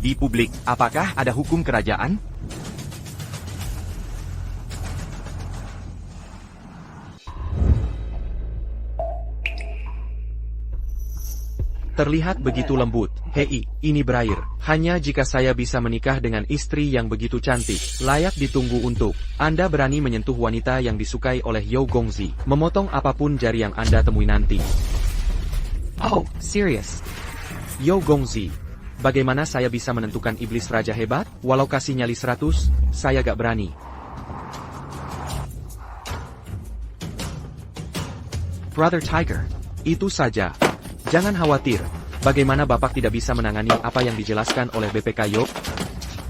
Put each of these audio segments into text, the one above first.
di publik. Apakah ada hukum kerajaan? Terlihat begitu lembut. Hei, ini berair. Hanya jika saya bisa menikah dengan istri yang begitu cantik, layak ditunggu untuk Anda berani menyentuh wanita yang disukai oleh Yao Gongzi, memotong apapun jari yang Anda temui nanti. Oh, serious? Yao Gongzi, bagaimana saya bisa menentukan iblis raja hebat? Walau kasih nyali 100, saya gak berani. Brother Tiger, itu saja. Jangan khawatir, bagaimana Bapak tidak bisa menangani apa yang dijelaskan oleh BPK Yao?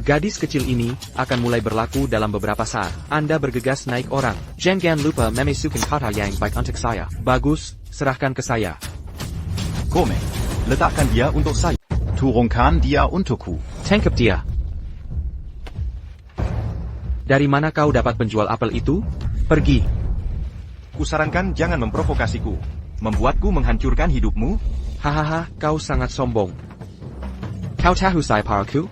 Gadis kecil ini akan mulai berlaku dalam beberapa saat. Anda bergegas naik orang. Jangan lupa memasukkan kata yang baik untuk saya. Bagus, serahkan ke saya. Come, letakkan dia untuk saya. Turunkan dia untukku. Tangkap dia. Dari mana kau dapat penjual apel itu? Pergi. Kusarankan jangan memprovokasiku. Membuatku menghancurkan hidupmu? Hahaha, kau sangat sombong. Kau tahu saya paraku?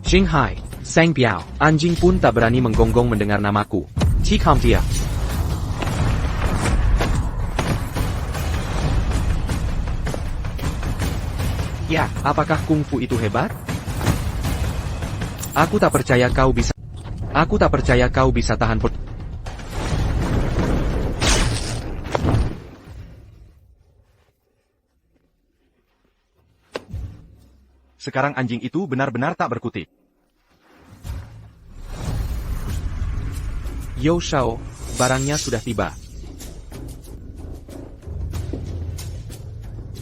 Jinghai, Sang Biao, anjing pun tak berani menggonggong mendengar namaku. Tikam dia. Ya, apakah kungfu itu hebat? Aku tak percaya kau bisa tahan Sekarang anjing itu benar-benar tak berkutik. Yao Shao, barangnya sudah tiba.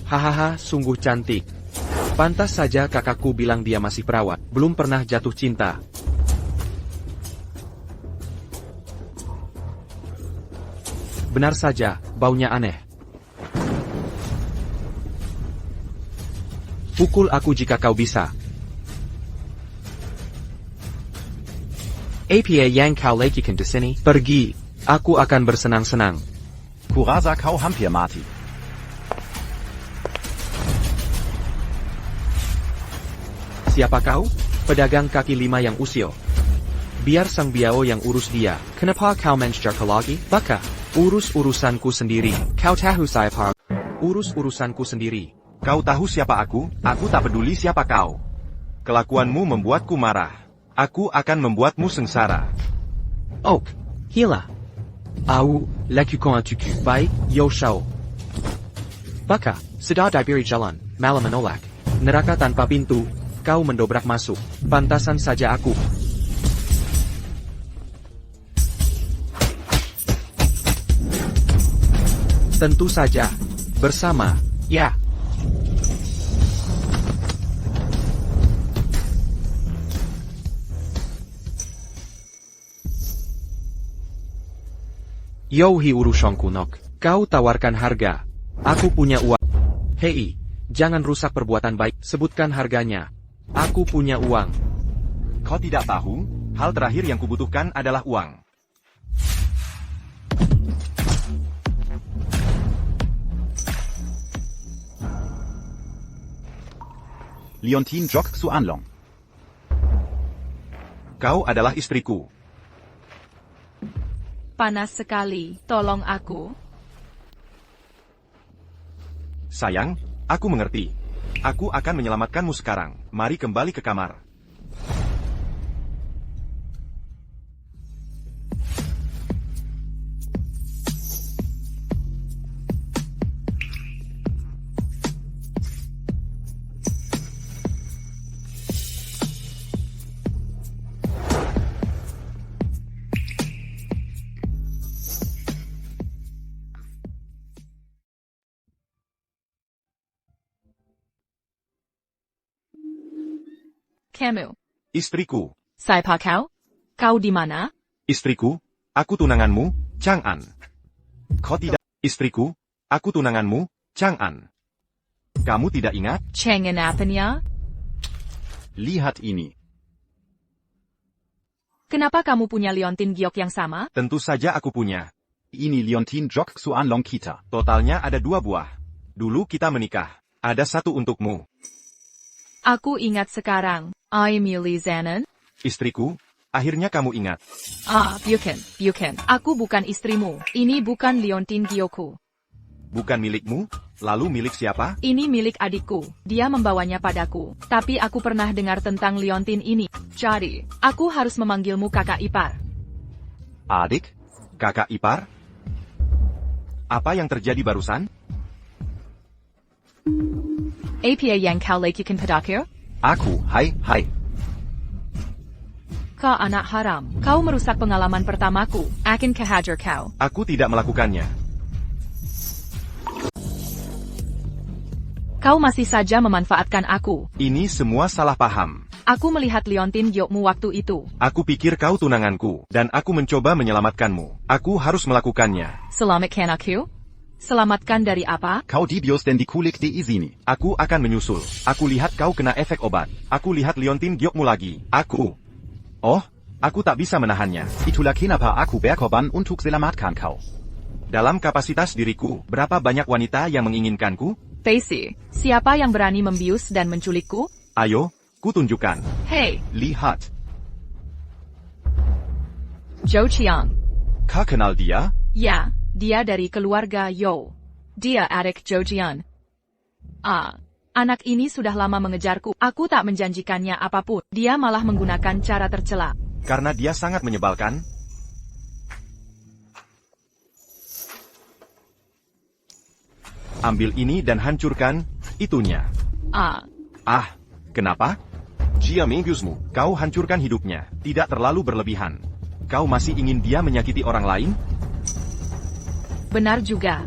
Hahaha, sungguh cantik. Pantas saja kakakku bilang dia masih perawat, belum pernah jatuh cinta. Benar saja, baunya aneh. Pukul aku jika kau bisa. Apa yang kau lakukan di sini? Pergi, aku akan bersenang-senang. Kurasa kau hampir mati. Siapa kau? Pedagang kaki lima yang usil. Biar Sang Biao yang urus dia. Kenapa kau menjarku lagi? Baka, urus urusanku sendiri. Kau tahu saya par. Urus urusanku sendiri. Kau tahu siapa aku? Aku tak peduli siapa kau. Kelakuanmu membuatku marah. Aku akan membuatmu sengsara. Oh, gila. Au, lakukan untukku. Baik, Yao Shao. Baka, sudah diberi jalan, malah menolak. Neraka tanpa pintu, kau mendobrak masuk. Pantasan saja aku. Tentu saja. Bersama, ya. Yo hi urusanku nok. Kau tawarkan harga. Aku punya uang. Hei, jangan rusak perbuatan baik. Sebutkan harganya. Aku punya uang. Kau tidak tahu? Hal terakhir yang kubutuhkan adalah uang. Leontine Jok Su Anlong. Kau adalah istriku. Panas sekali, tolong aku. Sayang, aku mengerti. Aku akan menyelamatkanmu sekarang. Mari kembali ke kamar. Kamu. Istriku. Siapa kau? Kau di mana? Istriku, aku tunanganmu, Chang'an. Kau tidak. Istriku, aku tunanganmu, Chang'an. Kamu tidak ingat? Chang'an apanya? Lihat ini. Kenapa kamu punya Leontine Giok yang sama? Tentu saja aku punya. Ini Leontine Jok Su Anlong kita. Totalnya ada 2 buah. Dulu kita menikah. Ada 1 untukmu. Aku ingat sekarang. I'm Yuli Zanen. Istriku, akhirnya kamu ingat. Bukan. Aku bukan istrimu. Ini bukan Leontine Gyokku. Bukan milikmu? Lalu milik siapa? Ini milik adikku. Dia membawanya padaku. Tapi aku pernah dengar tentang Leontine ini. Jadi, aku harus memanggilmu kakak ipar. Adik? Kakak ipar? Apa yang terjadi barusan? Apa yang kau lakukan padaku? Aku, hai. Kau anak haram. Kau merusak pengalaman pertamaku. Akan kehajar kau. Aku tidak melakukannya. Kau masih saja memanfaatkan aku. Ini semua salah paham. Aku melihat Leontine Gyokmu waktu itu. Aku pikir kau tunanganku, dan aku mencoba menyelamatkanmu. Aku harus melakukannya. Selamatkan aku? Selamatkan dari apa? Kau dibios dan dikulik di izini. Aku akan menyusul. Aku lihat kau kena efek obat. Aku lihat Leontine Gyokmu lagi. Oh, aku tak bisa menahannya. Itulah kenapa aku berkorban untuk selamatkan kau. Dalam kapasitas diriku, berapa banyak wanita yang menginginkanku? Stacy, siapa yang berani membius dan menculikku? Ayo, kutunjukkan. Hey, Lihat. Zhou Qiang. Kau kenal dia? Ya, dia dari keluarga Yo. Dia adik Zhou Jian. Anak ini sudah lama mengejarku. Aku tak menjanjikannya apapun. Dia malah menggunakan cara tercela. Karena dia sangat menyebalkan. Ambil ini dan hancurkan itunya. Kenapa? Jia membiusmu. Kau hancurkan hidupnya. Tidak terlalu berlebihan. Kau masih ingin dia menyakiti orang lain? Benar juga.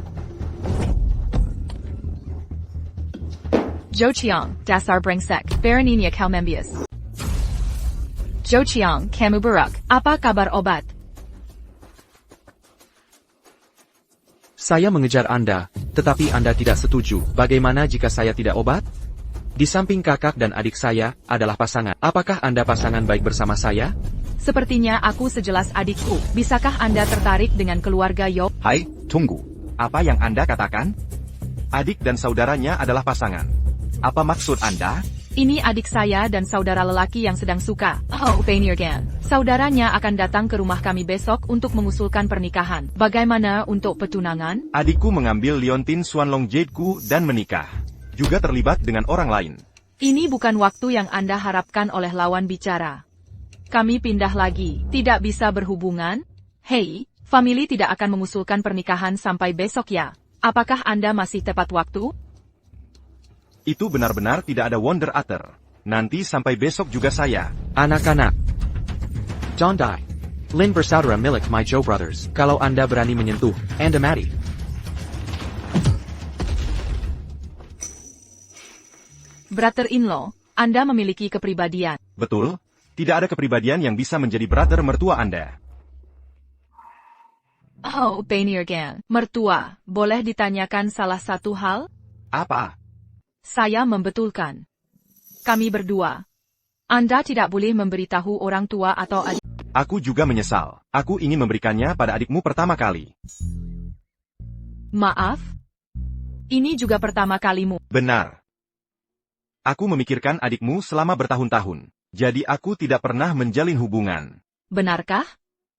Zhou Qiang, dasar brengsek. Beraninya kau membius. Zhou Qiang, kamu buruk. Apa kabar obat? Saya mengejar Anda, tetapi Anda tidak setuju. Bagaimana jika saya tidak obat? Di samping kakak dan adik saya, adalah pasangan. Apakah Anda pasangan baik bersama saya? Sepertinya aku sejelas adikku. Bisakah Anda tertarik dengan keluarga Yo? Hai, tunggu. Apa yang Anda katakan? Adik dan saudaranya adalah pasangan. Apa maksud Anda? Ini adik saya dan saudara lelaki yang sedang suka. Panirgan. Saudaranya akan datang ke rumah kami besok untuk mengusulkan pernikahan. Bagaimana untuk petunangan? Adikku mengambil Leontine Xuanlong Jadeku dan menikah. Juga terlibat dengan orang lain. Ini bukan waktu yang Anda harapkan oleh lawan bicara. Kami pindah lagi. Tidak bisa berhubungan? Hei, famili tidak akan mengusulkan pernikahan sampai besok ya. Apakah Anda masih tepat waktu? Itu benar-benar tidak ada wonder utter. Nanti sampai besok juga saya. Anak-anak. Don't die. Lin bersaudara milik my Zhou brothers. Kalau Anda berani menyentuh, Anda mati. Brother-in-law, Anda memiliki kepribadian. Betul, tidak ada kepribadian yang bisa menjadi brother mertua Anda. Panirgan. Mertua, boleh ditanyakan salah satu hal? Apa? Saya membetulkan. Kami berdua. Anda tidak boleh memberitahu orang tua atau adik. Aku juga menyesal. Aku ingin memberikannya pada adikmu pertama kali. Maaf? Ini juga pertama kalimu. Benar. Aku memikirkan adikmu selama bertahun-tahun. Jadi aku tidak pernah menjalin hubungan. Benarkah?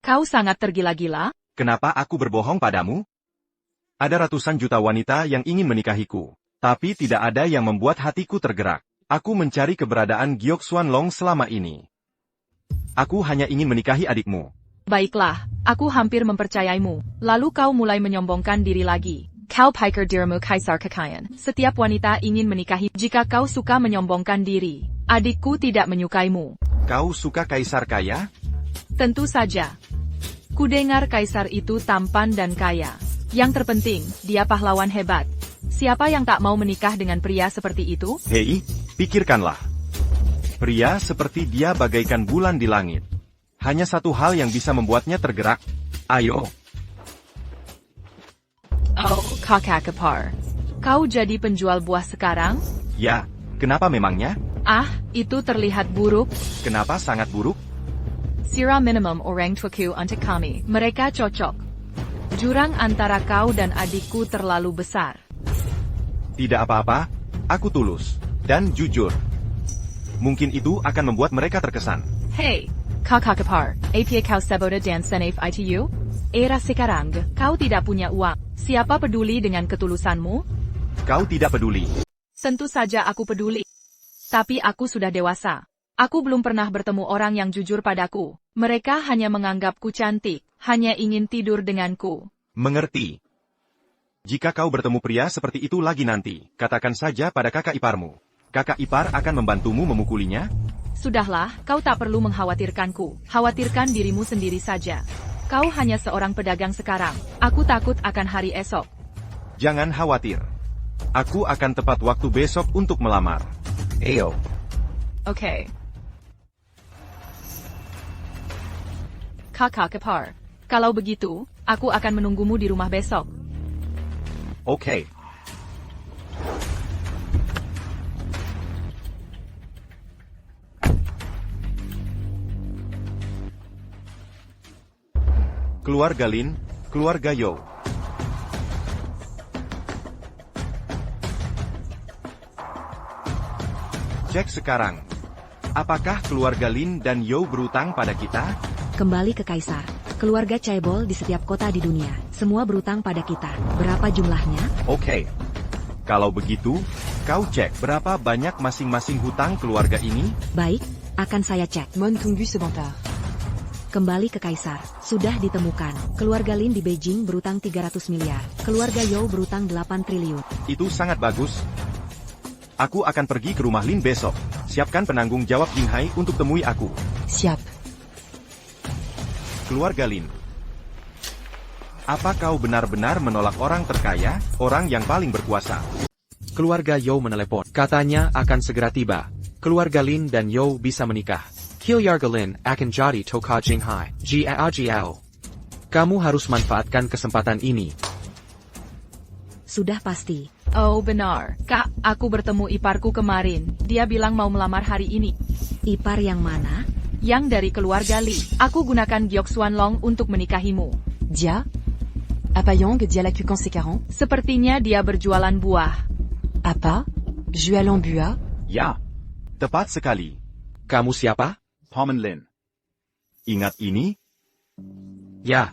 Kau sangat tergila-gila? Kenapa aku berbohong padamu? Ada ratusan juta wanita yang ingin menikahiku. Tapi tidak ada yang membuat hatiku tergerak. Aku mencari keberadaan Gyok Xuanlong selama ini. Aku hanya ingin menikahi adikmu. Baiklah, aku hampir mempercayaimu. Lalu kau mulai menyombongkan diri lagi. Kau pikir dirimu kaisar kekayaan. Setiap wanita ingin menikahi. Jika kau suka menyombongkan diri, adikku tidak menyukaimu. Kau suka kaisar kaya? Tentu saja. Kudengar kaisar itu tampan dan kaya. Yang terpenting, dia pahlawan hebat. Siapa yang tak mau menikah dengan pria seperti itu? Hei, pikirkanlah. Pria seperti dia bagaikan bulan di langit. Hanya satu hal yang bisa membuatnya tergerak. Ayo. Kakak kepar. Kau jadi penjual buah sekarang? Ya, kenapa memangnya? Itu terlihat buruk. Kenapa sangat buruk? Sira minimum orang tuaku untuk kami. Mereka cocok. Jurang antara kau dan adikku terlalu besar. Tidak apa-apa, aku tulus dan jujur. Mungkin itu akan membuat mereka terkesan. Hey, kakak kepar, apa kau saboda dan senif itu? Era sekarang, kau tidak punya uang. Siapa peduli dengan ketulusanmu? Kau tidak peduli. Tentu saja aku peduli. Tapi aku sudah dewasa. Aku belum pernah bertemu orang yang jujur padaku. Mereka hanya menganggapku cantik, hanya ingin tidur denganku. Mengerti. Jika kau bertemu pria seperti itu lagi nanti, katakan saja pada kakak iparmu. Kakak ipar akan membantumu memukulinya? Sudahlah, kau tak perlu mengkhawatirkanku. Khawatirkan dirimu sendiri saja. Kau hanya seorang pedagang sekarang. Aku takut akan hari esok. Jangan khawatir. Aku akan tepat waktu besok untuk melamar. Ayo. Oke. Kakak kepar. Kalau begitu, aku akan menunggumu di rumah besok. Okay. Keluarga Lin, keluarga Yo. Cek sekarang. Apakah keluarga Lin dan Yo berutang pada kita? Kembali ke Kaisar. Keluarga Chaebol di setiap kota di dunia. Semua berutang pada kita. Berapa jumlahnya? Okay. Kalau begitu, kau cek berapa banyak masing-masing hutang keluarga ini? Baik, akan saya cek. Mon tunggu sebentar. Kembali ke Kaisar. Sudah ditemukan. Keluarga Lin di Beijing berutang 300 miliar. Keluarga Yo berutang 8 triliun. Itu sangat bagus. Aku akan pergi ke rumah Lin besok. Siapkan penanggung jawab Jinghai untuk temui aku. Siap. Keluarga Lin. Apa kau benar-benar menolak orang terkaya, orang yang paling berkuasa? Keluarga Yo menelepon. Katanya akan segera tiba. Keluarga Lin dan Yo bisa menikah. Keluarga Lin akan jadi tokoh Jinghai. Jiao. Kamu harus manfaatkan kesempatan ini. Sudah pasti. Oh benar, Kak, aku bertemu iparku kemarin. Dia bilang mau melamar hari ini. Ipar yang mana? Yang dari keluarga Li. Aku gunakan Giok Xuanlong untuk menikahimu. Dia? Apa yang dia la conséquent? Sepertinya dia berjualan buah. Apa? Jualan buah? Ja. Tepat sekali. Kamu siapa? Pommen Lin. Ingat ini? Ya.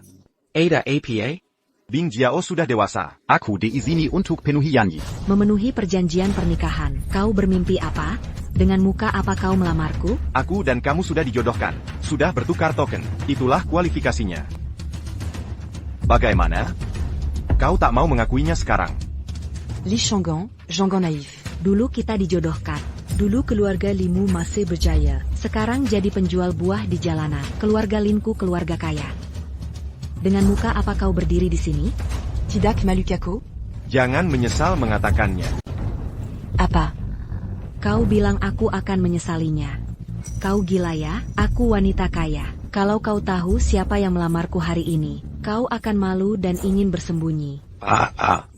Ada APA? Bing Jiao sudah dewasa. Aku diizini untuk penuhi janji. Memenuhi perjanjian pernikahan. Kau bermimpi apa? Dengan muka apa kau melamarku? Aku dan kamu sudah dijodohkan. Sudah bertukar token. Itulah kualifikasinya. Bagaimana? Kau tak mau mengakuinya sekarang. Li Shangan, Jangan naif. Dulu kita dijodohkan. Dulu keluarga Limu masih berjaya. Sekarang jadi penjual buah di jalanan. Keluarga Linku keluarga kaya. Dengan muka apa kau berdiri di sini? Tidak Malukako? Jangan menyesal mengatakannya. Apa? Kau bilang aku akan menyesalinya. Kau gila ya? Aku wanita kaya. Kalau kau tahu siapa yang melamarku hari ini, kau akan malu dan ingin bersembunyi.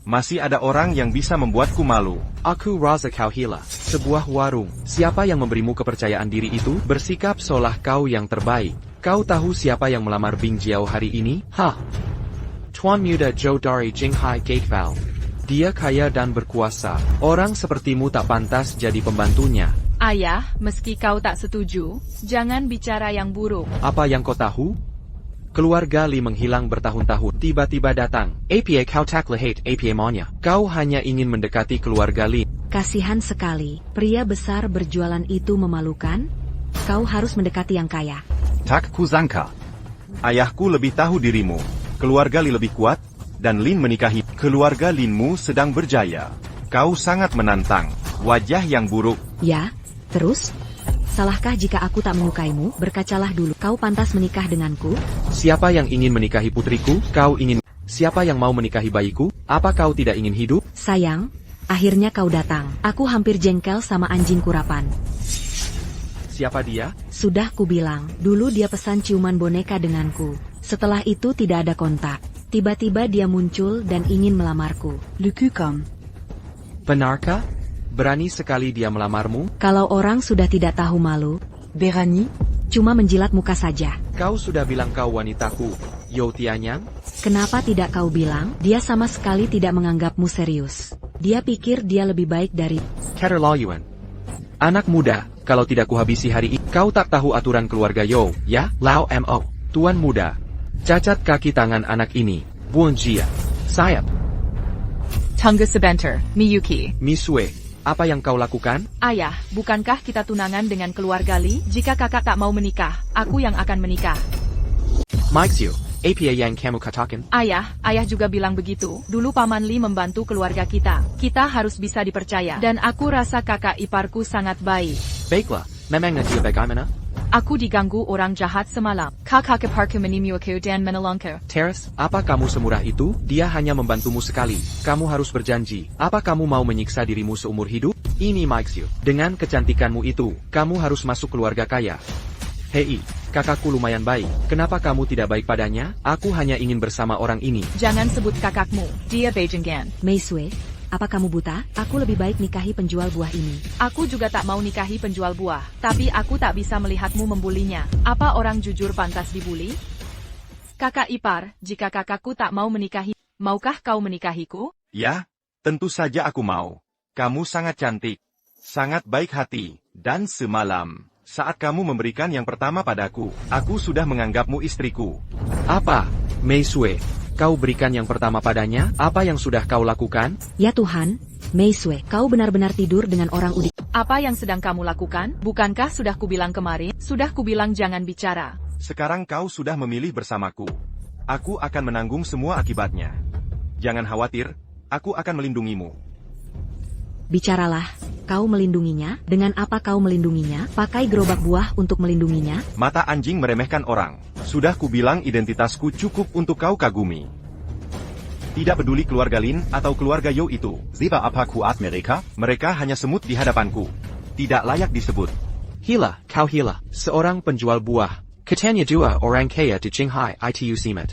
Masih ada orang yang bisa membuatku malu. Aku Raza Kauhila. Sebuah warung. Siapa yang memberimu kepercayaan diri itu? Bersikap seolah kau yang terbaik. Kau tahu siapa yang melamar Bing Jiao hari ini? Tuan Muda Zhou dari Jinghai Gateway. Dia kaya dan berkuasa. Orang sepertimu tak pantas jadi pembantunya. Ayah, meski kau tak setuju, jangan bicara yang buruk. Apa yang kau tahu? Keluarga Li menghilang bertahun-tahun. Tiba-tiba datang. APA kau tak lihat APA maunya. Kau hanya ingin mendekati keluarga Li. Kasihan sekali. Pria besar berjualan itu memalukan. Kau harus mendekati yang kaya. Tak kusangka. Ayahku lebih tahu dirimu. Keluarga Li lebih kuat, dan Lin menikahi. Keluarga Linmu sedang berjaya. Kau sangat menantang. Wajah yang buruk. Ya, terus? Salahkah jika aku tak menyukaimu? Berkacalah dulu. Kau pantas menikah denganku? Siapa yang ingin menikahi putriku? Kau ingin... Siapa yang mau menikahi bayiku? Apa kau tidak ingin hidup? Sayang, akhirnya kau datang. Aku hampir jengkel sama anjing kurapan. Siapa dia? Sudah kubilang, dulu dia pesan ciuman boneka denganku. Setelah itu tidak ada kontak. Tiba-tiba dia muncul dan ingin melamarku. Le cul comme. Benarkah? Berani sekali dia melamarmu? Kalau orang sudah tidak tahu malu, Berani? cuma menjilat muka saja. Kau sudah bilang kau wanitaku, Yo Tianyang? Kenapa tidak kau bilang? Dia sama sekali tidak menganggapmu serius. Dia pikir dia lebih baik dari... Keterlaluan. Anak muda, kalau tidak kuhabisi hari ini. Kau tak tahu aturan keluarga Yo, ya? Lao Mo. Tuan muda. Cacat kaki tangan anak ini. Buon Jia. Sayap. Tunggu sebentar, Miyuki. Misue. Apa yang kau lakukan? Ayah, bukankah kita tunangan dengan keluarga Lee? Jika kakak tak mau menikah, aku yang akan menikah. Mike apa yang kamu katakan? Ayah juga bilang begitu. Dulu Paman Lee membantu keluarga kita. Kita harus bisa dipercaya. Dan aku rasa kakak iparku sangat baik. Baiklah, memangnya dia bagaimana? Aku diganggu orang jahat semalam. Kakak iparku menimu aku dan menolongku. Terrace, apa kamu semurah itu? Dia hanya membantumu sekali. Kamu harus berjanji. Apa kamu mau menyiksa dirimu seumur hidup? Ini Mike Dengan kecantikanmu itu, kamu harus masuk keluarga kaya. Hei, kakakku lumayan baik. Kenapa kamu tidak baik padanya? Aku hanya ingin bersama orang ini. Jangan sebut kakakmu. Dia Beijinggan. Mei Sue, apa kamu buta? Aku lebih baik nikahi penjual buah ini. Aku juga tak mau nikahi penjual buah. Tapi aku tak bisa melihatmu membulinya. Apa orang jujur pantas dibuli? Kakak ipar, jika kakakku tak mau menikahi, maukah kau menikahiku? Ya, tentu saja aku mau. Kamu sangat cantik, sangat baik hati, dan semalam, saat kamu memberikan yang pertama padaku, aku sudah menganggapmu istriku. Apa? Mei Sue, kau berikan yang pertama padanya? Apa yang sudah kau lakukan? Ya Tuhan, Mei Sue, kau benar-benar tidur dengan orang udik. Apa yang sedang kamu lakukan? Bukankah sudah kubilang kemarin? Sudah kubilang jangan bicara. Sekarang kau sudah memilih bersamaku. Aku akan menanggung semua akibatnya. Jangan khawatir, aku akan melindungimu. Bicaralah, kau melindunginya? Dengan apa kau melindunginya? Pakai gerobak buah untuk melindunginya? Mata anjing meremehkan orang. Sudah kubilang identitasku cukup untuk kau kagumi. Tidak peduli keluarga Lin atau keluarga Yo itu. Siapa apa kuat mereka? Mereka hanya semut di hadapanku. Tidak layak disebut. Hila, kau hila. Seorang penjual buah. Katanya dua orang kaya di Qinghai itu simet.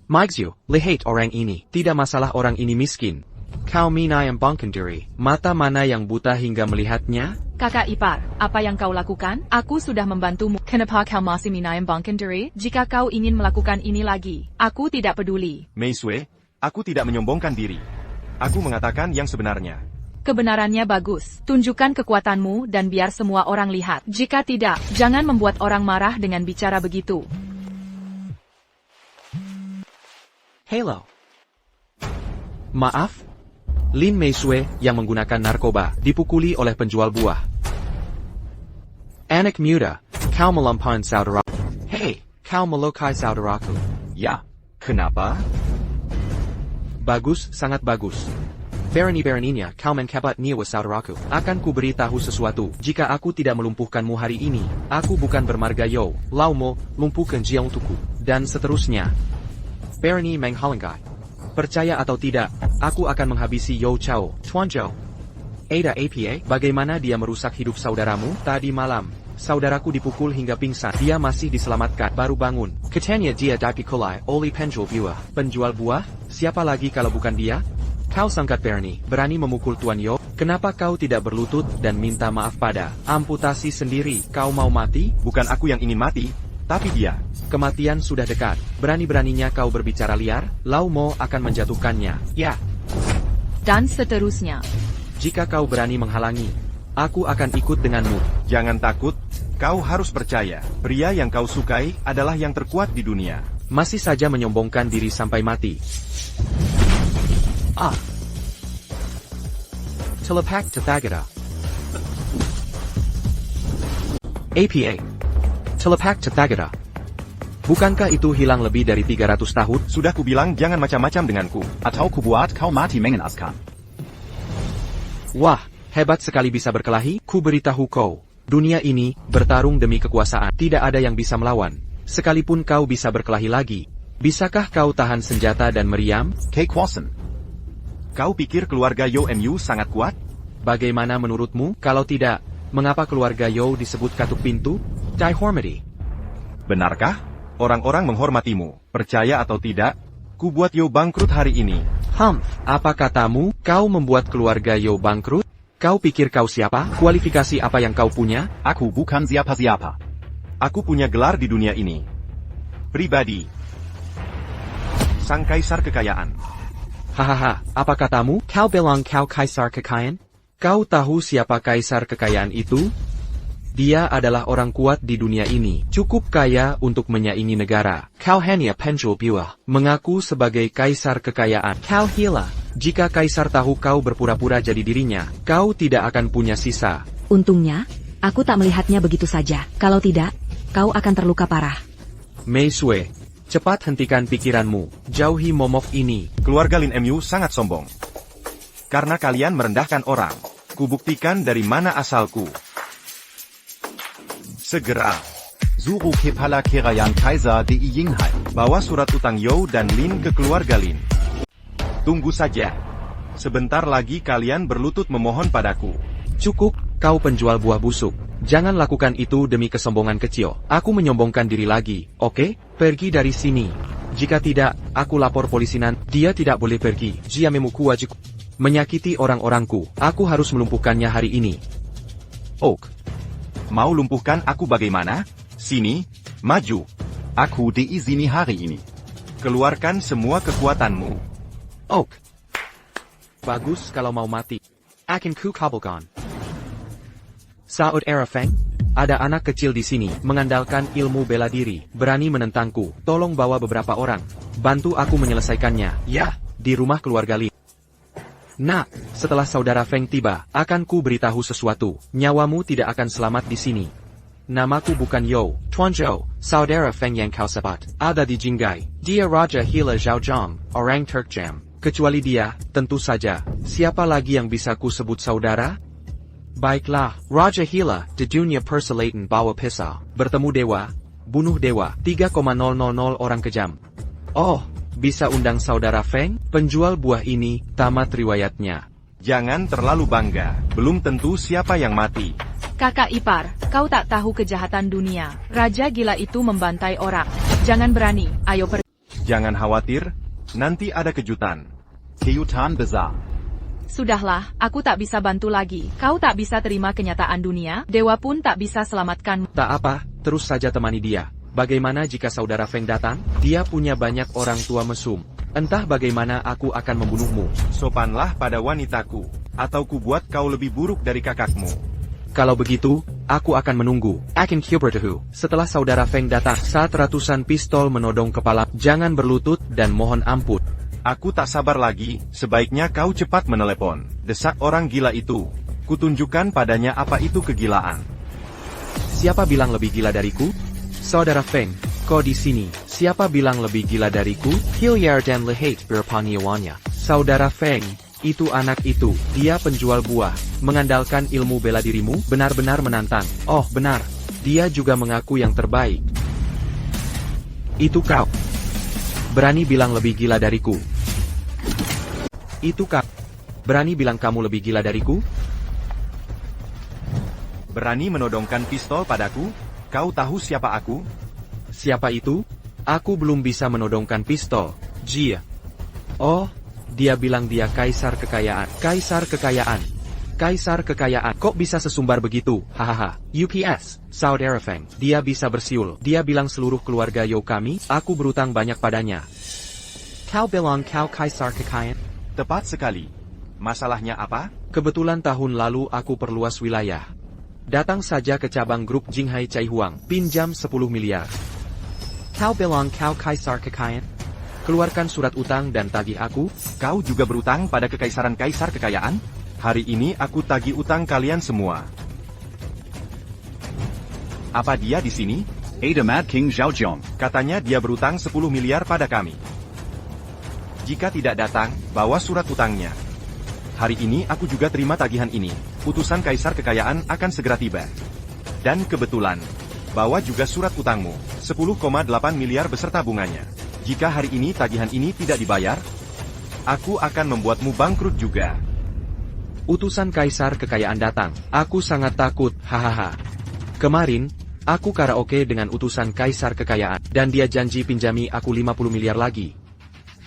Mike lihat orang ini. Tidak masalah orang ini miskin. Kau minayam bangkan diri. Mata mana yang buta hingga melihatnya? Kakak ipar, apa yang kau lakukan? Aku sudah membantumu. Kenapa kau masih minayam bangkan diri? Jika kau ingin melakukan ini lagi, aku tidak peduli. Mei Sue, aku tidak menyombongkan diri. Aku mengatakan yang sebenarnya. Kebenarannya bagus. Tunjukkan kekuatanmu dan biar semua orang lihat. Jika tidak, jangan membuat orang marah dengan bicara begitu. Hello. Maaf? Lin Mei Sue yang menggunakan narkoba dipukuli oleh penjual buah. Anak muda, kau melampaui saudaraku. Hei, kau melukai saudaraku. Ya, kenapa? Bagus, sangat bagus. Berani-beraninya kau menkepat nyawa saudaraku. Akan ku beritahu sesuatu. Jika aku tidak melumpuhkanmu hari ini, aku bukan bermarga Yo. Laumo, lumpuhkan dia untukku. Dan seterusnya. Berani menghalangi. Percaya atau tidak, aku akan menghabisi Yo Chao. Tuan Zhou. Ada apa? Bagaimana dia merusak hidup saudaramu? Tadi malam, saudaraku dipukul hingga pingsan. Dia masih diselamatkan, baru bangun. Katanya dia dipikulai oleh penjual buah. Penjual buah? Siapa lagi kalau bukan dia? Kau sangat berani memukul Tuan Yo. Kenapa kau tidak berlutut dan minta maaf pada amputasi sendiri? Kau mau mati? Bukan aku yang ingin mati, tapi dia. Kematian sudah dekat. Berani-beraninya kau berbicara liar, Lau Mo akan menjatuhkannya. Ya. Dan seterusnya. Jika kau berani menghalangi, aku akan ikut denganmu. Jangan takut, kau harus percaya. Pria yang kau sukai adalah yang terkuat di dunia. Masih saja menyombongkan diri sampai mati. Telepak Tathagata. APA. Telepak Tathagata. Bukankah itu hilang lebih dari 300 tahun? Sudah kubilang jangan macam-macam denganku. Atau kubuat kau mati mengenaskan. Wah, hebat sekali bisa berkelahi. Ku beritahu kau, dunia ini bertarung demi kekuasaan. Tidak ada yang bisa melawan. Sekalipun kau bisa berkelahi lagi, bisakah kau tahan senjata dan meriam? Kekuasaan. Kau pikir keluarga Yo NU sangat kuat? Bagaimana menurutmu? Kalau tidak, mengapa keluarga Yo disebut katuk pintu? Dihormati. Benarkah? Orang-orang menghormatimu. Percaya atau tidak, ku buat Yo bangkrut hari ini. Apa katamu? Kau membuat keluarga Yo bangkrut? Kau pikir kau siapa? Kualifikasi apa yang kau punya? Aku bukan siapa-siapa. Aku punya gelar di dunia ini. Pribadi. Sang kaisar kekayaan. Hahaha, apa katamu? Kau bilang kau kaisar kekayaan? Kau tahu siapa kaisar kekayaan itu? Dia adalah orang kuat di dunia ini, cukup kaya untuk menyaingi negara. Kau hanya penjual buah, mengaku sebagai kaisar kekayaan. Kau gila. Jika kaisar tahu kau berpura-pura jadi dirinya, kau tidak akan punya sisa. Untungnya, aku tak melihatnya begitu saja. Kalau tidak, kau akan terluka parah. Mei Sue, cepat hentikan pikiranmu, jauhi momok ini. Keluarga Lin Mu sangat sombong. Karena kalian merendahkan orang. Kubuktikan dari mana asalku. Segera. Suru Kepala Kerayan Kaiser Di Yinghai. Bawa surat utang You dan Lin ke keluarga Lin. Tunggu saja. Sebentar lagi kalian berlutut memohon padaku. Cukup, kau penjual buah busuk. Jangan lakukan itu demi kesombongan kecil. Aku menyombongkan diri lagi, oke? Pergi dari sini. Jika tidak, aku lapor polisi Dia tidak boleh pergi. Jiamemu wajib menyakiti orang-orangku. Aku harus melumpuhkannya hari ini. Oak. Mau lumpuhkan aku bagaimana? Sini, maju. Aku diizini hari ini. Keluarkan semua kekuatanmu. Oak. Bagus kalau mau mati. Akan ku kabulkan. Saudara Feng, ada anak kecil di sini, mengandalkan ilmu bela diri, berani menentangku. Tolong bawa beberapa orang. Bantu aku menyelesaikannya. Ya, di rumah keluarga Li. Nah, setelah saudara Feng tiba, akan ku beritahu sesuatu. Nyawamu tidak akan selamat di sini. Namaku bukan Yo, Tuan Zhou, saudara Feng yang kau sebut. Ada di Jinggai. Dia Raja Hila Zhaozhang, orang Turkjam. Kecuali dia, tentu saja. Siapa lagi yang bisa ku sebut saudara? Baiklah, Raja Hila, di dunia persilatan bawa pisau. Bertemu dewa, bunuh dewa. 3,000 orang kejam. Oh, bisa undang saudara Feng? Penjual buah ini, tamat riwayatnya. Jangan terlalu bangga. Belum tentu siapa yang mati. Kakak ipar, kau tak tahu kejahatan dunia. Raja gila itu membantai orang. Jangan berani, ayo pergi. Jangan khawatir, nanti ada kejutan. Keyutan Besar. Sudahlah, aku tak bisa bantu lagi. Kau tak bisa terima kenyataan dunia, dewa pun tak bisa selamatkan. Tak apa, terus saja temani dia. Bagaimana jika saudara Feng datang? Dia punya banyak orang tua mesum. Entah bagaimana aku akan membunuhmu. Sopanlah pada wanitaku, atau ku buat kau lebih buruk dari kakakmu. Kalau begitu, aku akan menunggu. Akan bertahu. Setelah saudara Feng datang, saat ratusan pistol menodong kepala, jangan berlutut dan mohon ampun. Aku tak sabar lagi, sebaiknya kau cepat menelepon. Desak orang gila itu. Kutunjukkan padanya apa itu kegilaan. Siapa bilang lebih gila dariku? Saudara Feng, kau di sini. Siapa bilang lebih gila dariku? Hilyar dan Lehate berpaniawannya. Saudara Feng, itu anak itu, dia penjual buah. Mengandalkan ilmu bela dirimu, benar-benar menantang. Oh, benar. Dia juga mengaku yang terbaik. Itu kau. Berani bilang lebih gila dariku. Itu kau. Berani bilang kamu lebih gila dariku? Berani menodongkan pistol padaku? Kau tahu siapa aku? Siapa itu? Aku belum bisa menodongkan pistol. Jia. Oh, dia bilang dia kaisar kekayaan. Kaisar kekayaan. Kaisar kekayaan. Kok bisa sesumbar begitu? Hahaha. UPS. Saudara Feng. Dia bisa bersiul. Dia bilang seluruh keluarga Yo kami, aku berutang banyak padanya. Kau bilang kau kaisar kekayaan? Tepat sekali. Masalahnya apa? Kebetulan tahun lalu aku perluas wilayah. Datang saja ke cabang grup Jinghai Caihuang, pinjam 10 miliar. Kau bilang kau kaisar kekayaan? Keluarkan surat utang dan tagih aku. Kau juga berutang pada kekaisaran kaisar kekayaan? Hari ini aku tagih utang kalian semua. Apa dia di sini? Ada Mad King Zhaozhong. Katanya dia berutang 10 miliar pada kami. Jika tidak datang, bawa surat utangnya. Hari ini aku juga terima tagihan ini. Utusan kaisar kekayaan akan segera tiba. Dan kebetulan, bawa juga surat utangmu, 10,8 miliar beserta bunganya. Jika hari ini tagihan ini tidak dibayar, aku akan membuatmu bangkrut juga. Utusan kaisar kekayaan datang. Aku sangat takut, hahaha. Kemarin, aku karaoke dengan utusan kaisar kekayaan, dan dia janji pinjami aku 50 miliar lagi.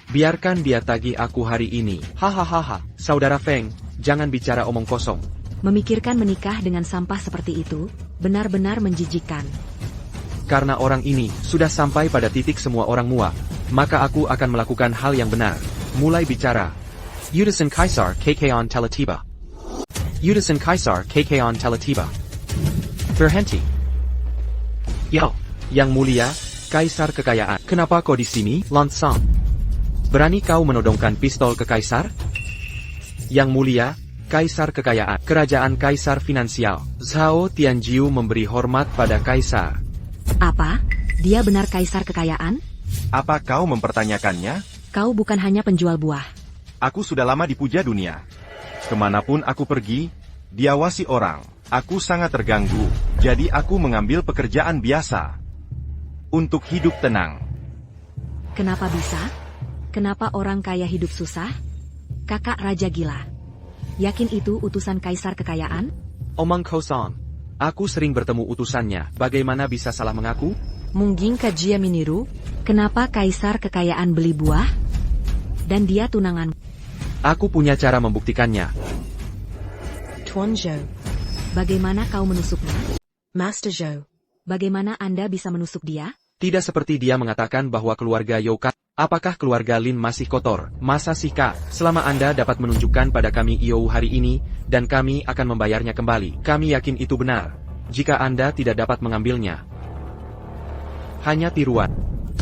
Biarkan dia tagih aku hari ini. Hahaha. Saudara Feng, jangan bicara omong kosong. Memikirkan menikah dengan sampah seperti itu, benar-benar menjijikkan. Karena orang ini sudah sampai pada titik semua orang muak, maka aku akan melakukan hal yang benar. Mulai bicara. Utusan Kaisar KK on Teletiba. Utusan Kaisar KK on Teletiba. Berhenti. Yo, Yang Mulia, Kaisar Kekayaan. Kenapa kau di sini, Lansang? Berani kau menodongkan pistol ke Kaisar? Yang Mulia, Kaisar Kekayaan. Kerajaan Kaisar Finansial. Zhao Tianjiu memberi hormat pada Kaisar. Apa? Dia benar kaisar kekayaan? Apa kau mempertanyakannya? Kau bukan hanya penjual buah. Aku sudah lama dipuja dunia. Kemanapun aku pergi, diawasi orang. Aku sangat terganggu, jadi aku mengambil pekerjaan biasa. Untuk hidup tenang. Kenapa bisa? Kenapa orang kaya hidup susah? Kakak Raja Gila. Yakin itu utusan kaisar kekayaan? Omong kosong. Aku sering bertemu utusannya, bagaimana bisa salah mengaku? Mungkin dia meniru? Kenapa kaisar kekayaan beli buah? Dan dia tunangan. Aku punya cara membuktikannya. Tuan Zhou. Bagaimana kau menusuknya? Master Zhou. Bagaimana Anda bisa menusuk dia? Tidak seperti dia mengatakan bahwa keluarga Youka. Apakah keluarga Lin masih kotor? Masa sih Kak? Selama Anda dapat menunjukkan pada kami Iou hari ini, dan kami akan membayarnya kembali. Kami yakin itu benar. Jika Anda tidak dapat mengambilnya. Hanya tiruan.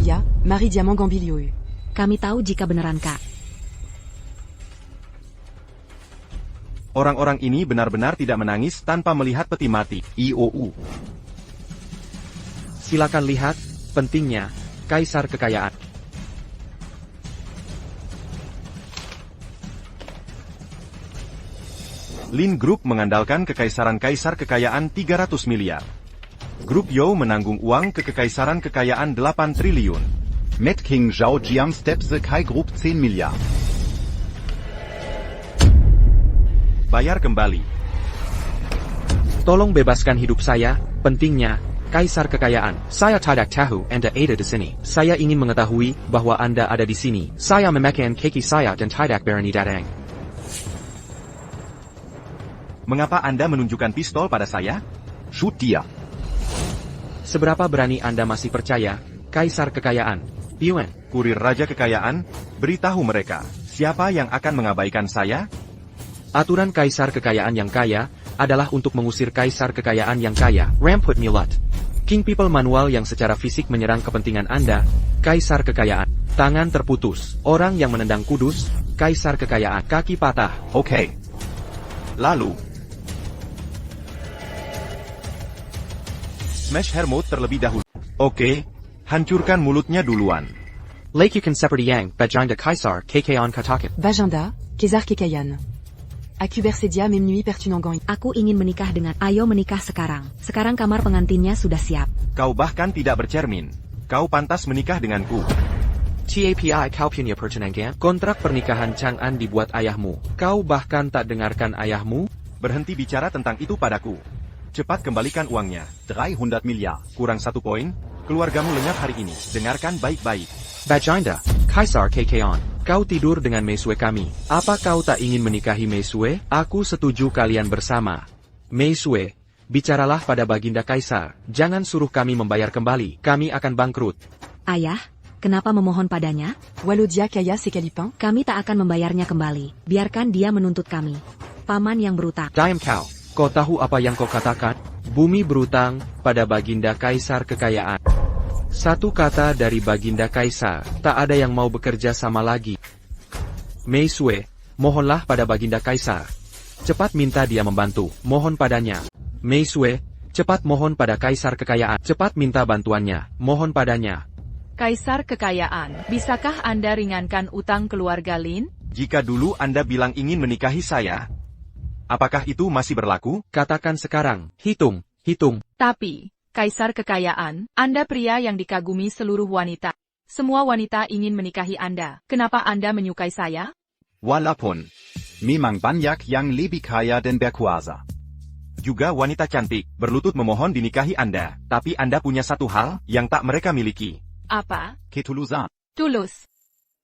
Ya, Marie Diamant Gambiliou. Kami tahu jika beneran Kak. Orang-orang ini benar-benar tidak menangis tanpa melihat peti mati. IOU. Silakan lihat, pentingnya, Kaisar Kekayaan. Lin Group mengandalkan kekaisaran kaisar kekayaan 300 miliar. Grup You menanggung uang ke kekaisaran kekayaan 8 triliun. Met King Zhao Jiang Stepse Kai Group 10 Milliarden. Bayar kembali. Tolong bebaskan hidup saya, pentingnya, Kaisar Kekayaan. Saya tidak tahu Anda ada di sini. Saya ingin mengetahui bahwa Anda ada di sini. Saya memakan kaki saya dan tidak berani datang. Mengapa Anda menunjukkan pistol pada saya? Shoot dia. Seberapa berani Anda masih percaya, Kaisar Kekayaan? Yuan. Kurir Raja Kekayaan, beritahu mereka, siapa yang akan mengabaikan saya? Aturan Kaisar Kekayaan yang kaya, adalah untuk mengusir Kaisar Kekayaan yang kaya, Ramput Mulat. King People manual yang secara fisik menyerang kepentingan Anda, Kaisar Kekayaan. Tangan terputus, orang yang menendang kudus, Kaisar Kekayaan. Kaki patah. Okay. Lalu, Smash Hermod terlebih dahulu. Oke, hancurkan mulutnya duluan. Lakukan seperti yang, Bajanda Kaisar, Kekayan katakan. Bajanda, Kaisar Kekayan. Aku bersedia memenuhi pertunangan. Aku ingin menikah dengan. Ayo menikah sekarang. Sekarang kamar pengantinnya sudah siap. Kau bahkan tidak bercermin. Kau pantas menikah denganku. TAPI kau punya pertunangan? Kontrak pernikahan Chang'an dibuat ayahmu. Kau bahkan tak dengarkan ayahmu? Berhenti bicara tentang itu padaku. Cepat kembalikan uangnya. 300 Milliarden. Kurang 1 poin, keluargamu lenyap hari ini. Dengarkan baik-baik. Bajanda, Kaisar Kekayan. Kau tidur dengan Meisue kami. Apa kau tak ingin menikahi Meisue? Aku setuju kalian bersama. Meisue, bicaralah pada Baginda Kaisar. Jangan suruh kami membayar kembali. Kami akan bangkrut. Ayah, kenapa memohon padanya? Walodia Kaya Sekalipin. Kami tak akan membayarnya kembali. Biarkan dia menuntut kami. Paman yang berutang. Diam kau. Kau tahu apa yang kau katakan? Bumi berutang pada Baginda Kaisar Kekayaan. Satu kata dari Baginda Kaisar, tak ada yang mau bekerja sama lagi. Meisue, mohonlah pada Baginda Kaisar. Cepat minta dia membantu, mohon padanya. Meisue, cepat mohon pada Kaisar Kekayaan. Cepat minta bantuannya, mohon padanya. Kaisar Kekayaan, bisakah Anda ringankan utang keluarga Lin? Jika dulu Anda bilang ingin menikahi saya, apakah itu masih berlaku? Katakan sekarang, hitung. Tapi, Kaisar Kekayaan, Anda pria yang dikagumi seluruh wanita. Semua wanita ingin menikahi Anda. Kenapa Anda menyukai saya? Walaupun. Memang banyak yang lebih kaya dan berkuasa. Juga wanita cantik, berlutut memohon dinikahi Anda. Tapi Anda punya satu hal, yang tak mereka miliki. Apa? Ketulusan. Tulus.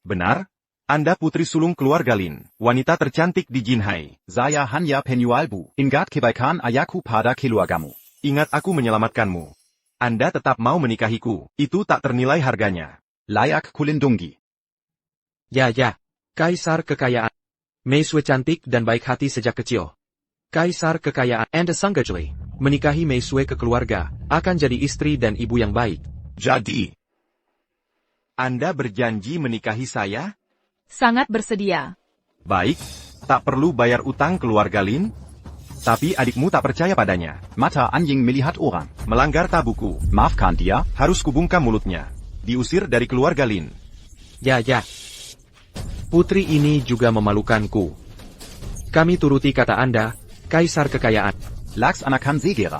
Benar? Anda putri sulung keluarga Lin, wanita tercantik di Jinhai. Saya hanya penyualbu. Ingat kebaikan ayahku pada keluargamu. Ingat aku menyelamatkanmu. Anda tetap mau menikahiku, itu tak ternilai harganya. Layak kulindungi. Ya, Kaisar Kekayaan. Meisue cantik dan baik hati sejak kecil. Kaisar Kekayaan. Anda sanggajli. menikahi Mei Sue ke keluarga, akan jadi istri dan ibu yang baik. Jadi, Anda berjanji menikahi saya? Sangat bersedia. Baik, tak perlu bayar utang keluarga Lin. Tapi adikmu tak percaya padanya. Mata anjing melihat orang. Melanggar tabuku. Maafkan dia. Harus kubungkam mulutnya. Diusir dari keluarga Lin. Ya. Putri ini juga memalukanku. Kami turuti kata Anda, Kaisar Kekayaan. Laksanakan segera.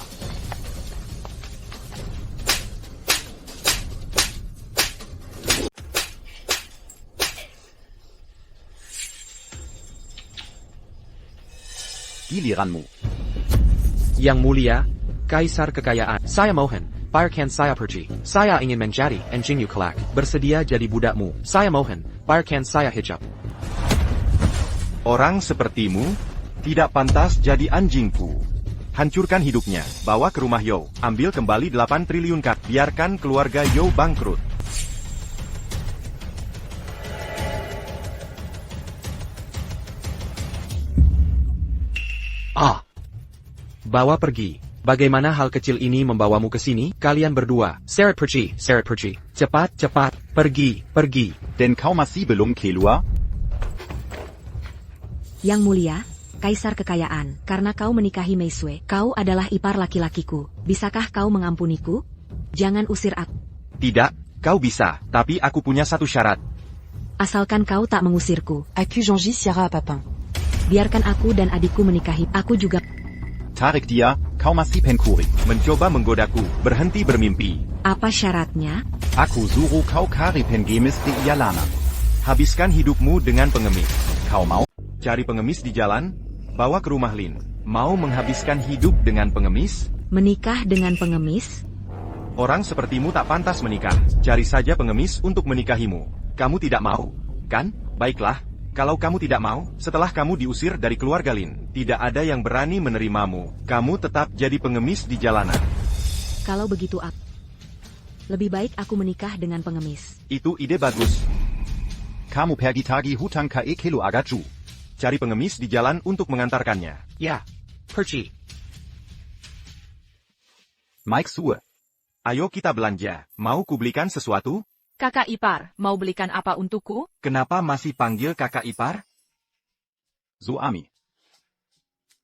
Giliranmu. Yang mulia, Kaisar Kekayaan. Saya mohon, biarkan saya pergi. Saya ingin menjadi anjing kelak. Bersedia jadi budakmu. Saya mohon, biarkan saya hijab. Orang sepertimu tidak pantas jadi anjingku. Hancurkan hidupnya. Bawa ke rumah Yo. Ambil kembali 8 triliun kat. Biarkan keluarga Yo bangkrut. Bawa pergi. Bagaimana hal kecil ini membawamu ke sini? Kalian berdua. Seret pergi. Cepat, pergi. Denn kau masih belum keluar? Yang mulia, Kaisar Kekayaan, karena kau menikahi Mei Sue, kau adalah ipar laki-lakiku. Bisakah kau mengampuniku? Jangan usir aku. Tidak, kau bisa. Tapi aku punya satu syarat. Asalkan kau tak mengusirku. Accuse Jean-Gy Sierra à Papin. Biarkan aku dan adikku menikahi. Aku juga. Tarik dia, kau masih pencuri. Mencoba menggodaku. Berhenti bermimpi. Apa syaratnya? Aku suruh kau cari pengemis di jalanan. Habiskan hidupmu dengan pengemis. Kau mau? Cari pengemis di jalan, bawa ke rumah Lin. Mau menghabiskan hidup dengan pengemis? Menikah dengan pengemis? Orang sepertimu tak pantas menikah. Cari saja pengemis untuk menikahimu. Kamu tidak mau, kan? Baiklah, kalau kamu tidak mau, setelah kamu diusir dari keluarga Lin, tidak ada yang berani menerimamu. Kamu tetap jadi pengemis di jalanan. Kalau begitu lebih baik aku menikah dengan pengemis. Itu ide bagus. Kamu pergi tagi hutang ke kilo agaju. Cari pengemis di jalan untuk mengantarkannya. Ya, pergi. Mike Sue. Ayo kita belanja. Mau kubelikan sesuatu? Kakak ipar, mau belikan apa untukku? Kenapa masih panggil kakak ipar? Suami.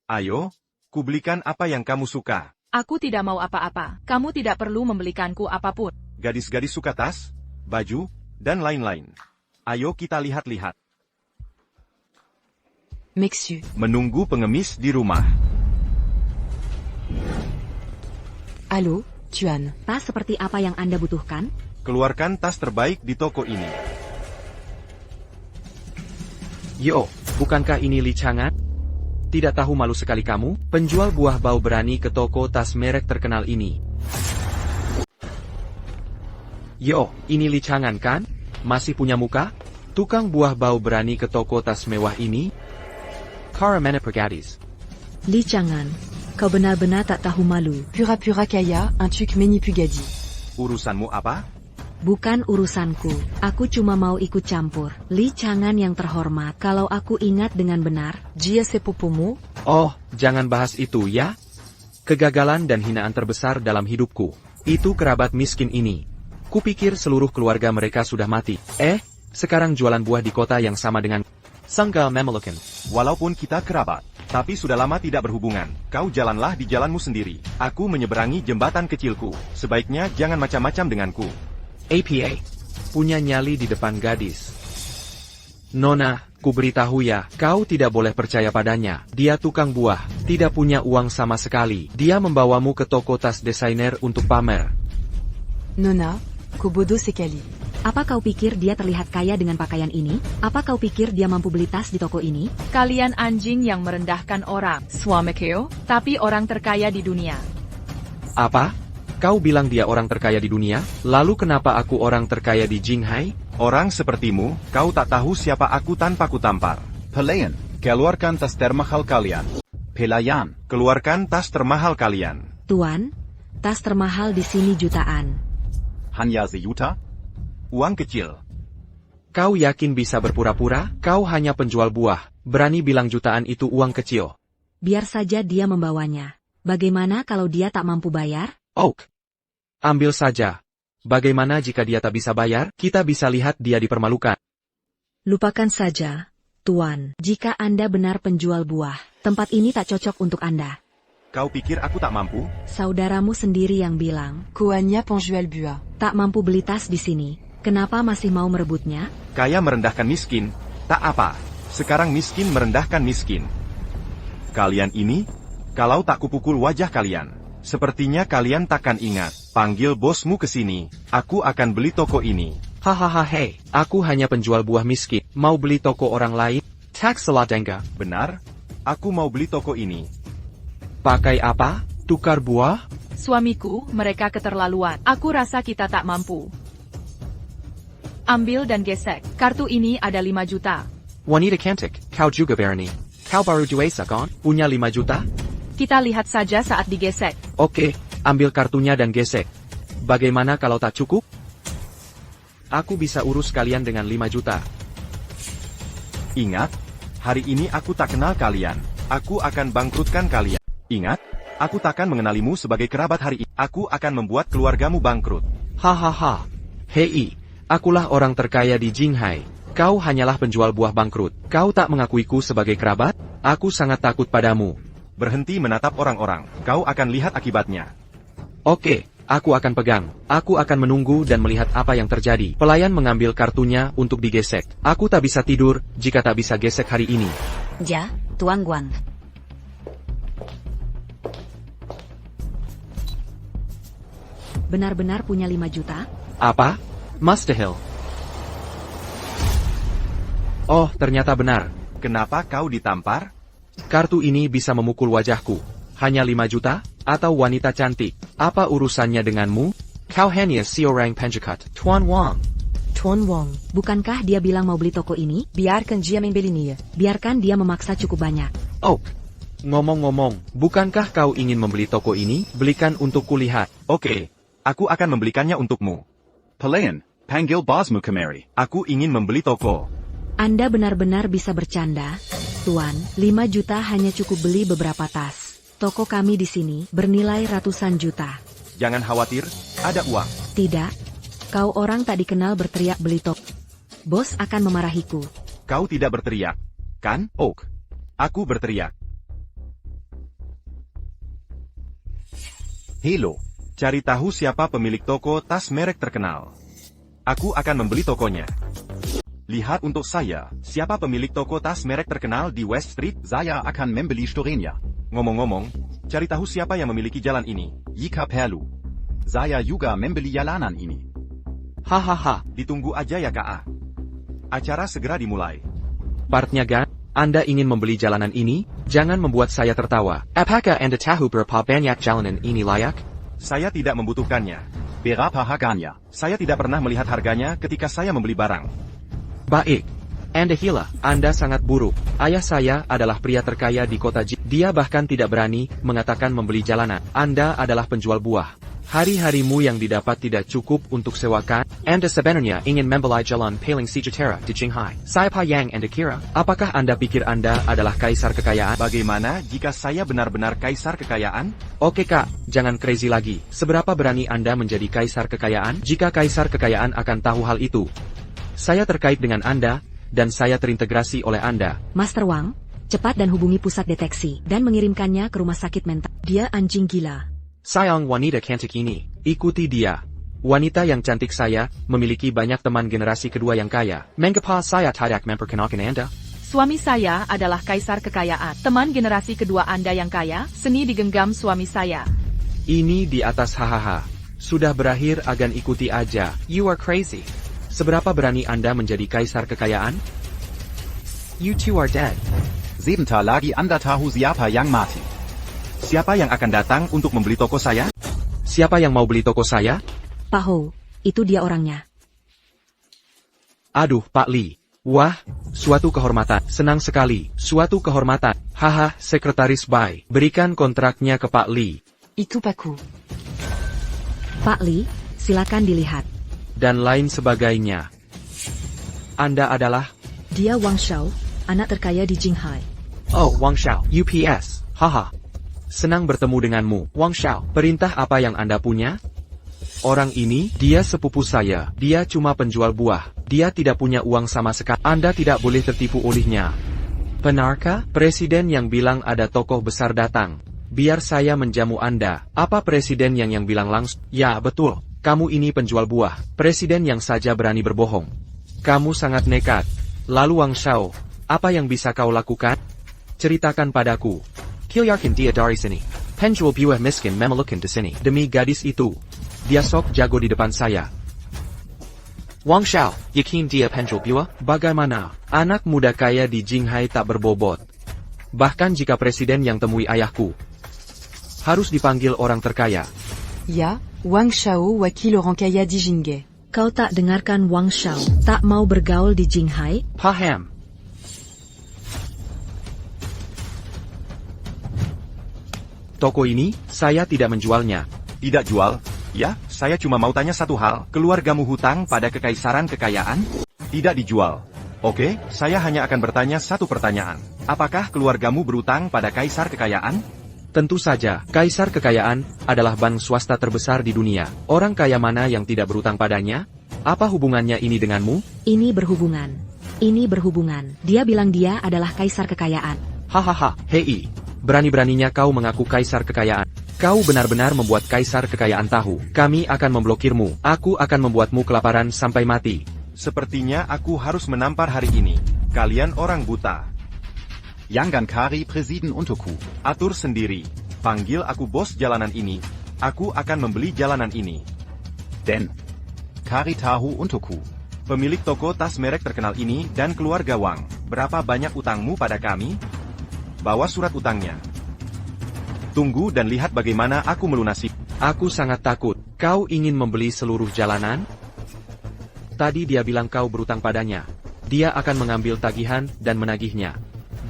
Ayo, kubelikan apa yang kamu suka. Aku tidak mau apa-apa. Kamu tidak perlu membelikanku apapun. Gadis-gadis suka tas, baju, dan lain-lain. Ayo kita lihat-lihat. Mexu. Menunggu pengemis di rumah. Allô, Tuan. Tas seperti apa yang Anda butuhkan? Keluarkan tas terbaik di toko ini. Yo, bukankah ini licangan? Tidak tahu malu sekali kamu? Penjual buah bau berani ke toko tas merek terkenal ini. Yo, ini licangan kan? Masih punya muka? Tukang buah bau berani ke toko tas mewah ini? Karamana Pergadis. Li Changan, kau benar-benar tak tahu malu. Pura-pura Kaya, un truc Meni-Pugadi. Urusanmu apa? Bukan urusanku, aku cuma mau ikut campur. Li Changan yang terhormat, kalau aku ingat dengan benar. Jia Sepopomo. Oh, jangan bahas itu ya. Kegagalan dan hinaan terbesar dalam hidupku. Itu kerabat miskin ini. Kupikir seluruh keluarga mereka sudah mati. Sekarang jualan buah di kota yang sama dengan Sanggal Mamelukan. Walaupun kita kerabat, tapi sudah lama tidak berhubungan. Kau jalanlah di jalanmu sendiri. Aku menyeberangi jembatan kecilku. Sebaiknya jangan macam-macam denganku. APA. Punya nyali di depan gadis. Nona, ku beritahu ya, kau tidak boleh percaya padanya. Dia tukang buah, tidak punya uang sama sekali. Dia membawamu ke toko tas desainer untuk pamer. Nona, Kobodo Sekali. Apa kau pikir dia terlihat kaya dengan pakaian ini? Apa kau pikir dia mampu beli tas di toko ini? Kalian anjing yang merendahkan orang. Swamekeo, tapi orang terkaya di dunia. Apa? Kau bilang dia orang terkaya di dunia? Lalu kenapa aku orang terkaya di Jinghai? Orang sepertimu, kau tak tahu siapa aku tanpa kutampar. Pelayan. Keluarkan tas termahal kalian. Pelayan. Keluarkan tas termahal kalian. Tuan, tas termahal di sini jutaan. Hanya sejuta? Uang kecil. Kau yakin bisa berpura-pura? Kau hanya penjual buah. Berani bilang jutaan itu uang kecil. Biar saja dia membawanya. Bagaimana kalau dia tak mampu bayar? Oak. Ambil saja. Bagaimana jika dia tak bisa bayar? Kita bisa lihat dia dipermalukan. Lupakan saja, Tuan. Jika Anda benar penjual buah, tempat ini tak cocok untuk Anda. Kau pikir aku tak mampu? Saudaramu sendiri yang bilang, Koanya penjual buah. tak mampu beli tas di sini. Kenapa masih mau merebutnya? Kaya merendahkan miskin, tak apa. Sekarang miskin merendahkan miskin. Kalian ini, kalau tak kupukul wajah kalian. Sepertinya kalian takkan ingat. Panggil bosmu ke sini, aku akan beli toko ini. Hahaha hei, aku hanya penjual buah miskin. Mau beli toko orang lain? Tax Saladenga. Benar? Aku mau beli toko ini. Pakai apa? Tukar buah? Suamiku, mereka keterlaluan. Aku rasa kita tak mampu. Ambil dan gesek. Kartu ini ada 5 juta. Wanita cantik, kau juga berani. Kau baru juesa kan? Punya 5 juta? Kita lihat saja saat digesek. Oke, ambil kartunya dan gesek. Bagaimana kalau tak cukup? Aku bisa urus kalian dengan 5 juta. Ingat, hari ini aku tak kenal kalian. Aku akan bangkrutkan kalian. Ingat, aku takkan mengenalimu sebagai kerabat hari ini. Aku akan membuat keluargamu bangkrut. Hahaha. Hei, akulah orang terkaya di Jinghai. Kau hanyalah penjual buah bangkrut. Kau tak mengakuiku sebagai kerabat? Aku sangat takut padamu. Berhenti menatap orang-orang. Kau akan lihat akibatnya. Oke, aku akan pegang. Aku akan menunggu dan melihat apa yang terjadi. Pelayan mengambil kartunya untuk digesek. Aku tak bisa tidur jika tak bisa gesek hari ini. Ja, Tuan Guan. Benar-benar punya 5 juta? Apa? Mustahil. Oh, ternyata benar. Kenapa kau ditampar? Kartu ini bisa memukul wajahku. Hanya 5 juta? Atau wanita cantik? Apa urusannya denganmu? Kau hanya seorang penjahat, Tuan Wang. Tuan Wang. Bukankah dia bilang mau beli toko ini? Biarkan dia membelinya. Biarkan dia memaksa cukup banyak. Oh, ngomong-ngomong, bukankah kau ingin membeli toko ini? Belikan untuk kulihat. Oke, aku akan membelikannya untukmu. Pelayan, panggil bosmu kemari. Aku ingin membeli toko. Anda benar-benar bisa bercanda, Tuan. 5 juta hanya cukup beli beberapa tas. Toko kami di sini bernilai ratusan juta. Jangan khawatir, ada uang. Tidak, kau orang tak dikenal berteriak beli toko. Bos akan memarahiku. Kau tidak berteriak, kan, Oak? Aku berteriak. Hello. Cari tahu siapa pemilik toko tas merek terkenal. Aku akan membeli tokonya. Lihat untuk saya, siapa pemilik toko tas merek terkenal di West Street? Saya akan membeli storenya. Ngomong-ngomong, cari tahu siapa yang memiliki jalan ini. Jika perlu. Saya juga membeli jalanan ini. Hahaha. Ditunggu aja ya Kak. Acara segera dimulai. Partnya Gan, Anda ingin membeli jalanan ini? Jangan membuat saya tertawa. Apakah Anda tahu berapa banyak jalanan ini layak? Saya tidak membutuhkannya. Berapa harganya? Saya tidak pernah melihat harganya ketika saya membeli barang. Baik. Anda gila, Anda sangat buruk. Ayah saya adalah pria terkaya di kota Dia bahkan tidak berani mengatakan membeli jalanan. Anda adalah penjual buah. Hari-harimu yang didapat tidak cukup untuk sewakan. Anda sebenarnya ingin membeli jalan paling sejahtera di Jinghai. Siapa yang Anda kira? Apakah Anda pikir Anda adalah kaisar kekayaan? Bagaimana jika saya benar-benar kaisar kekayaan? Oke Kak, jangan crazy lagi. Seberapa berani Anda menjadi kaisar kekayaan? Jika kaisar kekayaan akan tahu hal itu. Saya terkait dengan Anda, dan saya terintegrasi oleh Anda. Master Wang, cepat dan hubungi pusat deteksi dan mengirimkannya ke rumah sakit mental. Dia anjing gila. Sayang wanita cantik ini, ikuti dia. Wanita yang cantik saya, memiliki banyak teman generasi kedua yang kaya. Mengapa saya tidak memperkenalkan Anda? Suami saya adalah kaisar kekayaan. Teman generasi kedua Anda yang kaya, seni digenggam suami saya. Ini di atas hahaha. Sudah berakhir agan ikuti aja. You are crazy. Seberapa berani Anda menjadi kaisar kekayaan? You two are dead. Sebentar lagi Anda tahu siapa yang mati. Siapa yang akan datang untuk membeli toko saya? Siapa yang mau beli toko saya? Pak Ho, itu dia orangnya. Aduh, Pak Li. Wah, suatu kehormatan. Senang sekali. Suatu kehormatan. Haha, sekretaris Bai. Berikan kontraknya ke Pak Li. Itu Paku. Pak Li, silakan dilihat. Dan lain sebagainya. Anda adalah? Dia Wang Shao, anak terkaya di Jinghai. Oh, Wang Shao. UPS. Haha. Senang bertemu denganmu, Wang Shao. Perintah apa yang Anda punya? Orang ini, dia sepupu saya. Dia cuma penjual buah. Dia tidak punya uang sama sekali. Anda tidak boleh tertipu olehnya. Benarkah? Presiden yang bilang ada tokoh besar datang. Biar saya menjamu Anda. Apa presiden yang bilang langsung? Ya, betul. Kamu ini penjual buah. Presiden yang saja berani berbohong. Kamu sangat nekat. Lalu Wang Shao, apa yang bisa kau lakukan? Ceritakan padaku. Kilyarkin dia dari sini. Penjual buah miskin memelukkan di sini. Demi gadis itu. Dia sok jago di depan saya. Wang Shao, yakin dia penjual buah? Bagaimana? Anak muda kaya di Jinghai tak berbobot. Bahkan jika presiden yang temui ayahku. Harus dipanggil orang terkaya. Ya, Wang Shao wakil orang kaya di Jingge. Kau tak dengarkan Wang Shao, tak mau bergaul di Jinghai? Paham. Toko ini, saya tidak menjualnya. Tidak jual? Ya, saya cuma mau tanya satu hal. Keluargamu hutang pada kekaisaran kekayaan? Tidak dijual. Oke, saya hanya akan bertanya satu pertanyaan. Apakah keluargamu berutang pada kaisar kekayaan? Tentu saja, kaisar kekayaan adalah bank swasta terbesar di dunia. Orang kaya mana yang tidak berutang padanya? Apa hubungannya ini denganmu? Ini berhubungan. Ini berhubungan. Dia bilang dia adalah kaisar kekayaan. Hahaha, hei. Berani-beraninya kau mengaku kaisar kekayaan. Kau benar-benar membuat kaisar kekayaan tahu. Kami akan memblokirmu. Aku akan membuatmu kelaparan sampai mati. Sepertinya aku harus menampar hari ini. Kalian orang buta. Yangan Kari Presiden untukku. Atur sendiri. Panggil aku bos jalanan ini. Aku akan membeli jalanan ini. Den. Kari Tahu untukku. Pemilik toko tas merek terkenal ini dan keluarga Wang. Berapa banyak utangmu pada kami? Bawa surat utangnya. Tunggu dan lihat bagaimana aku melunasi. Aku sangat takut. Kau ingin membeli seluruh jalanan? Tadi dia bilang kau berutang padanya. Dia akan mengambil tagihan dan menagihnya.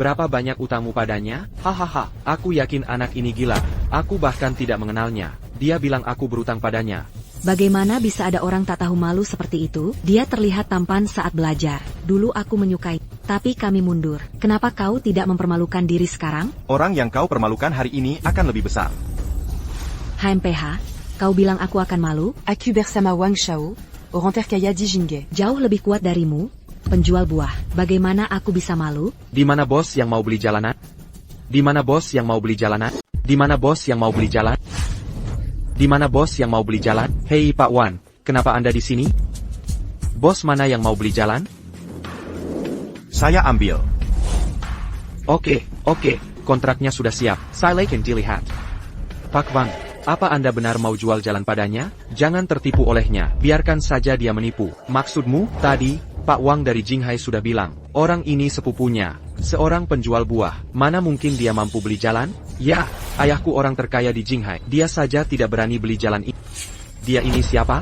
Berapa banyak utangmu padanya? Hahaha, aku yakin anak ini gila. Aku bahkan tidak mengenalnya. Dia bilang aku berutang padanya. Bagaimana bisa ada orang tak tahu malu seperti itu? Dia terlihat tampan saat belajar. Dulu aku menyukai, tapi kami mundur. Kenapa kau tidak mempermalukan diri sekarang? Orang yang kau permalukan hari ini akan lebih besar. HMPH, kau bilang aku akan malu? Aku bersama Wang Shao, orang terkaya di Jingge. Jauh lebih kuat darimu, penjual buah. Bagaimana aku bisa malu? Di mana bos yang mau beli jalanan? Di mana bos yang mau beli jalanan? Di mana bos yang mau beli jalan? Di mana bos yang mau beli jalan? Hei Pak Wan, kenapa Anda di sini? Bos mana yang mau beli jalan? Saya ambil. Oke, kontraknya sudah siap. Silakan dilihat. Pak Wang, apa Anda benar mau jual jalan padanya? Jangan tertipu olehnya, biarkan saja dia menipu. Maksudmu, tadi, Pak Wang dari Jinghai sudah bilang, orang ini sepupunya, seorang penjual buah. Mana mungkin dia mampu beli jalan? Ya, ayahku orang terkaya di Jinghai. Dia saja tidak berani beli jalan ini. Dia ini siapa?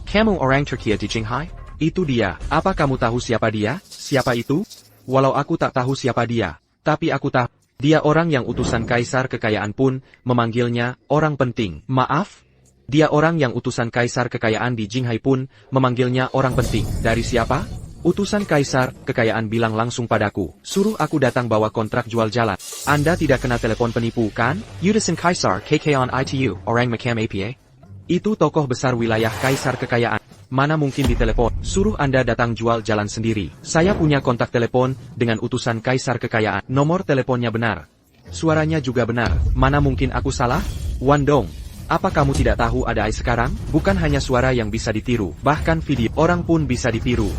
Kamu orang terkaya di Jinghai? Itu dia. Apa kamu tahu siapa dia? Siapa itu? Walau aku tak tahu siapa dia, tapi aku tahu. Dia orang yang utusan kaisar kekayaan pun memanggilnya orang penting. Maaf? Dia orang yang utusan kaisar kekayaan di Jinghai pun memanggilnya orang penting. Dari siapa? Utusan kaisar kekayaan bilang langsung padaku, suruh aku datang bawa kontrak jual jalan. Anda tidak kena telepon penipu kan? Utusan kaisar kekayaan itu orang macam apa? Itu tokoh besar wilayah kaisar kekayaan. Mana mungkin ditelepon? Suruh Anda datang jual jalan sendiri. Saya punya kontak telepon dengan utusan kaisar kekayaan. Nomor teleponnya benar. Suaranya juga benar. Mana mungkin aku salah? Wandong, apa kamu tidak tahu ada AI sekarang? Bukan hanya suara yang bisa ditiru, bahkan video orang pun bisa ditiru.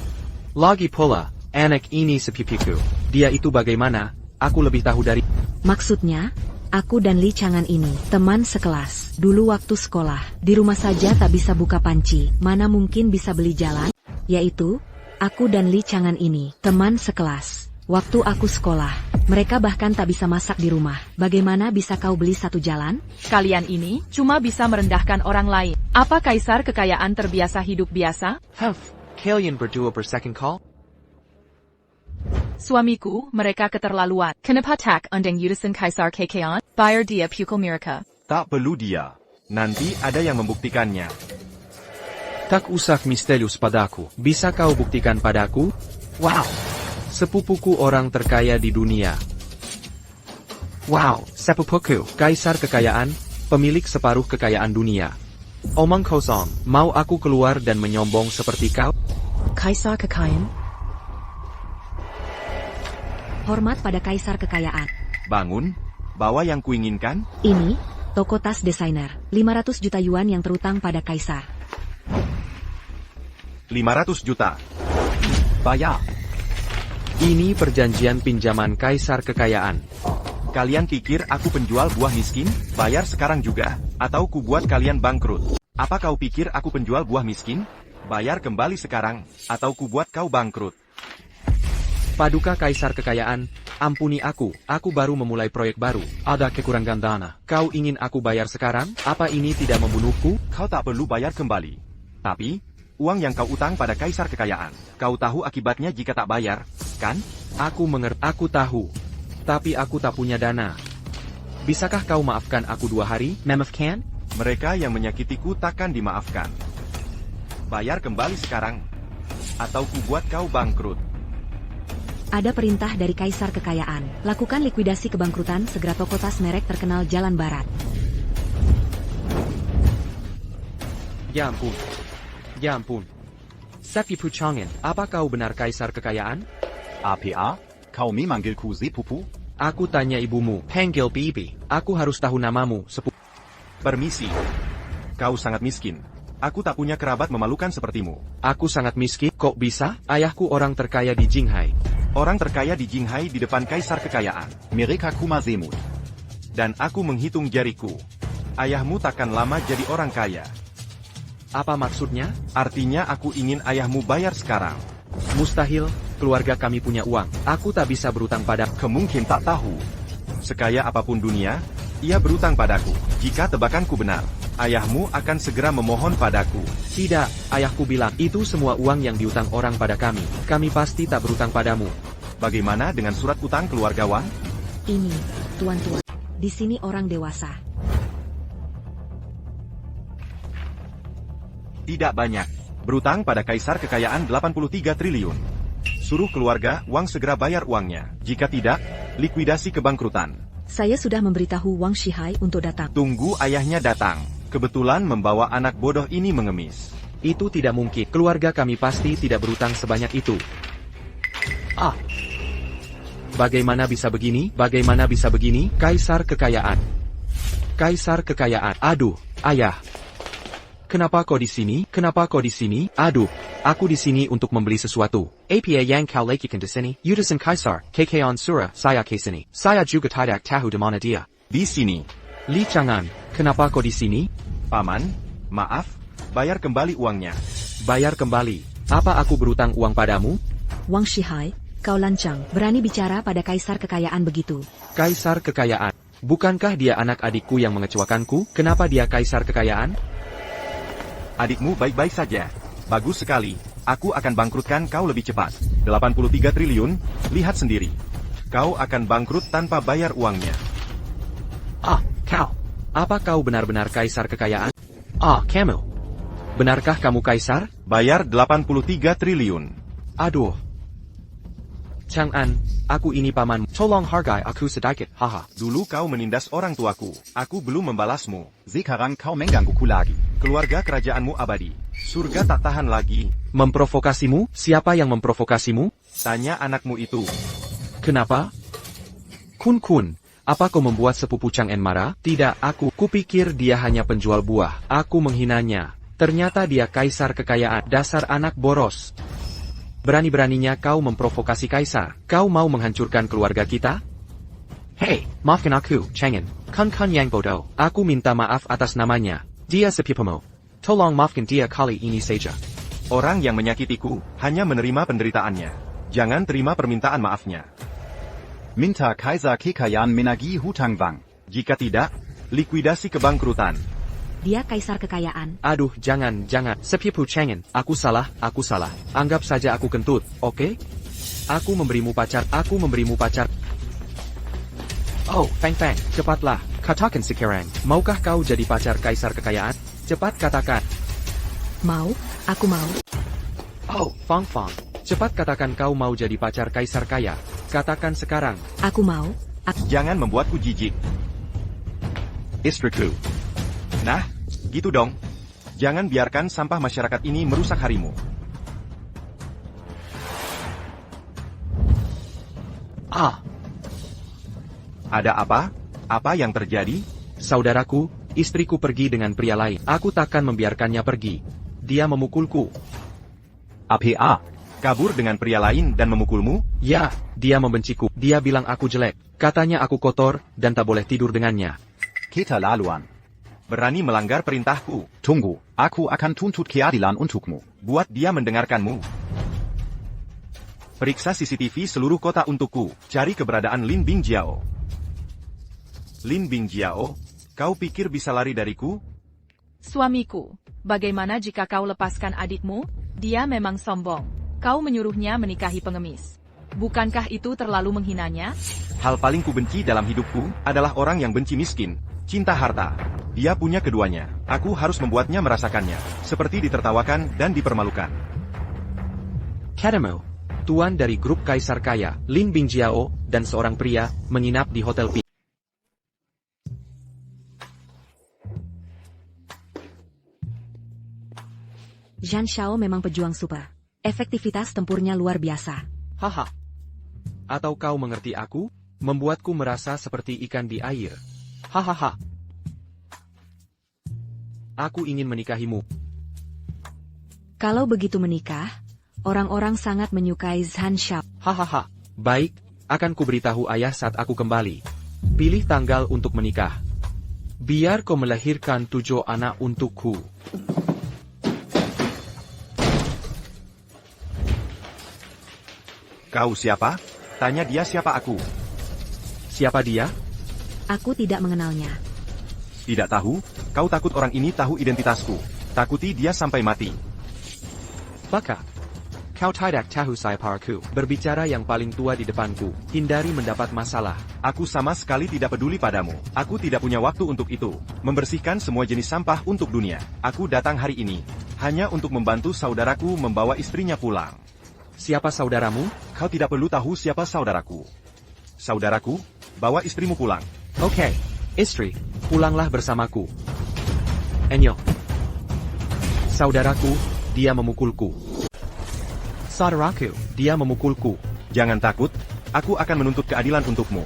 Lagi pula, anak ini sepupuku. Dia itu bagaimana? Aku lebih tahu dari... Maksudnya, aku dan Li Chang'an ini, teman sekelas. Dulu waktu sekolah, di rumah saja tak bisa buka panci. Mana mungkin bisa beli jalan? Yaitu, aku dan Li Chang'an ini, teman sekelas. Waktu aku sekolah, mereka bahkan tak bisa masak di rumah. Bagaimana bisa kau beli satu jalan? Kalian ini cuma bisa merendahkan orang lain. Apa kaisar kekayaan terbiasa hidup biasa? Kalian berdua bersecond call? Suamiku, mereka keterlaluan. Kenapa tak undang utusan kaisar kekayaan? Bayar dia pukul mereka. Tak perlu dia. Nanti ada yang membuktikannya. Tak usah misterius padaku. Bisa kau buktikan padaku? Wow! Sepupuku orang terkaya di dunia. Wow, seppuku. Kaisar kekayaan, pemilik separuh kekayaan dunia. Omong kosong, mau aku keluar dan menyombong seperti kau? Kaisar Kekayan. Hormat pada kaisar kekayaan. Bangun, bawa yang kuinginkan. Ini, toko tas desainer. 500 juta yuan yang terutang pada kaisar. 500 juta. Bayar. Ini perjanjian pinjaman kaisar kekayaan. Kalian pikir aku penjual buah miskin? Bayar sekarang juga, atau ku buat kalian bangkrut. Apa kau pikir aku penjual buah miskin? Bayar kembali sekarang, atau ku buat kau bangkrut. Paduka kaisar kekayaan, ampuni aku baru memulai proyek baru. Ada kekurangan dana. Kau ingin aku bayar sekarang? Apa ini tidak membunuhku? Kau tak perlu bayar kembali. Tapi, uang yang kau utang pada kaisar kekayaan, kau tahu akibatnya jika tak bayar, kan? Aku mengerti, aku tahu. Tapi aku tak punya dana. Bisakah kau maafkan aku 2 hari? Maafkan? Mereka yang menyakitiku takkan dimaafkan. Bayar kembali sekarang, atau ku buat kau bangkrut. Ada perintah dari kaisar kekayaan. Lakukan likuidasi kebangkrutan segera toko tas merek terkenal Jalan Barat. Ya ampun. Ya ampun. Seppuku Changin, apa kau benar kaisar kekayaan? APA? Kau memanggilku sepupu? Aku tanya ibumu, panggil bibi. Aku harus tahu namamu, sepupu. Permisi. Kau sangat miskin. Aku tak punya kerabat memalukan sepertimu. Aku sangat miskin, kok bisa? Ayahku orang terkaya di Jinghai. Orang terkaya di Jinghai di depan kaisar kekayaan. Mereka kuma semut. Dan aku menghitung jariku. Ayahmu takkan lama jadi orang kaya. Apa maksudnya? Artinya aku ingin ayahmu bayar sekarang. Mustahil, keluarga kami punya uang. Aku tak bisa berutang pada. Kemungkin tak tahu. Sekaya apapun dunia, ia berutang padaku. Jika tebakanku benar, ayahmu akan segera memohon padaku. Tidak, ayahku bilang, itu semua uang yang diutang orang pada kami. Kami pasti tak berutang padamu. Bagaimana dengan surat utang keluargawan? Ini, tuan-tuan. Di sini orang dewasa. Tidak banyak. Berutang pada kaisar kekayaan 83 triliun. Suruh keluarga Wang segera bayar uangnya. Jika tidak, likuidasi kebangkrutan. Saya sudah memberitahu Wang Shihai untuk datang. Tunggu ayahnya datang. Kebetulan membawa anak bodoh ini mengemis. Itu tidak mungkin. Keluarga kami pasti tidak berutang sebanyak itu. Ah. Bagaimana bisa begini? Bagaimana bisa begini? Kaisar kekayaan. Kaisar kekayaan. Aduh, ayah. Kenapa kau di sini? Kenapa kau di sini? Aduh, aku di sini untuk membeli sesuatu. Apa yang kau lakukan di sini? Yudasan Kaisar, Kekayan Sura, saya ke sini. Saya juga tidak tahu di mana dia. Di sini. Li Chang'an, kenapa kau di sini? Paman, maaf, bayar kembali uangnya. Bayar kembali. Apa aku berutang uang padamu? Wang Shihai, kau lancang, berani bicara pada kaisar kekayaan begitu. Kaisar kekayaan. Bukankah dia anak adikku yang mengecewakanku? Kenapa dia kaisar kekayaan? Adikmu baik-baik saja. Bagus sekali. Aku akan bangkrutkan kau lebih cepat. 83 triliun, lihat sendiri. Kau akan bangkrut tanpa bayar uangnya. Ah, kau. Apa kau benar-benar kaisar kekayaan? Ah, kamu. Benarkah kamu kaisar? Bayar 83 triliun. Aduh. Chang'an, aku ini paman. Tolong hargai aku sedikit, haha. Dulu kau menindas orang tuaku. Aku belum membalasmu. Sekarang kau menggangguku lagi. Keluarga kerajaanmu abadi. Surga tak tahan lagi. Memprovokasimu? Siapa yang memprovokasimu? Tanya anakmu itu. Kenapa? Kun, apa kau membuat sepupu Chang'an marah? Tidak, aku kupikir dia hanya penjual buah. Aku menghinanya. Ternyata dia kaisar kekayaan. Dasar anak boros. Berani-beraninya kau memprovokasi kaisar. Kau mau menghancurkan keluarga kita? Hei, maafkan aku, Chang'an. Kan yang bodoh. Aku minta maaf atas namanya. Dia sepupumu. Tolong maafkan dia kali ini saja. Orang yang menyakitiku, hanya menerima penderitaannya. Jangan terima permintaan maafnya. Minta Kaiser Kekayan menagih hutang Wang. Jika tidak, likuidasi kebangkrutan. Dia kaisar kekayaan. Aduh, jangan. Sepupu Chang'an, aku salah. Anggap saja aku kentut, oke? Aku memberimu pacar. Oh, Fang, cepatlah. Katakan sekarang, maukah kau jadi pacar kaisar kekayaan? Cepat katakan. Mau, aku mau. Oh, Fang, cepat katakan kau mau jadi pacar kaisar kaya. Katakan sekarang. Aku mau, Jangan membuatku jijik. Istriku. Nah, gitu dong. Jangan biarkan sampah masyarakat ini merusak harimu. Ada apa? Apa yang terjadi? Saudaraku, istriku pergi dengan pria lain. Aku takkan membiarkannya pergi. Dia memukulku. APA. Kabur dengan pria lain dan memukulmu? Ya, dia membenciku. Dia bilang aku jelek. Katanya aku kotor, dan tak boleh tidur dengannya. Keterlaluan. Berani melanggar perintahku. Tunggu, aku akan tuntut keadilan untukmu. Buat dia mendengarkanmu. Periksa CCTV seluruh kota untukku. Cari keberadaan Lin Bingjiao. Lin Bingjiao, kau pikir bisa lari dariku? Suamiku, bagaimana jika kau lepaskan adikmu? Dia memang sombong. Kau menyuruhnya menikahi pengemis. Bukankah itu terlalu menghinanya? Hal paling kubenci dalam hidupku adalah orang yang benci miskin, cinta harta. Dia punya keduanya. Aku harus membuatnya merasakannya, seperti ditertawakan dan dipermalukan. Kadamo, tuan dari grup Kaisar Kaya, Lin Bingjiao, dan seorang pria, menginap di Hotel Pi. Zhan Xiao memang pejuang super. Efektivitas tempurnya luar biasa. Haha. Atau kau mengerti aku? Membuatku merasa seperti ikan di air. Hahaha. Aku ingin menikahimu. Kalau begitu menikah, orang-orang sangat menyukai Zhan Xiao. Hahaha. Baik, akan kuberitahu ayah saat aku kembali. Pilih tanggal untuk menikah. Biar kau melahirkan 7 anak untukku. Kau siapa? Tanya dia siapa aku. Siapa dia? Aku tidak mengenalnya. Tidak tahu? Kau takut orang ini tahu identitasku. Takuti dia sampai mati. Baka. Kau tidak tahu siapaku. Berbicara yang paling tua di depanku. Hindari mendapat masalah. Aku sama sekali tidak peduli padamu. Aku tidak punya waktu untuk itu. Membersihkan semua jenis sampah untuk dunia. Aku datang hari ini hanya untuk membantu saudaraku membawa istrinya pulang. Siapa saudaramu? Kau tidak perlu tahu siapa saudaraku. Saudaraku, bawa istrimu pulang. Oke, istri, pulanglah bersamaku. Enyo. Saudaraku, dia memukulku. Saudaraku, dia memukulku. Jangan takut, aku akan menuntut keadilan untukmu.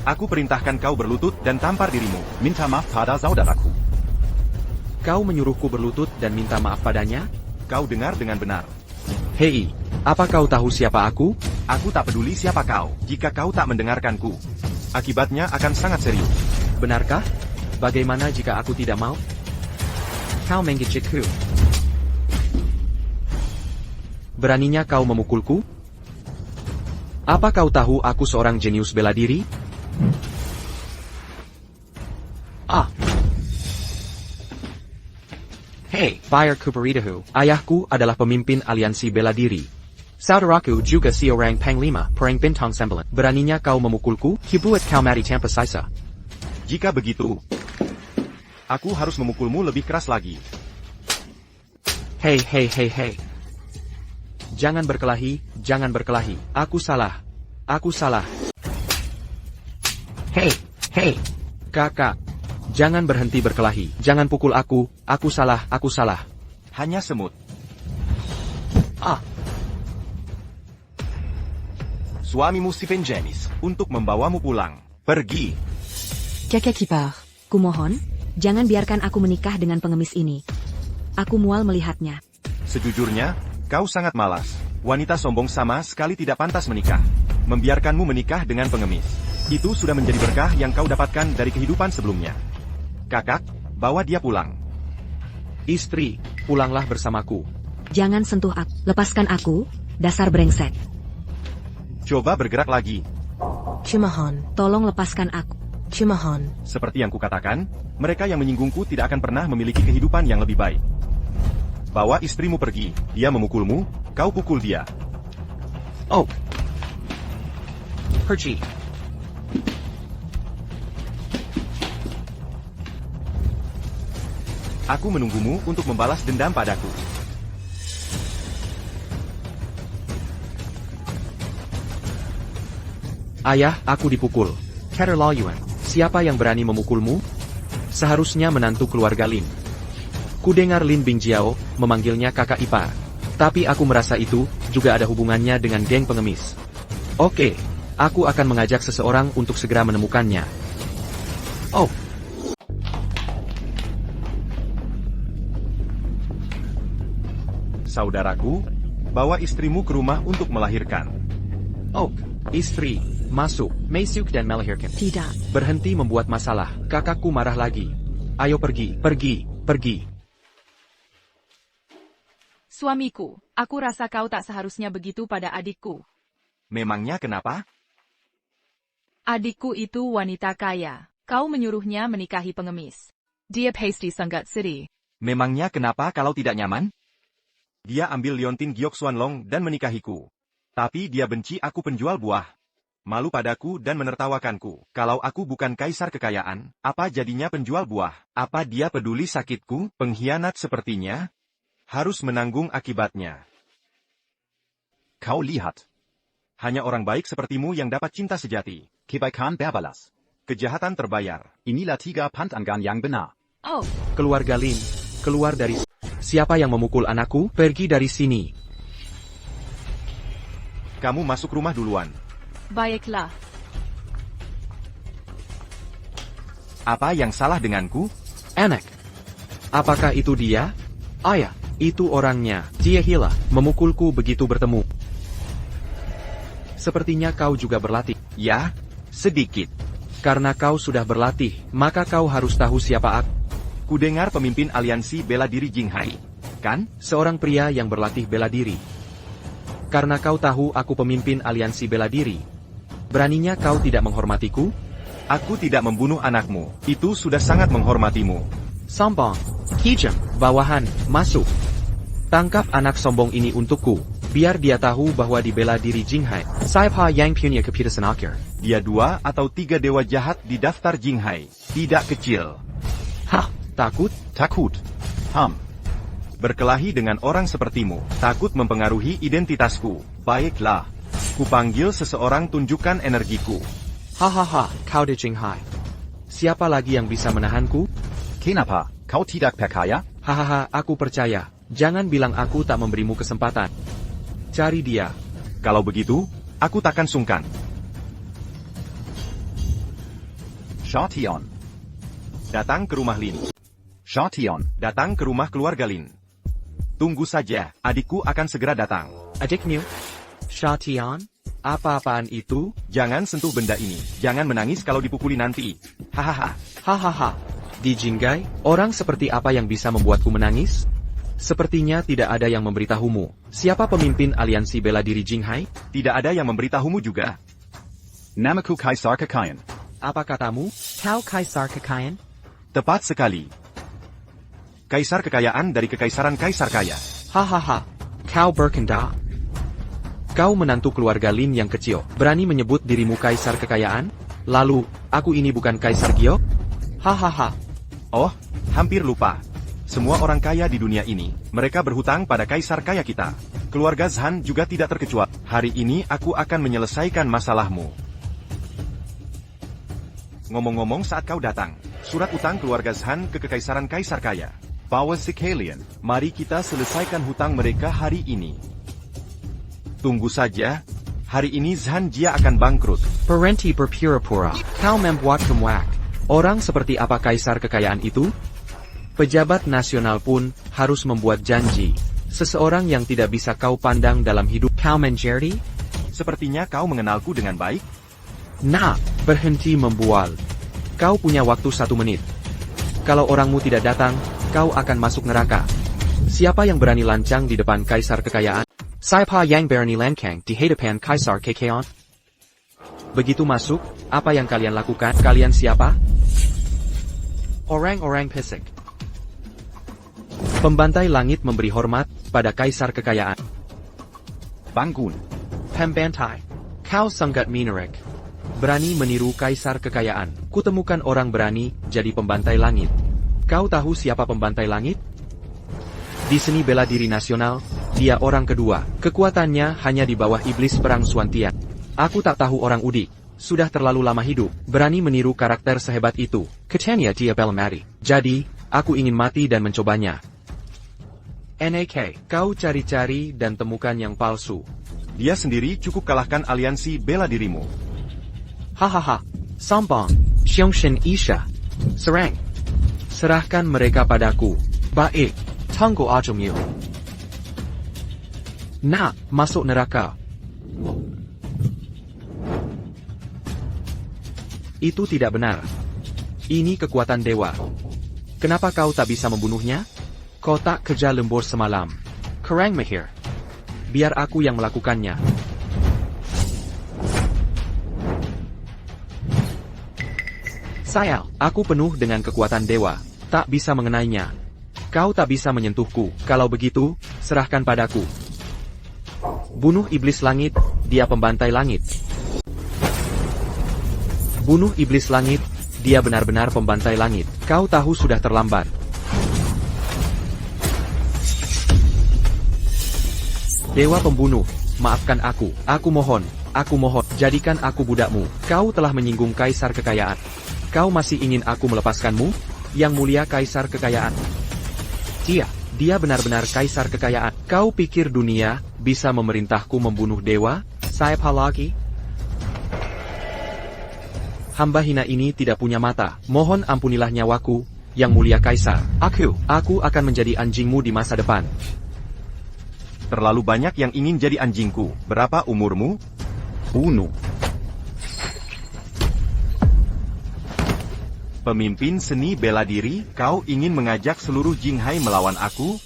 Aku perintahkan kau berlutut dan tampar dirimu. Minta maaf pada saudaraku. Kau menyuruhku berlutut dan minta maaf padanya? Kau dengar dengan benar. Hei, apa kau tahu siapa aku? Aku tak peduli siapa kau, jika kau tak mendengarkanku. Akibatnya akan sangat serius. Benarkah? Bagaimana jika aku tidak mau? Kau menggigitku. Beraninya kau memukulku? Apa kau tahu aku seorang jenius bela diri? Hey, Fire Kuperitahu, ayahku adalah pemimpin aliansi bela diri. Saudaraku juga seorang panglima, perang bintang sembilan. Beraninya kau memukulku? Hibuat kau mati tanpa sisa. Jika begitu, aku harus memukulmu lebih keras lagi. Hei. Jangan berkelahi, jangan berkelahi. Aku salah. Hei. Kakak. Jangan berhenti berkelahi. Jangan pukul aku salah. Hanya semut. Suamimu Stephen Janis, untuk membawamu pulang. Pergi. Caca qui part. Kumohon, jangan biarkan aku menikah dengan pengemis ini. Aku mual melihatnya. Sejujurnya, kau sangat malas. Wanita sombong sama sekali tidak pantas menikah. Membiarkanmu menikah dengan pengemis. Itu sudah menjadi berkah yang kau dapatkan dari kehidupan sebelumnya. Kakak, bawa dia pulang. Istri, pulanglah bersamaku. Jangan sentuh aku. Lepaskan aku, dasar brengsek. Coba bergerak lagi. Kumohon. Tolong lepaskan aku. Kumohon. Seperti yang kukatakan, mereka yang menyinggungku tidak akan pernah memiliki kehidupan yang lebih baik. Bawa istrimu pergi. Dia memukulmu, kau pukul dia. Oh. Pergi. Aku menunggumu untuk membalas dendam padaku. Ayah, aku dipukul. Keterlaluan. Siapa yang berani memukulmu? Seharusnya menantu keluarga Lin. Kudengar Lin Bingjiao memanggilnya kakak ipar. Tapi aku merasa itu juga ada hubungannya dengan geng pengemis. Oke, aku akan mengajak seseorang untuk segera menemukannya. Oh, Saudaraku, bawa istrimu ke rumah untuk melahirkan. oh, istri, masuk, masuk dan melahirkan. Tidak. Berhenti membuat masalah, kakakku marah lagi. Ayo pergi, pergi, pergi. Suamiku, aku rasa kau tak seharusnya begitu pada adikku. Memangnya kenapa? Adikku itu wanita kaya. Kau menyuruhnya menikahi pengemis. Dia pasty Sanggat City. Memangnya kenapa kalau tidak nyaman? Dia ambil liontin Giok Xuanlong dan menikahiku. Tapi dia benci aku penjual buah. Malu padaku dan menertawakanku. Kalau aku bukan kaisar kekayaan, apa jadinya penjual buah? Apa dia peduli sakitku? Pengkhianat sepertinya harus menanggung akibatnya. Kau lihat. Hanya orang baik sepertimu yang dapat cinta sejati. Kebaikan berbalas. Kejahatan terbayar. Inilah 3 pantangan yang benar. Oh, Keluarga Lin, keluar dari... Siapa yang memukul anakku? Pergi dari sini. Kamu masuk rumah duluan. baiklah. Apa yang salah denganku? Anak. Apakah itu dia? Ayah, itu orangnya. Dia hilang, memukulku begitu bertemu. Sepertinya kau juga berlatih. Ya, sedikit. Karena kau sudah berlatih, maka kau harus tahu siapa aku. Kudengar pemimpin aliansi bela diri Jinghai. Kan? Seorang pria yang berlatih bela diri. Karena kau tahu aku pemimpin aliansi bela diri. Beraninya kau tidak menghormatiku? Aku tidak membunuh anakmu. Itu sudah sangat menghormatimu. Sombong. Kijang, bawahan, masuk. Tangkap anak sombong ini untukku. Biar dia tahu bahwa di bela diri Jinghai, Saipha yang punya keputusan akhir. Dia 2 atau 3 dewa jahat di daftar Jinghai. Tidak kecil. Hah, takut? Takut. Berkelahi dengan orang sepertimu, takut mempengaruhi identitasku. Baiklah. Kupanggil seseorang tunjukkan energiku. Hahaha, kau di Jinghai. Siapa lagi yang bisa menahanku? Kenapa? Kau tidak percaya? Hahaha, aku percaya. Jangan bilang aku tak memberimu kesempatan. Cari dia. Kalau begitu, aku takkan sungkan. Shation. Datang ke rumah Lin. Shation. Datang ke rumah keluarga Lin. Tunggu saja, adikku akan segera datang. Adikmu? Shatian? Apa-apaan itu? Jangan sentuh benda ini. Jangan menangis kalau dipukuli nanti. Hahaha. Hahaha. Di Jinghai, orang seperti apa yang bisa membuatku menangis? Sepertinya tidak ada yang memberitahumu. Siapa pemimpin aliansi bela diri Jinghai? Tidak ada yang memberitahumu juga. Namaku Kaisar Kekayan. Apa katamu? Kau Kaisar Kekayan? Tepat sekali. Kaisar kekayaan dari kekaisaran kaisar kaya. Hahaha. Kau berkendak. Kau menantu keluarga Lin yang kecil. Berani menyebut dirimu kaisar kekayaan? Lalu, aku ini bukan kaisar Giok? Hahaha. Oh, hampir lupa. Semua orang kaya di dunia ini, mereka berhutang pada kaisar kaya kita. Keluarga Zhan juga tidak terkecuali. Hari ini aku akan menyelesaikan masalahmu. Ngomong-ngomong saat kau datang, surat utang keluarga Zhan ke kekaisaran kaisar kaya. Bawa sekalian. Mari kita selesaikan hutang mereka hari ini. Tunggu saja, hari ini Zhan Jia akan bangkrut. Berhenti berpura-pura. Kau membuat kemuak. Orang seperti apa kaisar kekayaan itu? Pejabat nasional pun harus membuat janji. Seseorang yang tidak bisa kau pandang dalam hidup. Kau menjadi? Sepertinya kau mengenalku dengan baik. Nah, berhenti membual. Kau punya waktu 1 menit. Kalau orangmu tidak datang, kau akan masuk neraka. Siapa yang berani lancang di depan kaisar kekayaan? Siapa yang berani lancang di hadapan kaisar kekayaan? Begitu masuk, apa yang kalian lakukan? Kalian siapa? Orang-orang pesek. Pembantai langit memberi hormat pada kaisar kekayaan. Bangun. Pembantai. Kau sangat menarik. Berani meniru kaisar kekayaan. Kutemukan orang berani jadi pembantai langit. Kau tahu siapa pembantai langit? Di seni bela diri nasional, dia orang kedua. Kekuatannya hanya di bawah iblis perang Suantian. Aku tak tahu orang udik. sudah terlalu lama hidup, berani meniru karakter sehebat itu. Katanya dia Bellamati. Jadi, aku ingin mati dan mencobanya. NAK, kau cari-cari dan temukan yang palsu. Dia sendiri cukup kalahkan aliansi bela dirimu. Hahaha, sombong, Xiongxin Isha. Serang. Serahkan mereka padaku. Baik, tunggu ujungmu. Nah, masuk neraka. Itu tidak benar. Ini kekuatan dewa. Kenapa kau tak bisa membunuhnya? Kau tak kerja lembur semalam. Kurang mahir. Biar aku yang melakukannya. Sayang, aku penuh dengan kekuatan dewa. Tak bisa mengenainya. Kau tak bisa menyentuhku. Kalau begitu, serahkan padaku. Bunuh iblis langit, dia pembantai langit. Bunuh iblis langit, dia benar-benar pembantai langit. Kau tahu sudah terlambat. Dewa pembunuh, maafkan aku. Aku mohon, jadikan aku budakmu. Kau telah menyinggung kaisar kekayaan. Kau masih ingin aku melepaskanmu? Yang mulia kaisar kekayaan. Dia benar-benar kaisar kekayaan. Kau pikir dunia bisa memerintahku membunuh dewa? Siapa lagi? Hamba hina ini tidak punya mata. Mohon ampunilah nyawaku, yang mulia kaisar. Aku akan menjadi anjingmu di masa depan. Terlalu banyak yang ingin jadi anjingku. Berapa umurmu? Uno. Pemimpin seni bela diri, kau ingin mengajak seluruh Jinghai melawan aku?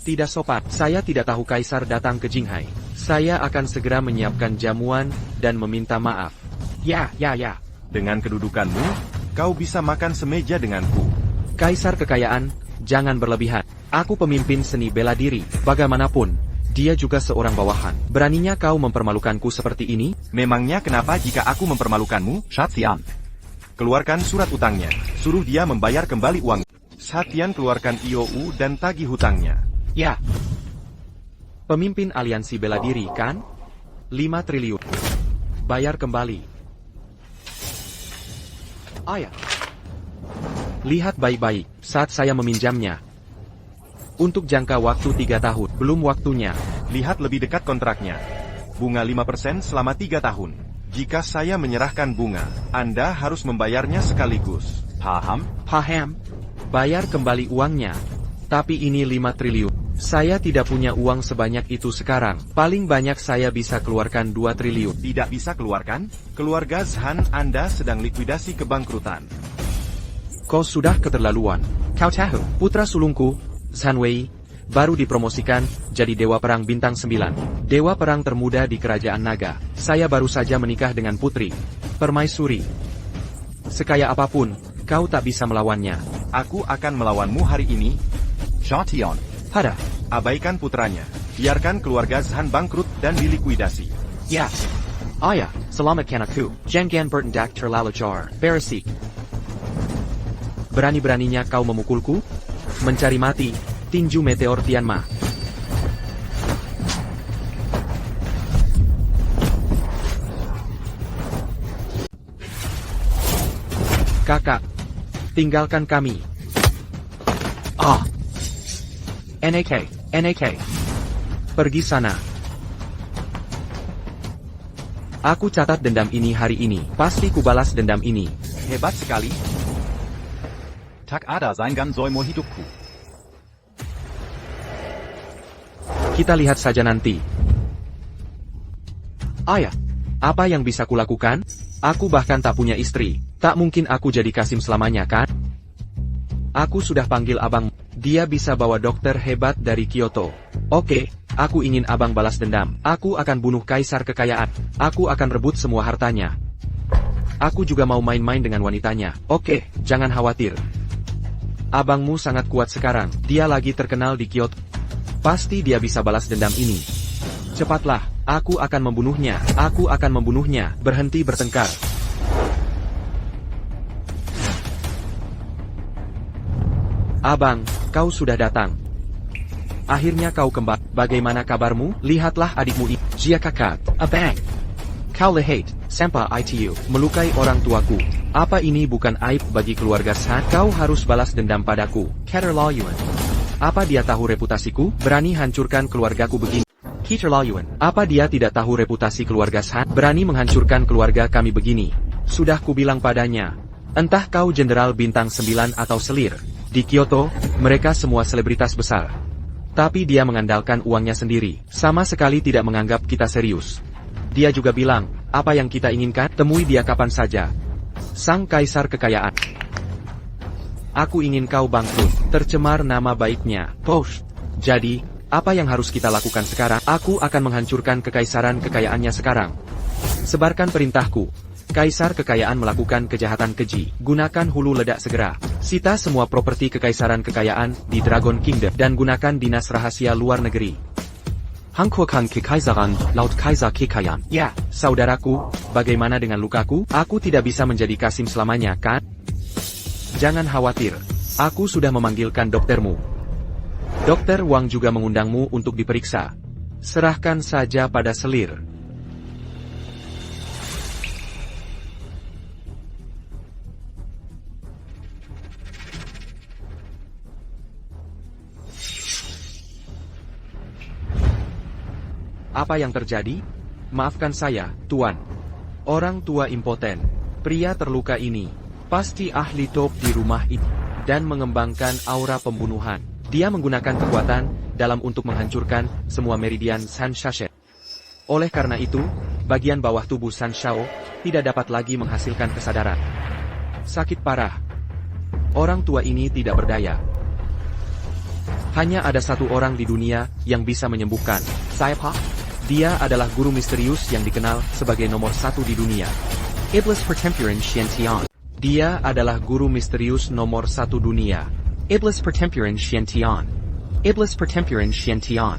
Tidak sopan. Saya tidak tahu kaisar datang ke Jinghai. Saya akan segera menyiapkan jamuan dan meminta maaf. Ya. Dengan kedudukanmu, kau bisa makan semeja denganku. Kaisar kekayaan, jangan berlebihan. Aku pemimpin seni bela diri. Bagaimanapun, dia juga seorang bawahan. Beraninya kau mempermalukanku seperti ini? Memangnya kenapa jika aku mempermalukanmu? Shatian. Keluarkan surat utangnya. Suruh dia membayar kembali uang. Shatian keluarkan IOU dan tagih hutangnya. Ya. Pemimpin aliansi bela diri, kan? 5 triliun. Bayar kembali. Ya. Lihat baik-baik, saat saya meminjamnya. Untuk jangka waktu 3 tahun, belum waktunya. Lihat lebih dekat kontraknya. Bunga 5% selama 3 tahun. Jika saya menyerahkan bunga, Anda harus membayarnya sekaligus. Paham? Bayar kembali uangnya. Tapi ini 5 triliun. Saya tidak punya uang sebanyak itu sekarang. Paling banyak saya bisa keluarkan 2 triliun. Tidak bisa keluarkan? Keluarga Zhan Anda sedang likuidasi kebangkrutan. Kau sudah keterlaluan. Kau tahu, putra sulungku, Zhan Wei, baru dipromosikan jadi Dewa Perang Bintang 9. Dewa Perang termuda di Kerajaan Naga. Saya baru saja menikah dengan putri permaisuri. Sekaya apapun, kau tak bisa melawannya. Aku akan melawanmu hari ini. Shatian. Pada. Abaikan putranya. Biarkan keluarga Zhan bangkrut dan dilikuidasi. Ya. Selamatkan aku. Jangan bertindak terlalu jar. Beresik. Berani-beraninya kau memukulku? Mencari mati. Tinju meteor Tianma. Kakak. Tinggalkan kami. NAK. Pergi sana. Aku catat dendam ini hari ini. Pasti kubalas dendam ini. Hebat sekali. Tak ada Zaingan Zoimo hidupku. Kita lihat saja nanti. Apa yang bisa kulakukan? Aku bahkan tak punya istri. Tak mungkin aku jadi Kasim selamanya, kan? Aku sudah panggil abang. Dia bisa bawa dokter hebat dari Kyoto. Oke, aku ingin abang balas dendam. Aku akan bunuh kaisar kekayaan. Aku akan rebut semua hartanya. Aku juga mau main-main dengan wanitanya. Oke, jangan khawatir. Abangmu sangat kuat sekarang. Dia lagi terkenal di Kyoto. Pasti dia bisa balas dendam ini. Cepatlah, aku akan membunuhnya. Berhenti bertengkar. Abang, kau sudah datang. Akhirnya kau kembali. Bagaimana kabarmu? Lihatlah adikmu ini. Jia kakak. Abang. Kau lihat, sampai itu, melukai orang tuaku. Apa ini bukan aib bagi keluarga San? Kau harus balas dendam padaku. Keterlaluan. Apa dia tahu reputasiku? Berani hancurkan keluargaku begini. Keterlaluan. Apa dia tidak tahu reputasi keluarga San? Berani menghancurkan keluarga kami begini. Sudah kubilang padanya. Entah kau jenderal bintang 9 atau selir. Di Kyoto, mereka semua selebritas besar. Tapi dia mengandalkan uangnya sendiri. Sama sekali tidak menganggap kita serius. Dia juga bilang, apa yang kita inginkan, temui dia kapan saja. Sang kaisar kekayaan. Aku ingin kau bangkrut, tercemar nama baiknya. Posh. Jadi, apa yang harus kita lakukan sekarang? Aku akan menghancurkan kekaisaran kekayaannya sekarang. Sebarkan perintahku. Kaisar kekayaan melakukan kejahatan keji. Gunakan hulu ledak segera. Sita semua properti kekaisaran kekayaan di Dragon Kingdom dan gunakan dinas rahasia luar negeri. Hangkukan kekaisaran laut Kaiser Kekayan. Ya, saudaraku, bagaimana dengan lukaku? Aku tidak bisa menjadi Kasim selamanya, kan? Jangan khawatir. Aku sudah memanggilkan doktermu. Dokter Wang juga mengundangmu untuk diperiksa. Serahkan saja pada selir. Apa yang terjadi? Maafkan saya, Tuan. Orang tua impoten. Pria terluka ini. Pasti ahli top di rumah ini. Dan mengembangkan aura pembunuhan. Dia menggunakan kekuatan dalam untuk menghancurkan semua meridian San Shashet. Oleh karena itu, bagian bawah tubuh San Shao tidak dapat lagi menghasilkan kesadaran. Sakit parah. Orang tua ini tidak berdaya. Hanya ada satu orang di dunia yang bisa menyembuhkan. Siapa? Dia adalah guru misterius yang dikenal sebagai nomor 1 di dunia. Iblis Pertempuran Xiantian. Dia adalah guru misterius nomor 1 dunia. Iblis Pertempuran Xiantian. Iblis Pertempuran Xiantian.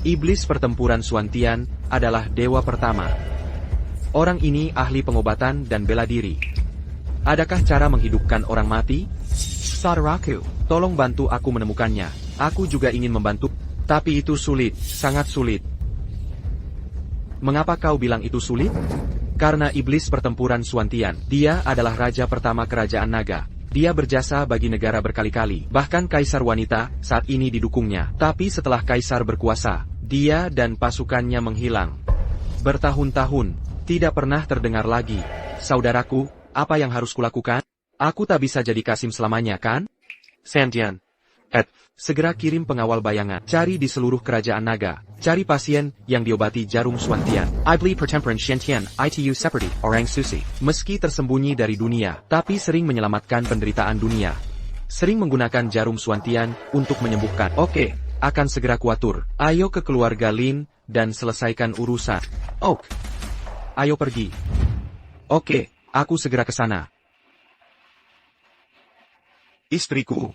Iblis Pertempuran Xuantian adalah dewa pertama. Orang ini ahli pengobatan dan bela diri. Adakah cara menghidupkan orang mati? Saudaraku, tolong bantu aku menemukannya. Aku juga ingin membantu, tapi itu sulit, sangat sulit. Mengapa kau bilang itu sulit? Karena iblis pertempuran Xuantian. Dia adalah raja pertama kerajaan naga. Dia berjasa bagi negara berkali-kali. Bahkan kaisar wanita saat ini didukungnya. Tapi setelah kaisar berkuasa, dia dan pasukannya menghilang. Bertahun-tahun, tidak pernah terdengar lagi. Saudaraku, apa yang harus kulakukan? Aku tak bisa jadi Kasim selamanya, kan? Santian. Segera kirim pengawal bayangan. Cari di seluruh kerajaan naga. Cari pasien yang diobati jarum Xuantian. Iblis Pertempuran Xiantian, itu seperti orang susi. Meski tersembunyi dari dunia, tapi sering menyelamatkan penderitaan dunia. Sering menggunakan jarum Xuantian untuk menyembuhkan. Oke, akan segera kuatur. Ayo ke keluarga Lin dan selesaikan urusan. Oke. Ayo pergi. Oke, aku segera ke sana. Istriku.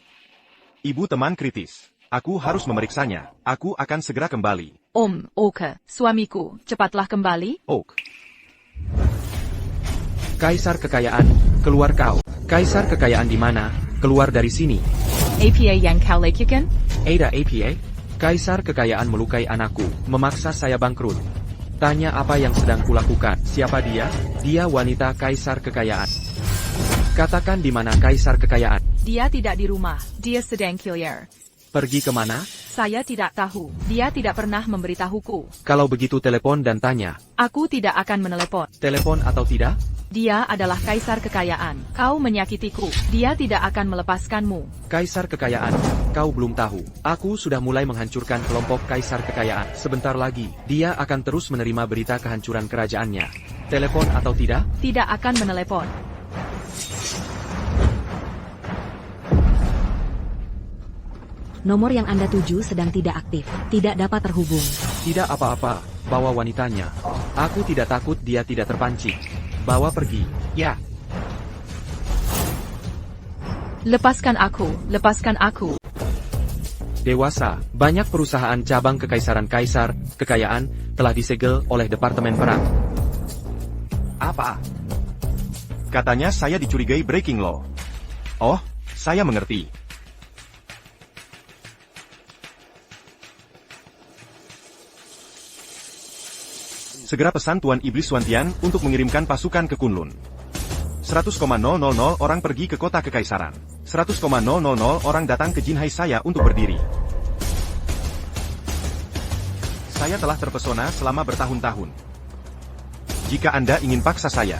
Ibu teman kritis. Aku harus memeriksanya. Aku akan segera kembali. Oke, suamiku, cepatlah kembali. Ok. Kaisar kekayaan, keluar kau. Kaisar kekayaan di mana? Keluar dari sini. APA yang kau lakukan? Ada APA? Kaisar kekayaan melukai anakku, memaksa saya bangkrut. Tanya apa yang sedang kulakukan. Siapa dia? Dia wanita kaisar kekayaan. Katakan di mana kaisar kekayaan. Dia tidak di rumah. Dia sedang keluar. Pergi kemana? Saya tidak tahu. Dia tidak pernah memberitahuku. Kalau begitu telepon dan tanya. Aku tidak akan menelepon. Telepon atau tidak? Dia adalah kaisar kekayaan. Kau menyakitiku. Dia tidak akan melepaskanmu. Kaisar kekayaan, kau belum tahu. Aku sudah mulai menghancurkan kelompok kaisar kekayaan. Sebentar lagi, dia akan terus menerima berita kehancuran kerajaannya. Telepon atau tidak? Tidak akan menelepon. Nomor yang Anda tuju sedang tidak aktif, tidak dapat terhubung. Tidak apa-apa, bawa wanitanya. Aku tidak takut dia tidak terpancing. Bawa pergi, ya. Lepaskan aku, lepaskan aku. Dewasa, banyak perusahaan cabang kekaisaran kaisar, kekayaan, telah disegel oleh Departemen Perang. Apa? Katanya saya dicurigai breaking law. Oh, saya mengerti. Segera pesan Tuan Iblis Wantian untuk mengirimkan pasukan ke Kunlun. 100,000 orang pergi ke kota kekaisaran. 100,000 orang datang ke Jinhai saya untuk berdiri. Saya telah terpesona selama bertahun-tahun. Jika Anda ingin paksa saya,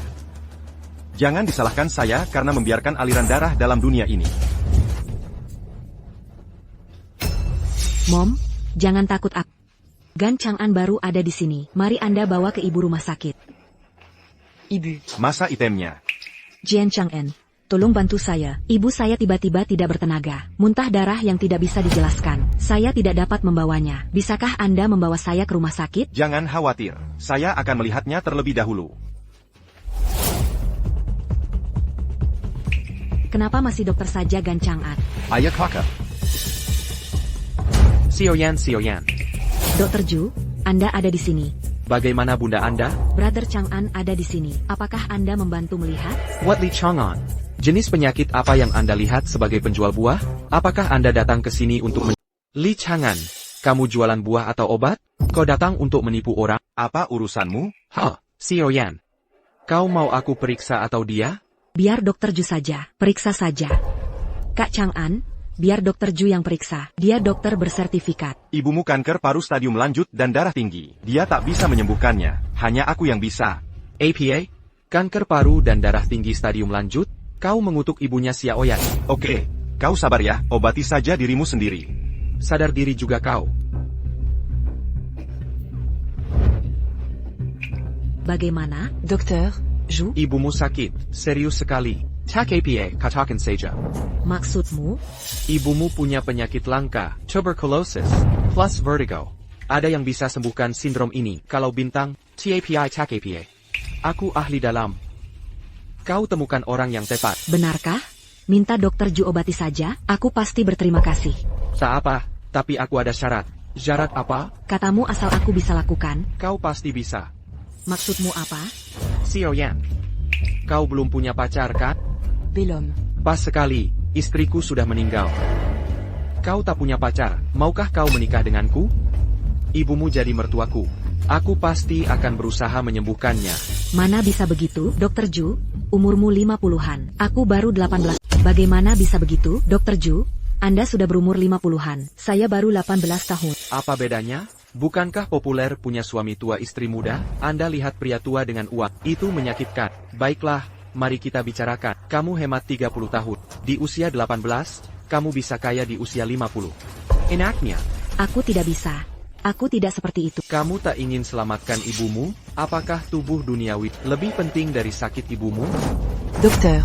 jangan disalahkan saya karena membiarkan aliran darah dalam dunia ini. Mom, jangan takut aku. Gan Chang'an baru ada di sini. Mari Anda bawa ke ibu rumah sakit. Ibu. Masa itemnya. Jian Chang'an, tolong bantu saya. Ibu saya tiba-tiba tidak bertenaga. Muntah darah yang tidak bisa dijelaskan. Saya tidak dapat membawanya. Bisakah Anda membawa saya ke rumah sakit? Jangan khawatir. Saya akan melihatnya terlebih dahulu. Kenapa masih dokter saja Gan Chang'an? Ayah kakak. Xiaoyan. Dokter Ju, Anda ada di sini. Bagaimana bunda Anda? Brother Chang'an ada di sini. Apakah Anda membantu melihat? What Li Chang'an? Jenis penyakit apa yang Anda lihat sebagai penjual buah? Apakah Anda datang ke sini untuk Li Chang'an, kamu jualan buah atau obat? Kau datang untuk menipu orang? Apa urusanmu? Xiaoyan. Kau mau aku periksa atau dia? Biar dokter Ju saja, periksa saja. Kak Chang'an, biar dokter Ju yang periksa. Dia dokter bersertifikat. Ibumu kanker paru stadium lanjut dan darah tinggi. Dia tak bisa menyembuhkannya. Hanya aku yang bisa. APA? Kanker paru dan darah tinggi stadium lanjut? Kau mengutuk ibunya Xiaoyan. Oke, kau sabar ya, obati saja dirimu sendiri. Sadar diri juga kau. Bagaimana? Docteur, Ju. Ibumu sakit, serius sekali. Tak APA, katakan saja. Maksudmu? Ibumu punya penyakit langka, tuberculosis, plus vertigo. Ada yang bisa sembuhkan sindrom ini, kalau bintang, TAPI tak APA. Aku ahli dalam. Kau temukan orang yang tepat. Benarkah? Minta dokter Ju obati saja, aku pasti berterima kasih. Tak apa, tapi aku ada syarat. Syarat apa? Katamu asal aku bisa lakukan. Kau pasti bisa. Maksudmu apa? Xiaoyan. Kau belum punya pacar kan? Bellhomme. Pas sekali, istriku sudah meninggal. Kau tak punya pacar, maukah kau menikah denganku? Ibumu jadi mertuaku. Aku pasti akan berusaha menyembuhkannya. Mana bisa begitu, Dokter Ju? Umurmu 50-an. Aku baru 18. Bagaimana bisa begitu, Dokter Ju? Anda sudah berumur 50-an. Saya baru 18 tahun. Apa bedanya? Bukankah populer punya suami tua istri muda? Anda lihat pria tua dengan uang. Itu menyakitkan. Baiklah, mari kita bicarakan. Kamu hemat 30 tahun. Di usia 18, kamu bisa kaya di usia 50. Enaknya. Aku tidak bisa. Aku tidak seperti itu. Kamu tak ingin selamatkan ibumu? Apakah tubuh duniawi lebih penting dari sakit ibumu? Docteur,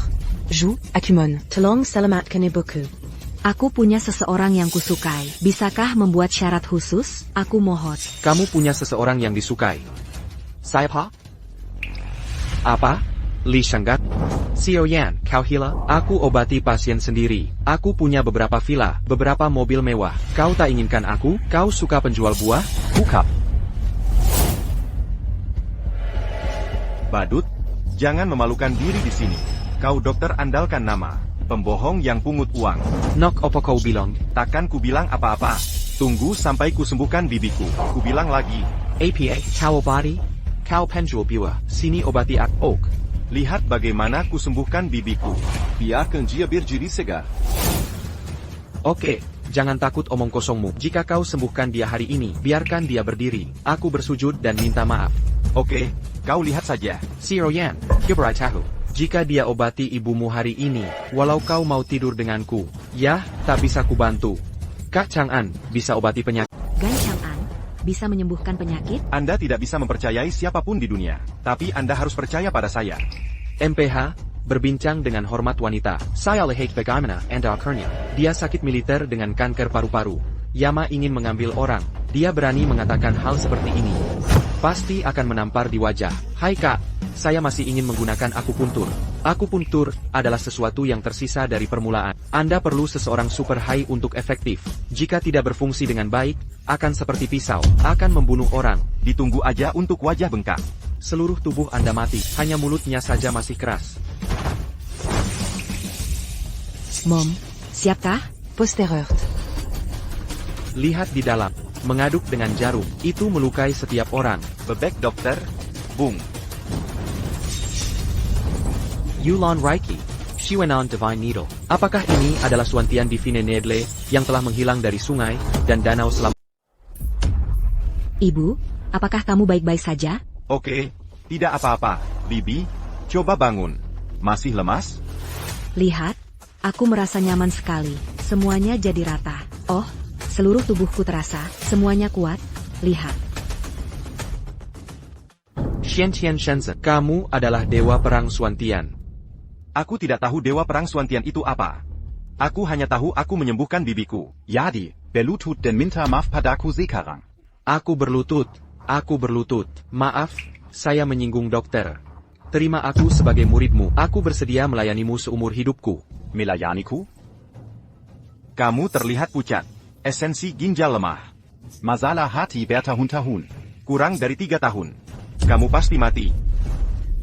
Ju, Akumon. Tolong selamatkan ibuku. Aku punya seseorang yang kusukai. Bisakah membuat syarat khusus? Aku mohon. Kamu punya seseorang yang disukai. Siapa? Apa? Li Shanggat? Xiaoyan, kau hila? Aku obati pasien sendiri. Aku punya beberapa villa, beberapa mobil mewah. Kau tak inginkan aku? Kau suka penjual buah? Buka. Badut, jangan memalukan diri di sini. Kau dokter andalkan nama. Pembohong yang pungut uang. Nok apa kau bilang? Takkan ku bilang apa-apa. Tunggu sampai ku sembuhkan bibiku. Ku bilang lagi. APA, kau obati? Kau penjual buah. Sini obati aku. Lihat bagaimana ku sembuhkan bibiku. Biarkan dia berdiri segar. Oke, jangan takut omong kosongmu. Jika kau sembuhkan dia hari ini, biarkan dia berdiri. Aku bersujud dan minta maaf. Oke, kau lihat saja. Xiaoyan, Gibrai tahu. Jika dia obati ibumu hari ini, walau kau mau tidur denganku, ya, tak bisa kubantu. Kak Chang'an, bisa obati penyakit. Gan Chang'an, bisa menyembuhkan penyakit? Anda tidak bisa mempercayai siapapun di dunia. Tapi Anda harus percaya pada saya. MPH, berbincang dengan hormat wanita. Saya lihat bagaimana Anda akhirnya. Dia sakit militer dengan kanker paru-paru. Yama ingin mengambil orang. Dia berani mengatakan hal seperti ini. Pasti akan menampar di wajah. Hai kak, saya masih ingin menggunakan akupuntur. Akupuntur adalah sesuatu yang tersisa dari permulaan. Anda perlu seseorang super high untuk efektif. Jika tidak berfungsi dengan baik, akan seperti pisau, akan membunuh orang. Ditunggu aja untuk wajah bengkak. Seluruh tubuh Anda mati, hanya mulutnya saja masih keras. Mom, siapkah? Postereur. Lihat di dalam. Mengaduk dengan jarum, itu melukai setiap orang. Bebek dokter, Bung. Yulon Raiki. Shiwenon Divine Needle. Apakah ini adalah Suantian Divine Needle yang telah menghilang dari sungai dan danau selama... Ibu, apakah kamu baik-baik saja? Oke, tidak apa-apa. Bibi, coba bangun. Masih lemas? Lihat, aku merasa nyaman sekali. Semuanya jadi rata. Oh, seluruh tubuhku terasa, semuanya kuat. Lihat. Xiantian Shenzhen. Kamu adalah dewa perang Suantian. Aku tidak tahu dewa perang Suantian itu apa. Aku hanya tahu aku menyembuhkan bibiku. Yadi, berlutut den minta maaf padaku sekarang. Aku berlutut. Maaf, saya menyinggung dokter. Terima aku sebagai muridmu. Aku bersedia melayanimu seumur hidupku. Melayaniku? Kamu terlihat pucat. Esensi ginjal lemah. Masalah hati bertahun-tahun. Kurang dari 3 tahun. Kamu pasti mati.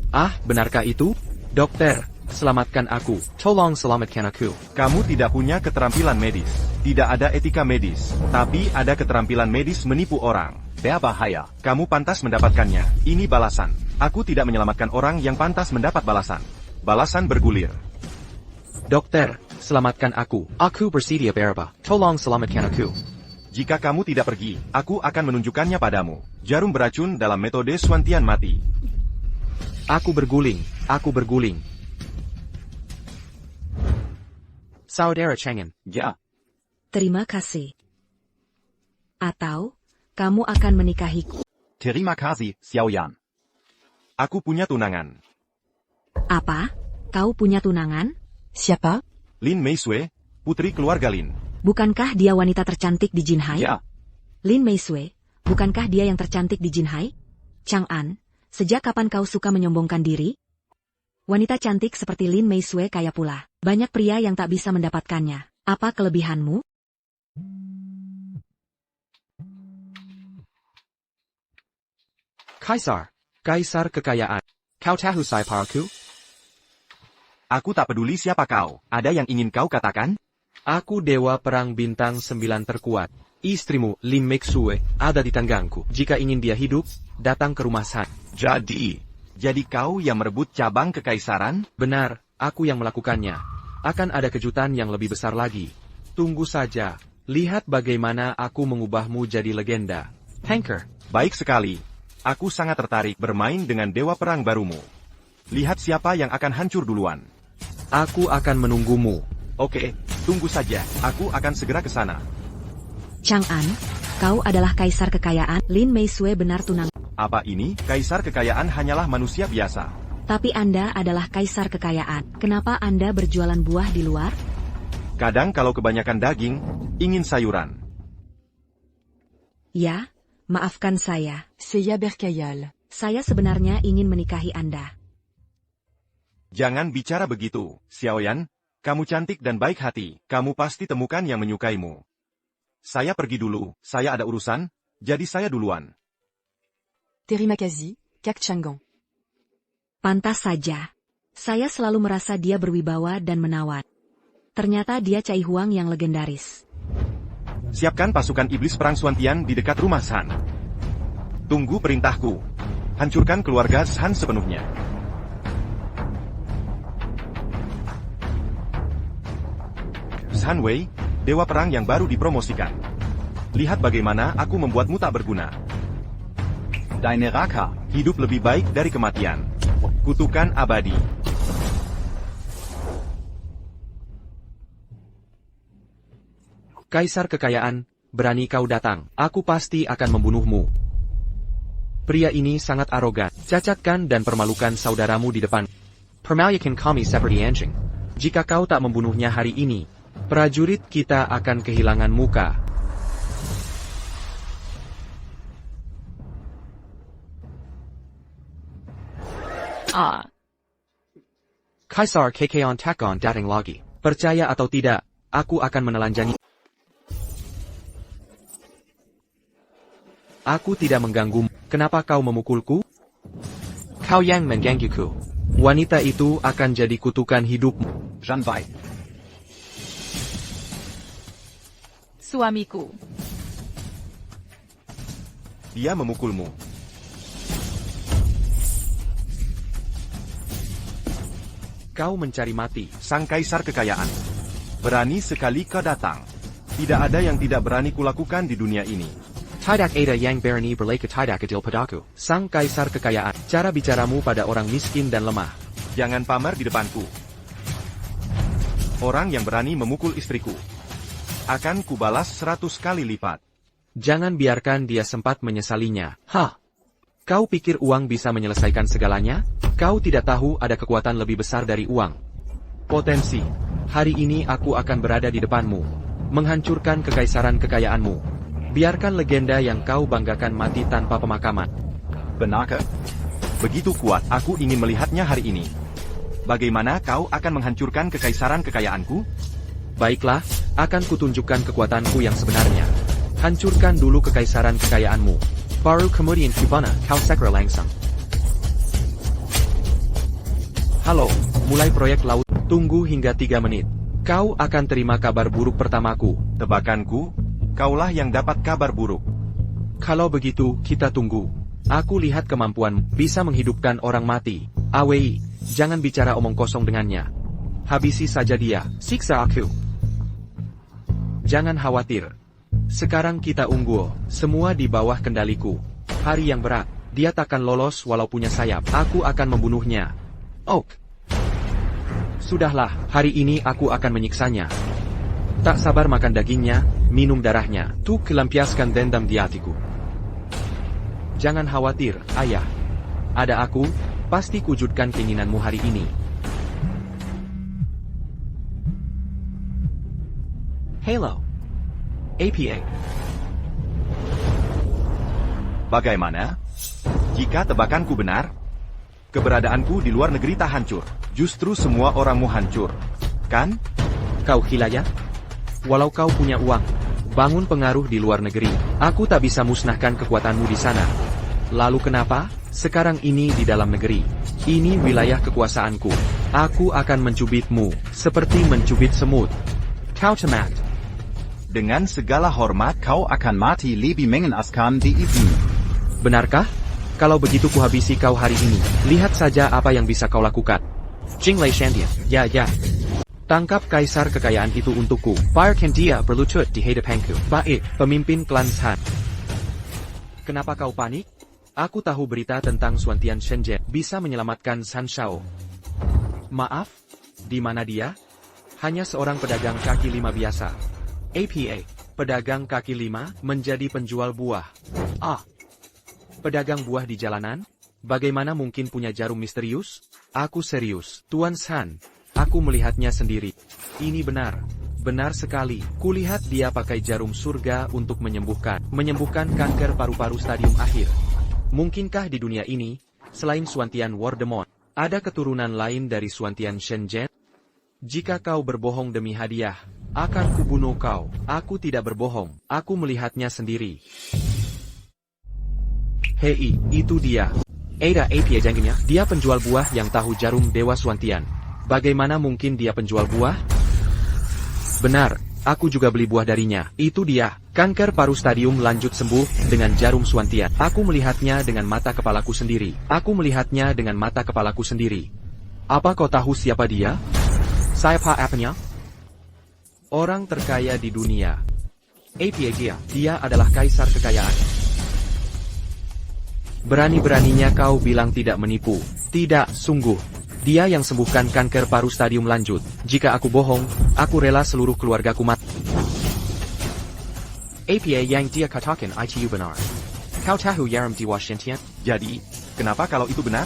Ah, benarkah itu? Dokter, selamatkan aku. Tolong selamatkan aku. Kamu tidak punya keterampilan medis. Tidak ada etika medis. Tapi ada keterampilan medis menipu orang. Berbahaya. Kamu pantas mendapatkannya. Ini balasan. Aku tidak menyelamatkan orang yang pantas mendapat balasan. Balasan bergulir. Dokter, selamatkan aku. Aku bersedia berubah. Tolong selamatkan aku. Jika kamu tidak pergi, aku akan menunjukkannya padamu. Jarum beracun dalam metode Suantian mati. Aku berguling. Saudara Chengen. Ya. Terima kasih. Atau, kamu akan menikahiku. Terima kasih, Xiaoyan. Aku punya tunangan. Apa? Kau punya tunangan? Siapa? Lin Meisui, putri keluarga Lin. Bukankah dia wanita tercantik di Jinhai? Ya. Lin Meisui, bukankah dia yang tercantik di Jinhai? Chang'an, sejak kapan kau suka menyombongkan diri? Wanita cantik seperti Lin Meisui kaya pula. Banyak pria yang tak bisa mendapatkannya. Apa kelebihanmu? Kaisar kekayaan. Kau tahu siapa aku? Aku tak peduli siapa kau. Ada yang ingin kau katakan? Aku dewa perang bintang 9 terkuat. Istrimu, Lin Meisui, ada di tanggangku. Jika ingin dia hidup, datang ke rumah saya. Jadi kau yang merebut cabang kekaisaran? Benar, aku yang melakukannya. Akan ada kejutan yang lebih besar lagi. Tunggu saja. Lihat bagaimana aku mengubahmu jadi legenda. Hanker. Baik sekali. Aku sangat tertarik bermain dengan dewa perang barumu. Lihat siapa yang akan hancur duluan. Aku akan menunggumu. Oke, tunggu saja. Aku akan segera ke sana. Chang'an, kau adalah kaisar kekayaan. Lin Meisui benar tunang. Apa ini? Kaisar kekayaan hanyalah manusia biasa. Tapi Anda adalah kaisar kekayaan. Kenapa Anda berjualan buah di luar? Kadang kalau kebanyakan daging, ingin sayuran. Ya, maafkan saya. Seiya Berkayal. Saya sebenarnya ingin menikahi Anda. Jangan bicara begitu, Xiaoyan. Kamu cantik dan baik hati. Kamu pasti temukan yang menyukaimu. Saya pergi dulu. Saya ada urusan, jadi saya duluan. Terima kasih, Kak Chang'an. Pantas saja. Saya selalu merasa dia berwibawa dan menawan. Ternyata dia Cai Huang yang legendaris. Siapkan pasukan iblis perang Suantian di dekat rumah Shan. Tunggu perintahku. Hancurkan keluarga Shan sepenuhnya. Shan Wei, dewa perang yang baru dipromosikan. Lihat bagaimana aku membuatmu tak berguna. Deine Raka. Hidup lebih baik dari kematian. Kutukan abadi. Kaisar kekayaan, berani kau datang. Aku pasti akan membunuhmu. Pria ini sangat arogan. Cacatkan dan permalukan saudaramu di depan. Permalukan kami seperti anjing. Jika kau tak membunuhnya hari ini, prajurit kita akan kehilangan muka. Kaisar Kekaon Takon datang lagi. Percaya atau tidak, aku akan menelanjangi. Aku tidak mengganggumu. Kenapa kau memukulku? Kau yang menggangguku. Wanita itu akan jadi kutukan hidupmu. Zhan Wei. Suamiku. Dia memukulmu. Kau mencari mati. Sang kaisar kekayaan. Berani sekali kau datang. Tidak ada yang tidak berani kulakukan di dunia ini. Tidak ada yang berani berlaku tidak adil padaku. Sang kaisar kekayaan. Cara bicaramu pada orang miskin dan lemah. Jangan pamer di depanku. Orang yang berani memukul istriku akan kubalas 100 kali lipat. Jangan biarkan dia sempat menyesalinya. Hah? Kau pikir uang bisa menyelesaikan segalanya? Kau tidak tahu ada kekuatan lebih besar dari uang. Potensi. Hari ini aku akan berada di depanmu. Menghancurkan kekaisaran kekayaanmu. Biarkan legenda yang kau banggakan mati tanpa pemakaman. Benarkah? Begitu kuat, aku ingin melihatnya hari ini. Bagaimana kau akan menghancurkan kekaisaran kekayaanku? Baiklah, akan kutunjukkan kekuatanku yang sebenarnya. Hancurkan dulu kekaisaran kekayaanmu. Baru kemudian kubana kau sekra langsung. Halo, mulai proyek laut. Tunggu hingga 3 menit. Kau akan terima kabar buruk pertamaku. Tebakanku, kaulah yang dapat kabar buruk. Kalau begitu, kita tunggu. Aku lihat kemampuanmu bisa menghidupkan orang mati. Awei, jangan bicara omong kosong dengannya. Habisi saja dia, siksa aku. Jangan khawatir. Sekarang kita unggul, semua di bawah kendaliku. Hari yang berat, dia takkan lolos walau punya sayap. Aku akan membunuhnya. Ok. Sudahlah, hari ini aku akan menyiksanya. Tak sabar makan dagingnya, minum darahnya. Tuh kelampiaskan dendam di hatiku. Jangan khawatir, ayah. Ada aku, pasti wujudkan keinginanmu hari ini. Halo. APA. Bagaimana? Jika tebakanku benar, keberadaanku di luar negeri tak hancur. Justru semua orangmu hancur. Kan? Kau gila ya? Walau kau punya uang, bangun pengaruh di luar negeri, aku tak bisa musnahkan kekuatanmu di sana. Lalu kenapa? Sekarang ini di dalam negeri. Ini wilayah kekuasaanku. Aku akan mencubitmu, seperti mencubit semut. Kau cemat. Dengan segala hormat, Kau akan mati lebih mengenaskan di ini. Benarkah? Kalau begitu kuhabisi kau hari ini. Lihat saja apa yang bisa kau lakukan. Jinglei Shandian. Ya. Tangkap kaisar kekayaan itu untukku. Biarkan dia berlutut di hadapanku. Baik, pemimpin klan Han. Kenapa kau panik? Aku tahu berita tentang Suantian Shenzhen bisa menyelamatkan San Shao. Maaf? Di mana dia? Hanya seorang pedagang kaki lima biasa. APA, pedagang kaki lima, menjadi penjual buah. Pedagang buah di jalanan? Bagaimana mungkin punya jarum misterius? Aku serius, Tuan San. Aku melihatnya sendiri. Ini benar. Benar sekali. Kulihat dia pakai jarum surga untuk menyembuhkan kanker paru-paru stadium akhir. Mungkinkah di dunia ini, selain Suantian Wardemont, ada keturunan lain dari Suantian Shenzhen? Jika kau berbohong demi hadiah, akan kubunuh kau. Aku tidak berbohong. Aku melihatnya sendiri. Hei, itu dia. Ada APA jangkanya. Dia penjual buah yang tahu jarum Dewa Suantian. Bagaimana mungkin dia penjual buah? Benar, aku juga beli buah darinya. Itu dia. Kanker paru stadium lanjut sembuh dengan jarum Suantian. Aku melihatnya dengan mata kepalaku sendiri. Apa kau tahu siapa dia? Siapa apanya? Orang terkaya di dunia. APA dia adalah kaisar kekayaan. Berani-beraninya kau bilang tidak menipu. Tidak, sungguh. Dia yang sembuhkan kanker paru stadium lanjut. Jika aku bohong, aku rela seluruh keluargaku mati. APA yang dia katakan itu benar. Kau tahu jarum Dewa Suantian? jadi, kenapa kalau itu benar?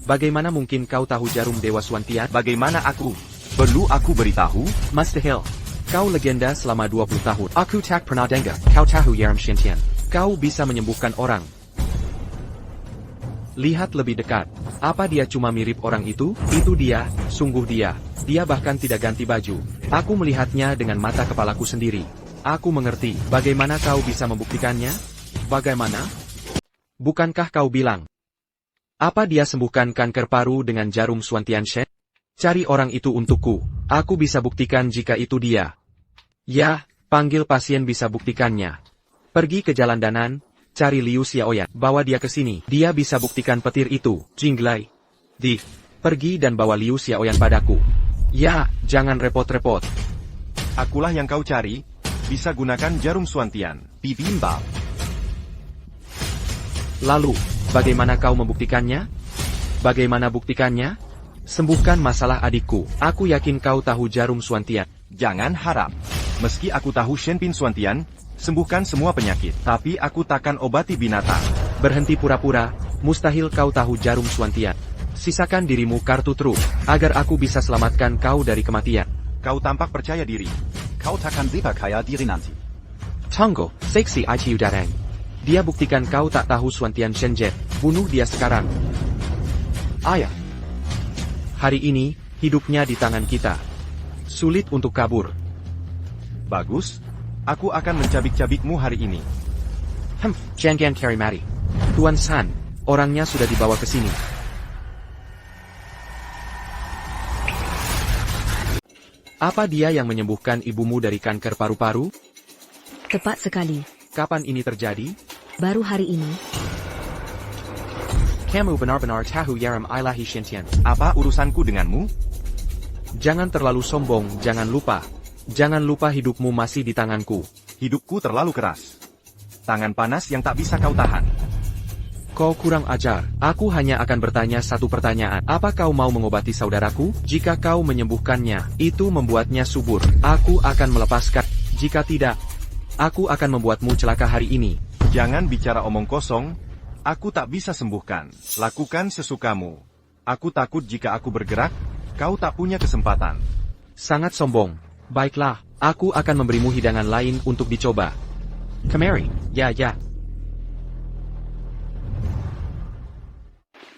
Bagaimana mungkin kau tahu jarum Dewa Suantian? Bagaimana aku? Perlu aku beritahu? Mustahil. Kau legenda selama 20 tahun. Aku tak pernah dengar. Kau tahu jarum Suantian. Kau bisa menyembuhkan orang. Lihat lebih dekat. Apa dia cuma mirip orang itu? Itu dia, sungguh dia. Dia bahkan tidak ganti baju. Aku melihatnya dengan mata kepalaku sendiri. Aku mengerti. Bagaimana kau bisa membuktikannya? Bagaimana? Bukankah kau bilang? Apa dia sembuhkan kanker paru dengan jarum Suantian Shen? Cari orang itu untukku. Aku bisa buktikan jika itu dia. Ya, panggil pasien bisa buktikannya. Pergi ke jalan Danan. Cari Liu Xiaoyan, bawa dia ke sini. Dia bisa buktikan petir itu. Jinglei. Pergi dan bawa Liu Xiaoyan padaku. Ya, jangan repot-repot. Akulah yang kau cari. Bisa gunakan jarum Suantian. Bibimbap. Lalu, bagaimana kau membuktikannya? Bagaimana buktikannya? Sembuhkan masalah adikku. Aku yakin kau tahu jarum Suantian. Jangan harap. Meski aku tahu Shenpin Suantian, sembuhkan semua penyakit. Tapi aku takkan obati binatang. Berhenti pura-pura, mustahil kau tahu jarum Suantian. Sisakan dirimu kartu truf, agar aku bisa selamatkan kau dari kematian. Kau tampak percaya diri. Kau takkan siapa kaya diri nanti. Tunggu, seksi ICU Darang. Dia buktikan kau tak tahu Suantian Shenjet. Bunuh dia sekarang. Ayah. Hari ini, hidupnya di tangan kita. Sulit untuk kabur. Bagus. Aku akan mencabik-cabikmu hari ini. Jangan carry mari. Tuan San, orangnya sudah dibawa ke sini. Apa dia yang menyembuhkan ibumu dari kanker paru-paru? Tepat sekali. Kapan ini terjadi? Baru hari ini. Kamu benar-benar tahu Yaram Ilahi Shintian. Apa urusanku denganmu? Jangan terlalu sombong, jangan lupa. Jangan lupa hidupmu masih di tanganku. Hidupku terlalu keras. Tangan panas yang tak bisa kau tahan. Kau kurang ajar. Aku hanya akan bertanya satu pertanyaan. Apa kau mau mengobati saudaraku? Jika kau menyembuhkannya, itu membuatnya subur. Aku akan melepaskan. Jika tidak, aku akan membuatmu celaka hari ini. Jangan bicara omong kosong. Aku tak bisa sembuhkan. Lakukan sesukamu. Aku takut jika aku bergerak, kau tak punya kesempatan. Sangat sombong. Baiklah, aku akan memberimu hidangan lain untuk dicoba. Kemari, ya.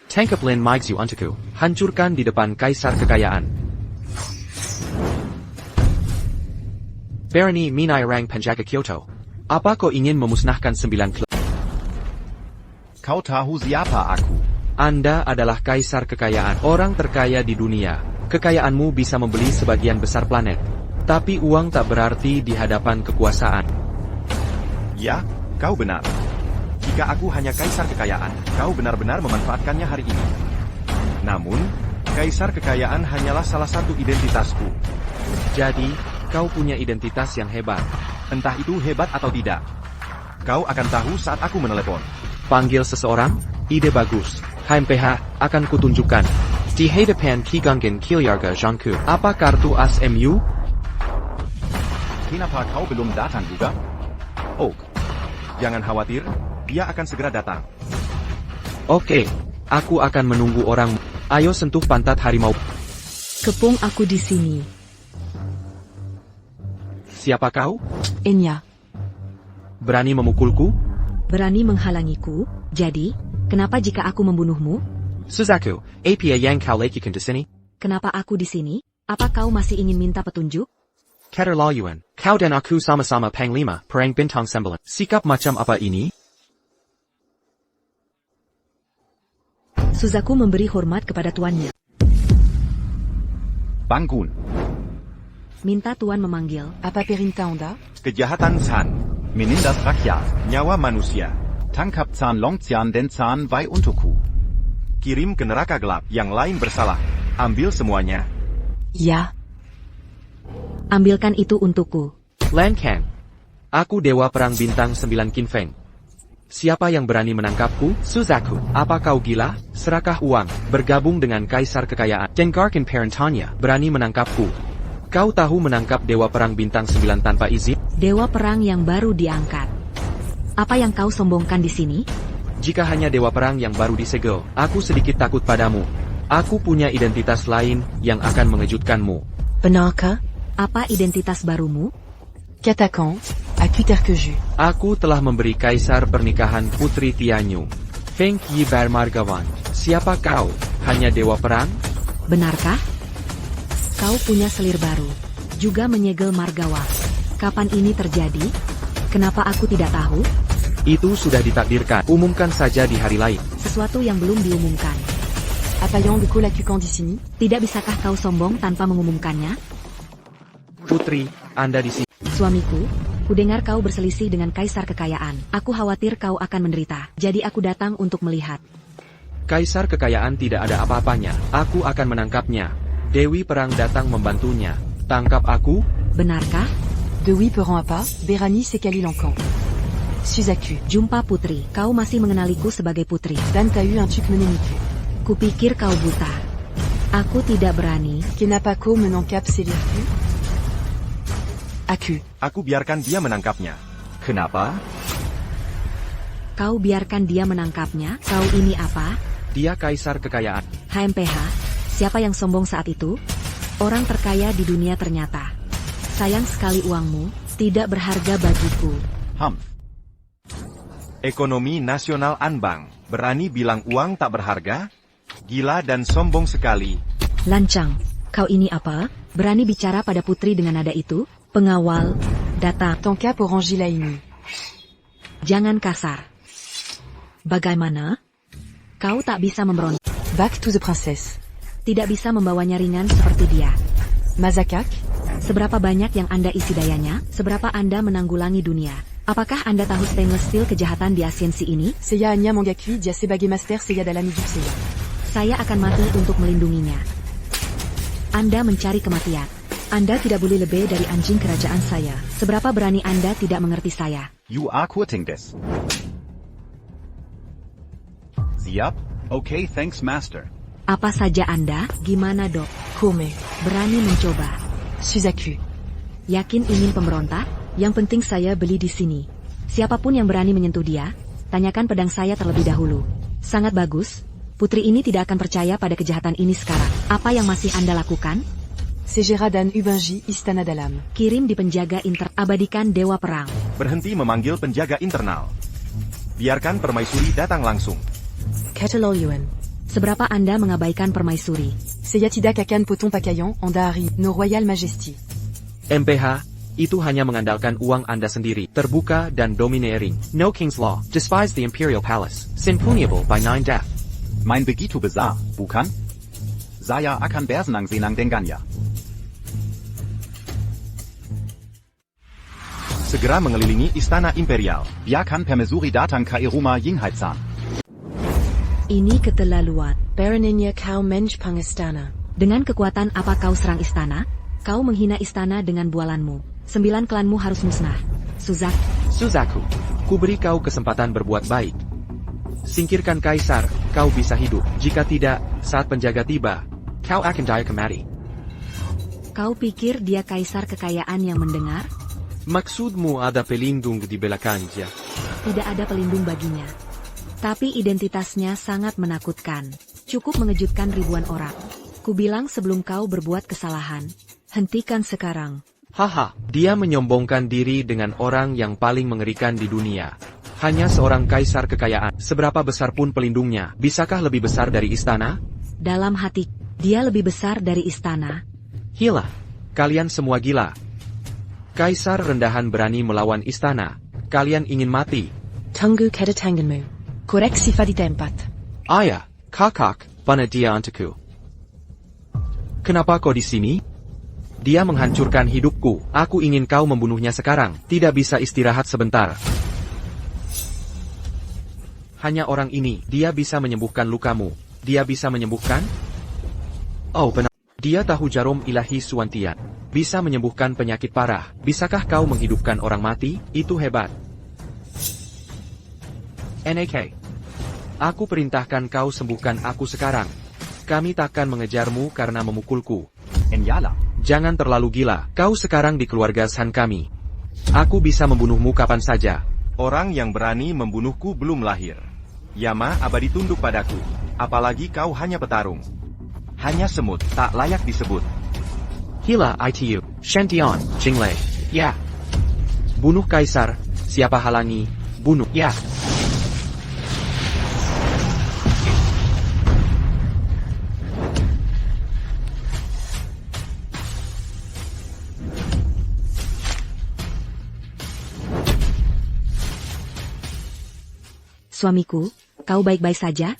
Tangkap Lin Maixu untukku. Hancurkan di depan Kaisar Kekayaan. Barony Minai Rang Penjaga Kyoto. Apa kau ingin memusnahkan 9 klub? Kau tahu siapa aku? Anda adalah Kaisar Kekayaan, orang terkaya di dunia. Kekayaanmu bisa membeli sebagian besar planet. Tapi uang tak berarti di hadapan kekuasaan. Ya, kau benar. Jika aku hanya kaisar kekayaan, kau benar-benar memanfaatkannya hari ini. Namun, kaisar kekayaan hanyalah salah satu identitasku. Jadi, kau punya identitas yang hebat. Entah itu hebat atau tidak. Kau akan tahu saat aku menelepon. Panggil seseorang? Ide bagus. HMPH, akan kutunjukkan. Di hadapan Ki Gunggan Kilyarga Zhangku. Apa kartu as MU? Kenapa kau belum datang juga? Oh, jangan khawatir. Dia akan segera datang. Oke, aku akan menunggu orang. Ayo sentuh pantat harimau. Kepung aku di sini. Siapa kau? Enya. Berani memukulku? Berani menghalangiku, jadi, kenapa jika aku membunuhmu? Suzaku, apa yang kau lakukan di sini? Kenapa aku di sini? Apa kau masih ingin minta petunjuk? Keterlaluan, kau dan aku sama-sama Panglima, Perang Bintang Sembilan. Sikap macam apa ini? Suzaku memberi hormat kepada tuannya. Bangun. Minta tuan memanggil. Apa Perintah Anda? Kejahatan San. Menindas rakyat. Nyawa manusia. Tangkap Zahn Longtian dan Zahn Wei untukku. Kirim ke neraka gelap. Yang lain bersalah. Ambil semuanya. Ya. Ambilkan itu untukku. Lan Kang. Aku Dewa Perang Bintang 9 Qin Feng. Siapa yang berani menangkapku? Suzaku, apa kau gila? Serakah uang, bergabung dengan Kaisar Kekayaan. Dengarkan Parentanya, berani menangkapku. Kau tahu menangkap Dewa Perang Bintang 9 tanpa izin? Dewa Perang yang baru diangkat. Apa yang kau sombongkan di sini? Jika hanya Dewa Perang yang baru disegel, aku sedikit takut padamu. Aku punya identitas lain yang akan mengejutkanmu. Benarkah? Apa identitas barumu? Katakan, aku terkejut. Aku telah memberi Kaisar pernikahan Putri Tianyu. Feng Yi Barmargawan. Siapa kau? Hanya Dewa Perang? Benarkah? Kau punya selir baru. Juga menyegel Margawa. Kapan ini terjadi? Kenapa aku tidak tahu? Itu sudah ditakdirkan. Umumkan saja di hari lain. Sesuatu yang belum diumumkan. Apa yang aku lakukan di sini? Tidak bisakah kau sombong tanpa mengumumkannya? Putri, Anda di sini. Suamiku, kudengar kau berselisih dengan Kaisar Kekayaan. Aku khawatir kau akan menderita. Jadi aku datang untuk melihat. Kaisar kekayaan tidak ada apa-apanya. Aku akan menangkapnya. Dewi Perang datang membantunya. Tangkap aku? Benarkah? De oui pe rend à pas, Berani c'est Kali Lankan. Suzaku. Jumpa putri. Kau masih mengenaliku sebagai putri. Dan t'a eu un tuk meneniku. Kupikir kau buta. Aku tidak berani. Kenapako menangkap selirku? Aku. Aku biarkan dia menangkapnya. Kenapa? Kau biarkan dia menangkapnya. Kau ini apa? Dia kaisar kekayaan. HMPH, siapa yang sombong saat itu? Orang terkaya di dunia ternyata. Sayang sekali uangmu, tidak berharga bagiku. Humph. Ekonomi nasional Anbang. Berani bilang uang tak berharga? Gila dan sombong sekali. Lancang, kau ini apa? Berani bicara pada putri dengan nada itu? Pengawal, datang. Tanka pour Angela ini. Jangan kasar. Bagaimana? Kau tak bisa memberontak. Back to the princess. Tidak bisa membawanya ringan seperti dia. Mazakak? Seberapa banyak yang Anda isi dayanya? Seberapa Anda menanggulangi dunia? Apakah Anda tahu stainless steel kejahatan di Asiensi ini? Seiya Anya Mangakui dia sebagai master Seiya dalam hidup Seiya. Saya akan mati untuk melindunginya. Anda mencari kematian. Anda tidak boleh lebih dari anjing kerajaan saya. Seberapa berani Anda tidak mengerti saya? You are quoting this. Siap? Okay, thanks master. Apa saja Anda? Gimana dok? Kome. Berani mencoba? Suzaku. Yakin ingin pemberontak? Yang penting saya beli di sini. Siapapun yang berani menyentuh dia, tanyakan pedang saya terlebih dahulu. Sangat bagus. Putri ini tidak akan percaya pada kejahatan ini sekarang. Apa yang masih Anda lakukan? Segera dan Ubangi Istana Dalam. Kirim di penjaga abadikan Dewa Perang. Berhenti memanggil penjaga internal. Biarkan permaisuri datang langsung. Cataloliuan. Seberapa Anda mengabaikan permaisuri? Seiya tidak akan potong pakaian Anda hari No Royal Majesty. MPH, itu hanya mengandalkan uang Anda sendiri. Terbuka dan domineering. No King's Law. Despise the Imperial Palace. Sinpuniable by 9 death. Mein begitu besar, bukan? Saya akan bersenang senang dengannya. Segera mengelilingi Istana Imperial. Biarkan permaisuri datang ke rumah Yinghaizan. Ini keterlaluan. Baronenya kau menj pangistana. Dengan kekuatan apa kau serang istana? Kau menghina istana dengan bualanmu. 9 klanmu harus musnah. Suzaku, ku beri kau kesempatan berbuat baik. Singkirkan kaisar, kau bisa hidup. Jika tidak, saat penjaga tiba, kau akan die mati. Kau pikir dia kaisar kekayaan yang mendengar? Maksudmu ada pelindung di belakangnya? Tidak ada pelindung baginya. Tapi identitasnya sangat menakutkan. Cukup mengejutkan ribuan orang. Kubilang sebelum kau berbuat kesalahan. Hentikan sekarang. Haha, dia menyombongkan diri dengan orang yang paling mengerikan di dunia. Hanya seorang kaisar kekayaan. Seberapa besar pun pelindungnya, bisakah lebih besar dari istana? Dalam hati, dia lebih besar dari istana. Gila, kalian semua gila. Kaisar rendahan berani melawan istana. Kalian ingin mati. Tunggu kedatanganmu. Koreksi di tempat. Ayah, kakak, mana dia untukku? Kenapa kau di sini? Dia menghancurkan hidupku. Aku ingin kau membunuhnya sekarang. Tidak bisa istirahat sebentar. Hanya orang ini, dia bisa menyembuhkan lukamu. Dia bisa menyembuhkan? Oh benar. Dia tahu jarum ilahi Suwantian. Bisa menyembuhkan penyakit parah. Bisakah kau menghidupkan orang mati? Itu hebat. NAK. Aku perintahkan kau sembuhkan aku sekarang. Kami takkan mengejarmu karena memukulku. Enyala. Jangan terlalu gila. Kau sekarang di keluarga San kami. Aku bisa membunuhmu kapan saja. Orang yang berani membunuhku belum lahir. Yama abadi tunduk padaku. Apalagi kau hanya petarung. Hanya semut, tak layak disebut. Hila ITU. Shantian, Jinglei. Ya. Bunuh kaisar. Siapa halangi? Bunuh. Ya. Suamiku, kau baik-baik saja?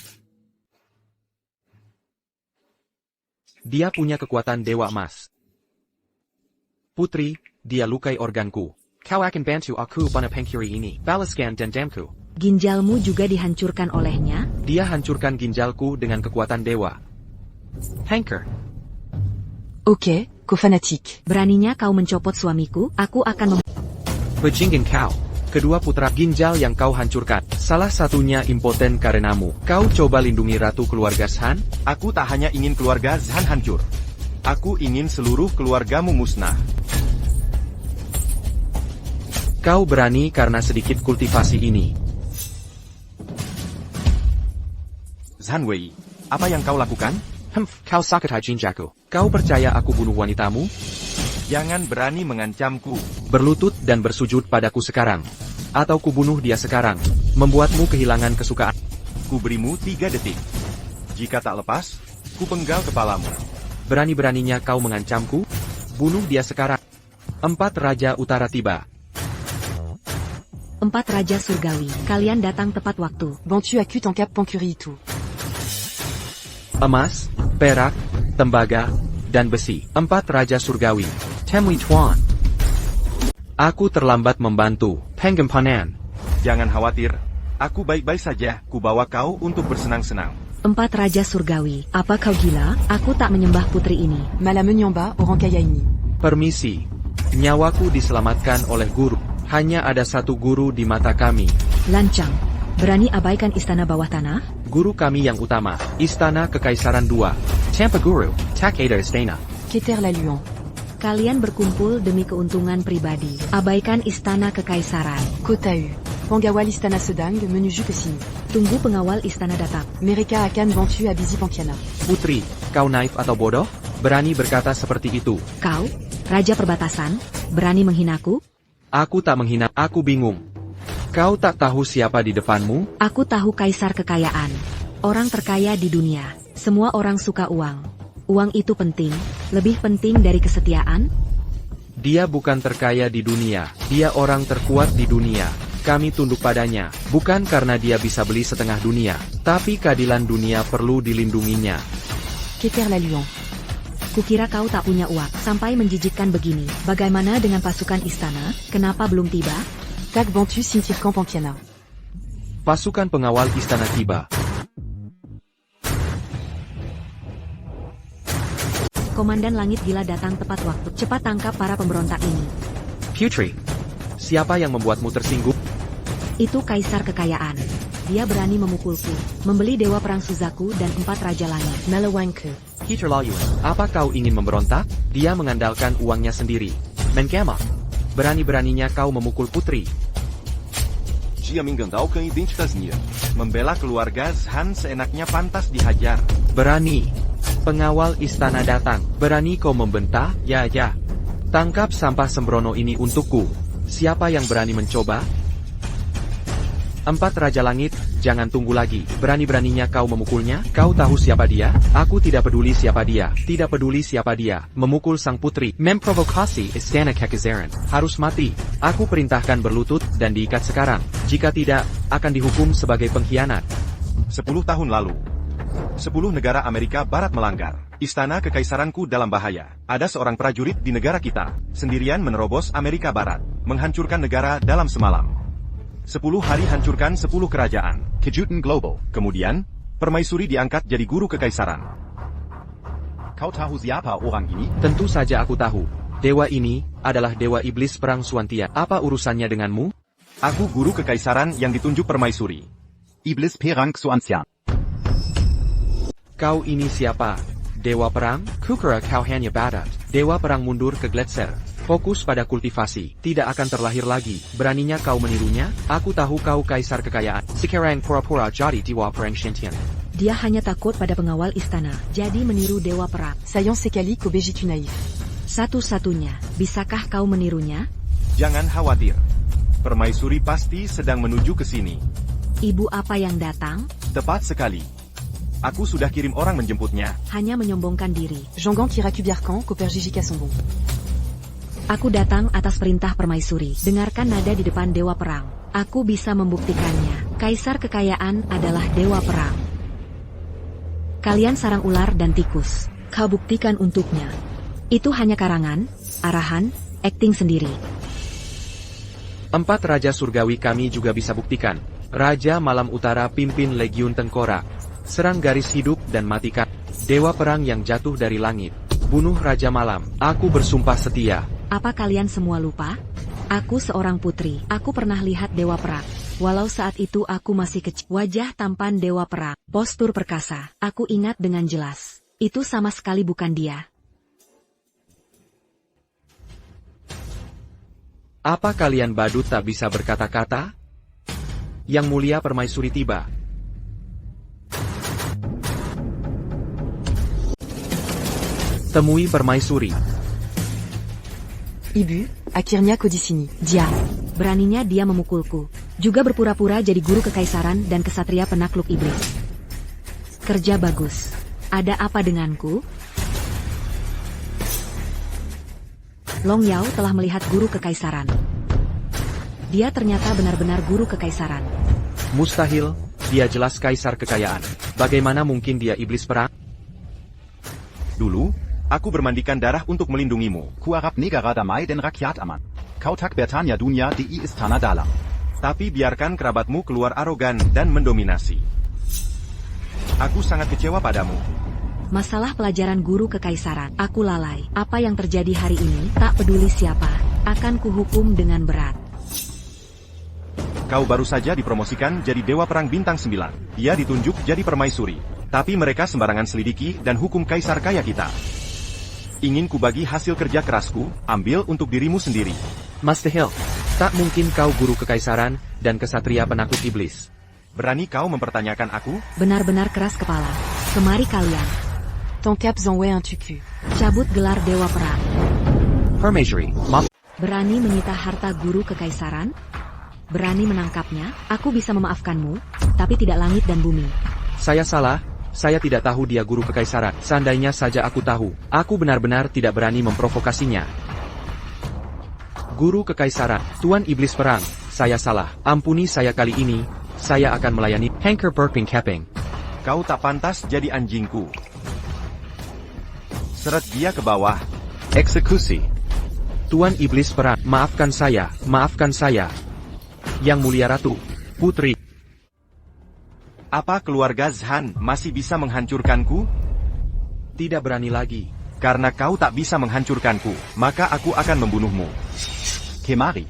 Dia punya kekuatan Dewa Emas. Putri, dia lukai organku. Kau akan bantu aku pada pengkiri ini. Balaskan dendamku. Ginjalmu juga dihancurkan olehnya? Dia hancurkan ginjalku dengan kekuatan dewa. Hanker. Ok, co-fanatique. Beraninya kau mencopot suamiku? Aku akan Bajingin kau. Kedua putra ginjal yang kau hancurkan. Salah satunya impoten karenamu. Kau coba lindungi ratu keluarga Zhan? Aku tak hanya ingin keluarga Zhan hancur. Aku ingin seluruh keluargamu musnah. Kau berani karena sedikit kultivasi ini. Zhan Wei, apa yang kau lakukan? Kau sakit jinjaku. Kau percaya aku bunuh wanitamu? Jangan berani mengancamku. Berlutut dan bersujud padaku sekarang. Atau kubunuh dia sekarang. Membuatmu kehilangan kesukaan. Ku berimu 3 detik. Jika tak lepas, ku penggal kepalamu. Berani-beraninya kau mengancamku? Bunuh dia sekarang. 4 Raja Utara tiba. 4 Raja Surgawi. Kalian datang tepat waktu. Bantu acute en cap Pancuriitu. Emas, perak, tembaga, dan besi. 4 Raja Surgawi. Temui Tuan. Aku terlambat membantu. Penggempanan. Jangan khawatir. Aku baik-baik saja. Ku bawa kau untuk bersenang-senang. 4 Raja Surgawi. Apa kau gila? Aku tak menyembah putri ini. Malame Nyamba, Orankayaini. Permisi. Nyawaku diselamatkan oleh guru. Hanya ada satu guru di mata kami. Lancang. Berani abaikan istana bawah tanah? Guru kami yang utama. Istana Kekaisaran 2. Tampa Guru. Takeda Istana. Keter la Luan. Kalian berkumpul demi keuntungan pribadi. Abaikan istana kekaisaran. Kotau. Pangawal Istana Sedang, menuju ke sini. Tunggu pengawal istana datang. Mereka akan bantu Abizi Pankiana. Putri, kau naif atau bodoh? Berani berkata seperti itu. Kau, Raja Perbatasan, berani menghinaku? Aku tak menghina, aku bingung. Kau tak tahu siapa di depanmu? Aku tahu kaisar kekayaan. Orang terkaya di dunia. Semua orang suka uang. Uang itu penting, lebih penting dari kesetiaan? Dia bukan terkaya di dunia, dia orang terkuat di dunia. Kami tunduk padanya, bukan karena dia bisa beli setengah dunia, tapi keadilan dunia perlu dilindunginya. Keter la Luan. Kukira kau tak punya uang, sampai menjijikkan begini. Bagaimana dengan pasukan istana? Kenapa belum tiba? Tak bantu Sintir Camp Pankiana. Pasukan pengawal istana tiba. Komandan Langit Gila datang tepat waktu. Cepat tangkap para pemberontak ini. Putri, siapa yang membuatmu tersinggung? Itu kaisar kekayaan. Dia berani memukulku, membeli dewa perang Suzaku dan 4 Raja Langit. Malawanke. Peter, apa kau ingin memberontak? Dia mengandalkan uangnya sendiri. Menkema, berani-beraninya kau memukul putri. Dia mengandalkan identitasnya. Membela keluarga Zhan seenaknya pantas dihajar. Berani. Pengawal istana datang. Berani kau membentak? Ya. Tangkap sampah sembrono ini untukku. Siapa yang berani mencoba? 4 Raja Langit, jangan tunggu lagi. Berani-beraninya kau memukulnya? Kau tahu siapa dia? Aku tidak peduli siapa dia. Tidak peduli siapa dia. Memukul sang putri. Memprovokasi Istana Kekaisaran. Harus mati. Aku perintahkan berlutut dan diikat sekarang. Jika tidak, akan dihukum sebagai pengkhianat. 10 tahun lalu. 10 negara Amerika Barat melanggar. Istana Kekaisaranku dalam bahaya. Ada seorang prajurit di negara kita, sendirian menerobos Amerika Barat, menghancurkan negara dalam semalam. 10 hari hancurkan 10 kerajaan. Kejutan Global. Kemudian, Permaisuri diangkat jadi guru kekaisaran. Kau tahu siapa orang ini? Tentu saja aku tahu. Dewa ini adalah dewa iblis perang Swantia. Apa urusannya denganmu? Aku guru kekaisaran yang ditunjuk Permaisuri. Iblis Perang Suansian. Kau ini siapa? Dewa perang? Kukira kau hanya badat. Dewa perang mundur ke Gletser. Fokus pada kultivasi. Tidak akan terlahir lagi. Beraninya kau menirunya? Aku tahu kau kaisar kekayaan. Sekarang pura-pura jadi dewa perang Shantian. Dia hanya takut pada pengawal istana, jadi meniru dewa perang. Sayon Sekali Kobejitu Naif. Satu-satunya, bisakah kau menirunya? Jangan khawatir. Permaisuri pasti sedang menuju ke sini. Ibu apa yang datang? Tepat sekali. Aku sudah kirim orang menjemputnya. Hanya menyombongkan diri. Jangan Kirakubiarkan, Koperjijika Sombong. Aku datang atas perintah Permaisuri. Dengarkan nada di depan dewa perang. Aku bisa membuktikannya. Kaisar kekayaan adalah dewa perang. Kalian sarang ular dan tikus. Kau buktikan untuknya. Itu hanya karangan, arahan, akting sendiri. 4 Raja Surgawi kami juga bisa buktikan. Raja Malam Utara pimpin Legiun Tengkorak. Serang garis hidup dan matikan Dewa Perang yang jatuh dari langit. Bunuh Raja Malam. Aku bersumpah setia. Apa kalian semua lupa? Aku seorang putri. Aku pernah lihat Dewa Perang. Walau saat itu aku masih kecil. Wajah tampan Dewa Perang. Postur perkasa. Aku ingat dengan jelas. Itu sama sekali bukan dia. Apa kalian badut tak bisa berkata-kata? Yang Mulia Permaisuri tiba. Temui Permaisuri. Ibu, Akirnia Kodisini. Dia. Beraninya dia memukulku. Juga berpura-pura jadi guru kekaisaran dan kesatria penakluk iblis. Kerja bagus. Ada apa denganku? Long Yao telah melihat guru kekaisaran. Dia ternyata benar-benar guru kekaisaran. Mustahil, dia jelas kaisar kekayaan. Bagaimana mungkin dia iblis perang? Dulu, aku bermandikan darah untuk melindungimu. Ku harap negara damai dan rakyat aman. Kau tak bertanya dunia di istana dalam. Tapi biarkan kerabatmu keluar arogan dan mendominasi. Aku sangat kecewa padamu. Masalah pelajaran guru kekaisaran. Aku lalai. Apa yang terjadi hari ini, tak peduli siapa, akan kuhukum dengan berat. Kau baru saja dipromosikan jadi Dewa Perang Bintang 9. Dia ditunjuk jadi permaisuri. Tapi mereka sembarangan selidiki dan hukum kaisar kaya kita. Ingin kubagi hasil kerja kerasku, ambil untuk dirimu sendiri. Mustahil. Tak mungkin kau guru kekaisaran dan kesatria penakluk iblis. Berani kau mempertanyakan aku? Benar-benar keras kepala. Kemari kalian. Ton cap Zanwei un tucu. Cabut gelar Dewa Perang. Permaisuri, Berani menyita harta guru kekaisaran? Berani menangkapnya? Aku bisa memaafkanmu, tapi tidak langit dan bumi. Saya salah. Saya tidak tahu dia guru kekaisaran. Seandainya saja aku tahu, aku benar-benar tidak berani memprovokasinya. Guru kekaisaran, Tuan Iblis Perang, saya salah. Ampuni saya kali ini. Saya akan melayani Hanker Perping Keping. Kau tak pantas jadi anjingku. Seret dia ke bawah. Eksekusi. Tuan Iblis Perang, maafkan saya, maafkan saya. Yang Mulia Ratu, Putri. Apa keluarga Zhan masih bisa menghancurkanku? Tidak berani lagi. Karena kau tak bisa menghancurkanku, maka aku akan membunuhmu. Kemari.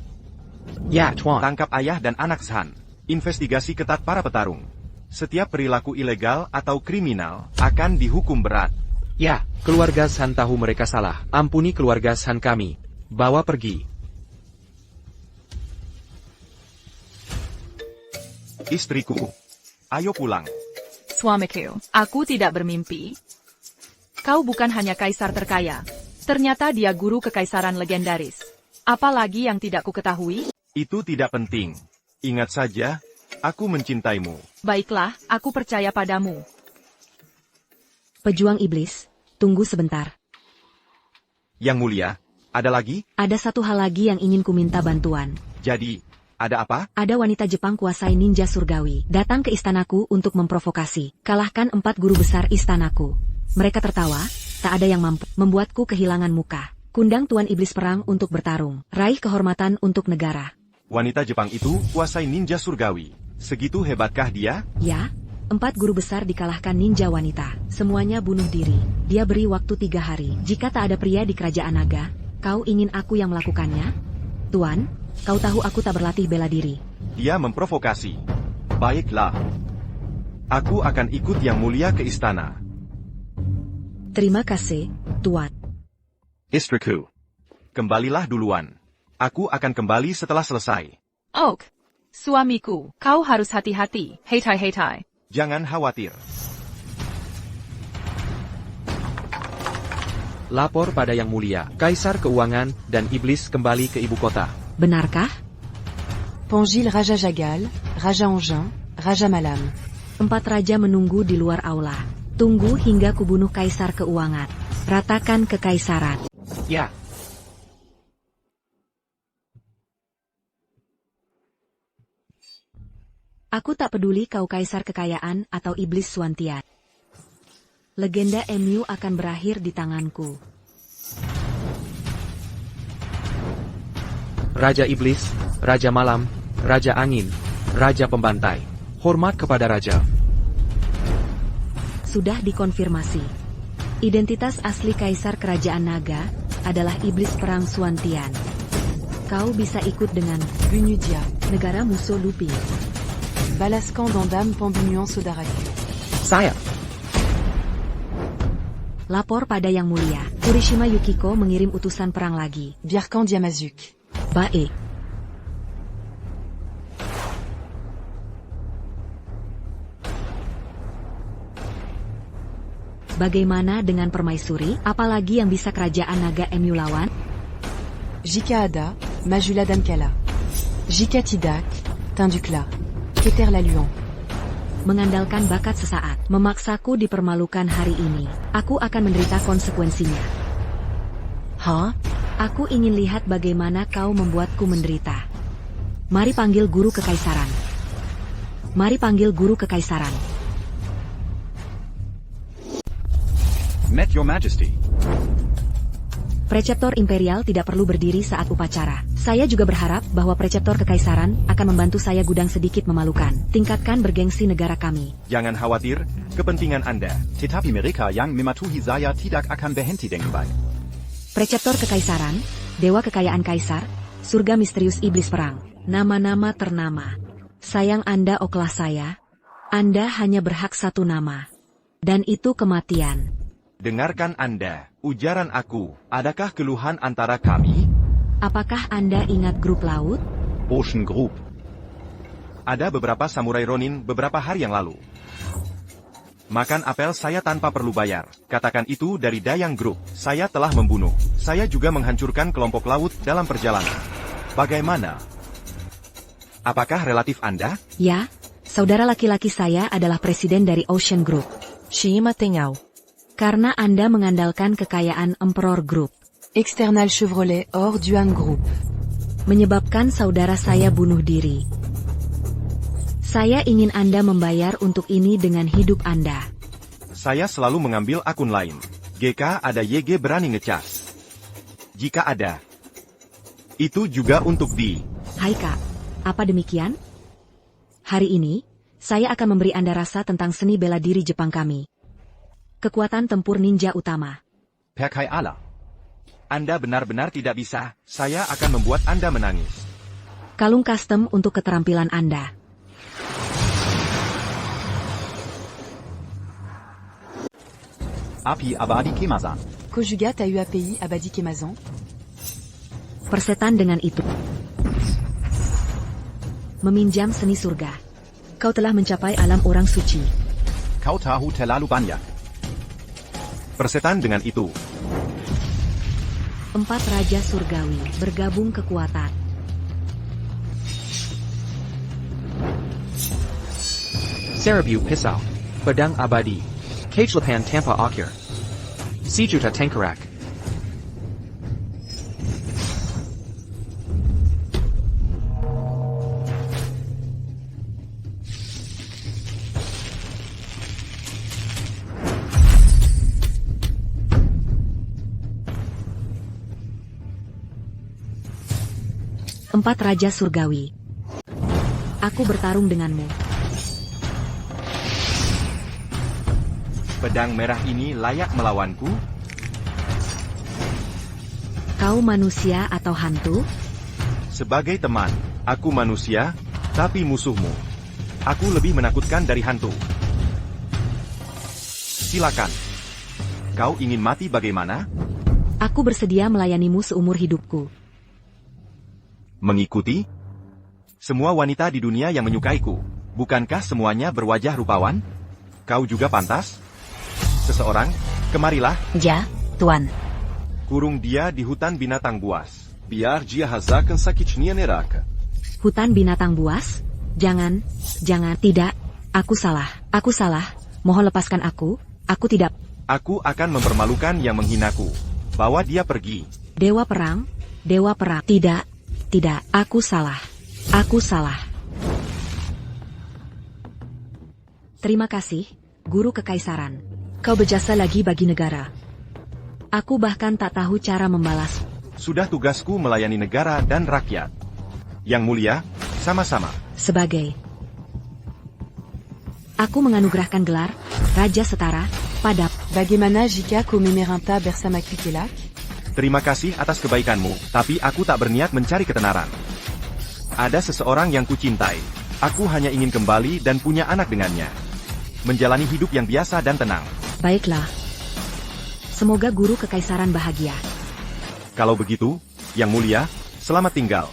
Ya, Tuan. Tangkap ayah dan anak Zhan. Investigasi ketat para petarung. Setiap perilaku ilegal atau kriminal akan dihukum berat. Ya, keluarga Zhan tahu mereka salah. Ampuni keluarga Zhan kami. Bawa pergi. Istriku, ayo pulang. Suamiku, aku tidak bermimpi. Kau bukan hanya kaisar terkaya. Ternyata dia guru kekaisaran legendaris. Apalagi yang tidak kuketahui? Itu tidak penting. Ingat saja, aku mencintaimu. Baiklah, aku percaya padamu. Pejuang iblis, tunggu sebentar. Yang Mulia, ada lagi? Ada satu hal lagi yang ingin ku minta bantuan. Jadi, ada apa? Ada wanita Jepang kuasai ninja surgawi, datang ke istanaku untuk memprovokasi. Kalahkan 4 guru besar istanaku. Mereka tertawa, tak ada yang mampu membuatku kehilangan muka. Kundang Tuan Iblis Perang untuk bertarung, raih kehormatan untuk negara. Wanita Jepang itu kuasai ninja surgawi. Segitu hebatkah dia? Ya, 4 guru besar dikalahkan ninja wanita. Semuanya bunuh diri. Dia beri waktu 3 hari. Jika tak ada pria di kerajaan naga, kau ingin aku yang melakukannya? Tuan, kau tahu aku tak berlatih bela diri. Dia memprovokasi. Baiklah. Aku akan ikut Yang Mulia ke istana. Terima kasih, Tuan. Istriku. Kembalilah duluan. Aku akan kembali setelah selesai. Oak, suamiku, kau harus hati-hati. Heitai. Jangan khawatir. Lapor pada Yang Mulia, Kaisar Keuangan dan Iblis kembali ke ibu kota. Benarkah? Pangil Raja Jagal, Raja Angin, Raja Malam. 4 raja menunggu di luar aula. Tunggu hingga kubunuh Kaisar Keuangan. Ratakan kekaisaran. Ya. Aku tak peduli kau Kaisar Kekayaan atau Iblis Suantian. Legenda MU akan berakhir di tanganku. Raja Iblis, Raja Malam, Raja Angin, Raja pembantai. Hormat kepada raja. Sudah dikonfirmasi. Identitas asli Kaisar Kerajaan Naga adalah iblis perang Suantian. Kau bisa ikut dengan Bunudia. negara musuh Lupi. Balaskan Dandam Pambunuan Sodaraku. Saya. Lapor pada Yang Mulia. Kurishima Yukiko mengirim utusan perang lagi. Birkan Diamazuk. Baik. Bagaimana dengan permaisuri? Apalagi yang bisa kerajaan naga MU lawan? Jika Ada, Majula Dankala. Jika Tidak, Tindukla. Keter Laluan. Mengandalkan bakat sesaat, memaksaku dipermalukan hari ini. Aku akan menderita konsekuensinya. Hah? Aku ingin lihat bagaimana kau membuatku menderita. Mari panggil guru kekaisaran. Mari panggil guru kekaisaran. Met Your Majesty. Preceptor Imperial tidak perlu berdiri saat upacara. Saya juga berharap bahwa Preceptor Kekaisaran akan membantu saya gudang sedikit memalukan. Tingkatkan bergengsi negara kami. Jangan khawatir, kepentingan Anda. Tetapi mereka yang mematuhi saya tidak akan berhenti dengan baik. Preceptor Kekaisaran, Dewa Kekayaan Kaisar, Surga Misterius Iblis Perang. Nama-nama ternama. Sayang Anda oklah saya. Anda hanya berhak satu nama. Dan itu kematian. Dengarkan Anda, ujaran aku, adakah keluhan antara kami? Apakah Anda ingat grup laut? Ocean Group. Ada beberapa samurai Ronin beberapa hari yang lalu. Makan apel saya tanpa perlu bayar. Katakan itu dari Dayang Group. Saya telah membunuh. Saya juga menghancurkan kelompok laut dalam perjalanan. Bagaimana? Apakah relatif Anda? Ya, saudara laki-laki saya adalah presiden dari Ocean Group. Shima Tengau. Karena Anda mengandalkan kekayaan Emperor Group. External Chevrolet Or Duan Group. Menyebabkan saudara saya bunuh diri. Saya ingin Anda membayar untuk ini dengan hidup Anda. Saya selalu mengambil akun lain. GK ada YG berani ngecas. Jika ada. Itu juga untuk di. Hai Kak, apa demikian? Hari ini, saya akan memberi Anda rasa tentang seni bela diri Jepang kami. Kekuatan tempur ninja utama. Perkai Allah. Anda benar-benar tidak bisa. Saya akan membuat Anda menangis. Kalung custom untuk keterampilan Anda. Api Abadi Kemazan. Kojugat AUAPI Abadi Kemazan. Persetan dengan itu. Meminjam seni surga. Kau telah mencapai alam orang suci. Kau tahu terlalu banyak. Persetan dengan itu. 4 Raja Surgawi bergabung kekuatan. Serabu Pisau. Pedang Abadi. Kejlepan Tanpa Akhir. Sijuta Tengkorak. Empat Raja Surgawi. Aku bertarung denganmu. Pedang merah ini layak melawanku? Kau manusia atau hantu? Sebagai teman, aku manusia, tapi musuhmu. Aku lebih menakutkan dari hantu. Silakan. Kau ingin mati bagaimana? Aku bersedia melayanimu seumur hidupku. Mengikuti? Semua wanita di dunia yang menyukaiku. Bukankah semuanya berwajah rupawan? Kau juga pantas? Seseorang, kemarilah. Ja, Tuan. Kurung dia di hutan binatang buas. Biar dia hazakan sakitnya neraka. Hutan binatang buas? Jangan, tidak. Aku salah. Mohon lepaskan aku tidak. Aku akan mempermalukan yang menghinaku. Bawa dia pergi. Dewa perang. Tidak, aku salah. Terima kasih, Guru Kekaisaran. Kau berjasa lagi bagi negara. Aku bahkan tak tahu cara membalas. Sudah tugasku melayani negara dan rakyat. Yang mulia, sama-sama. sebagai aku menganugerahkan gelar Raja Setara pada Bagaimana jika kau memerintah bersama Kikelak? Terima kasih atas kebaikanmu, tapi aku tak berniat mencari ketenaran. Ada seseorang yang kucintai. Aku hanya ingin kembali dan punya anak dengannya. Menjalani hidup yang biasa dan tenang. baiklah. Semoga guru kekaisaran bahagia. Kalau begitu, Yang Mulia, selamat tinggal.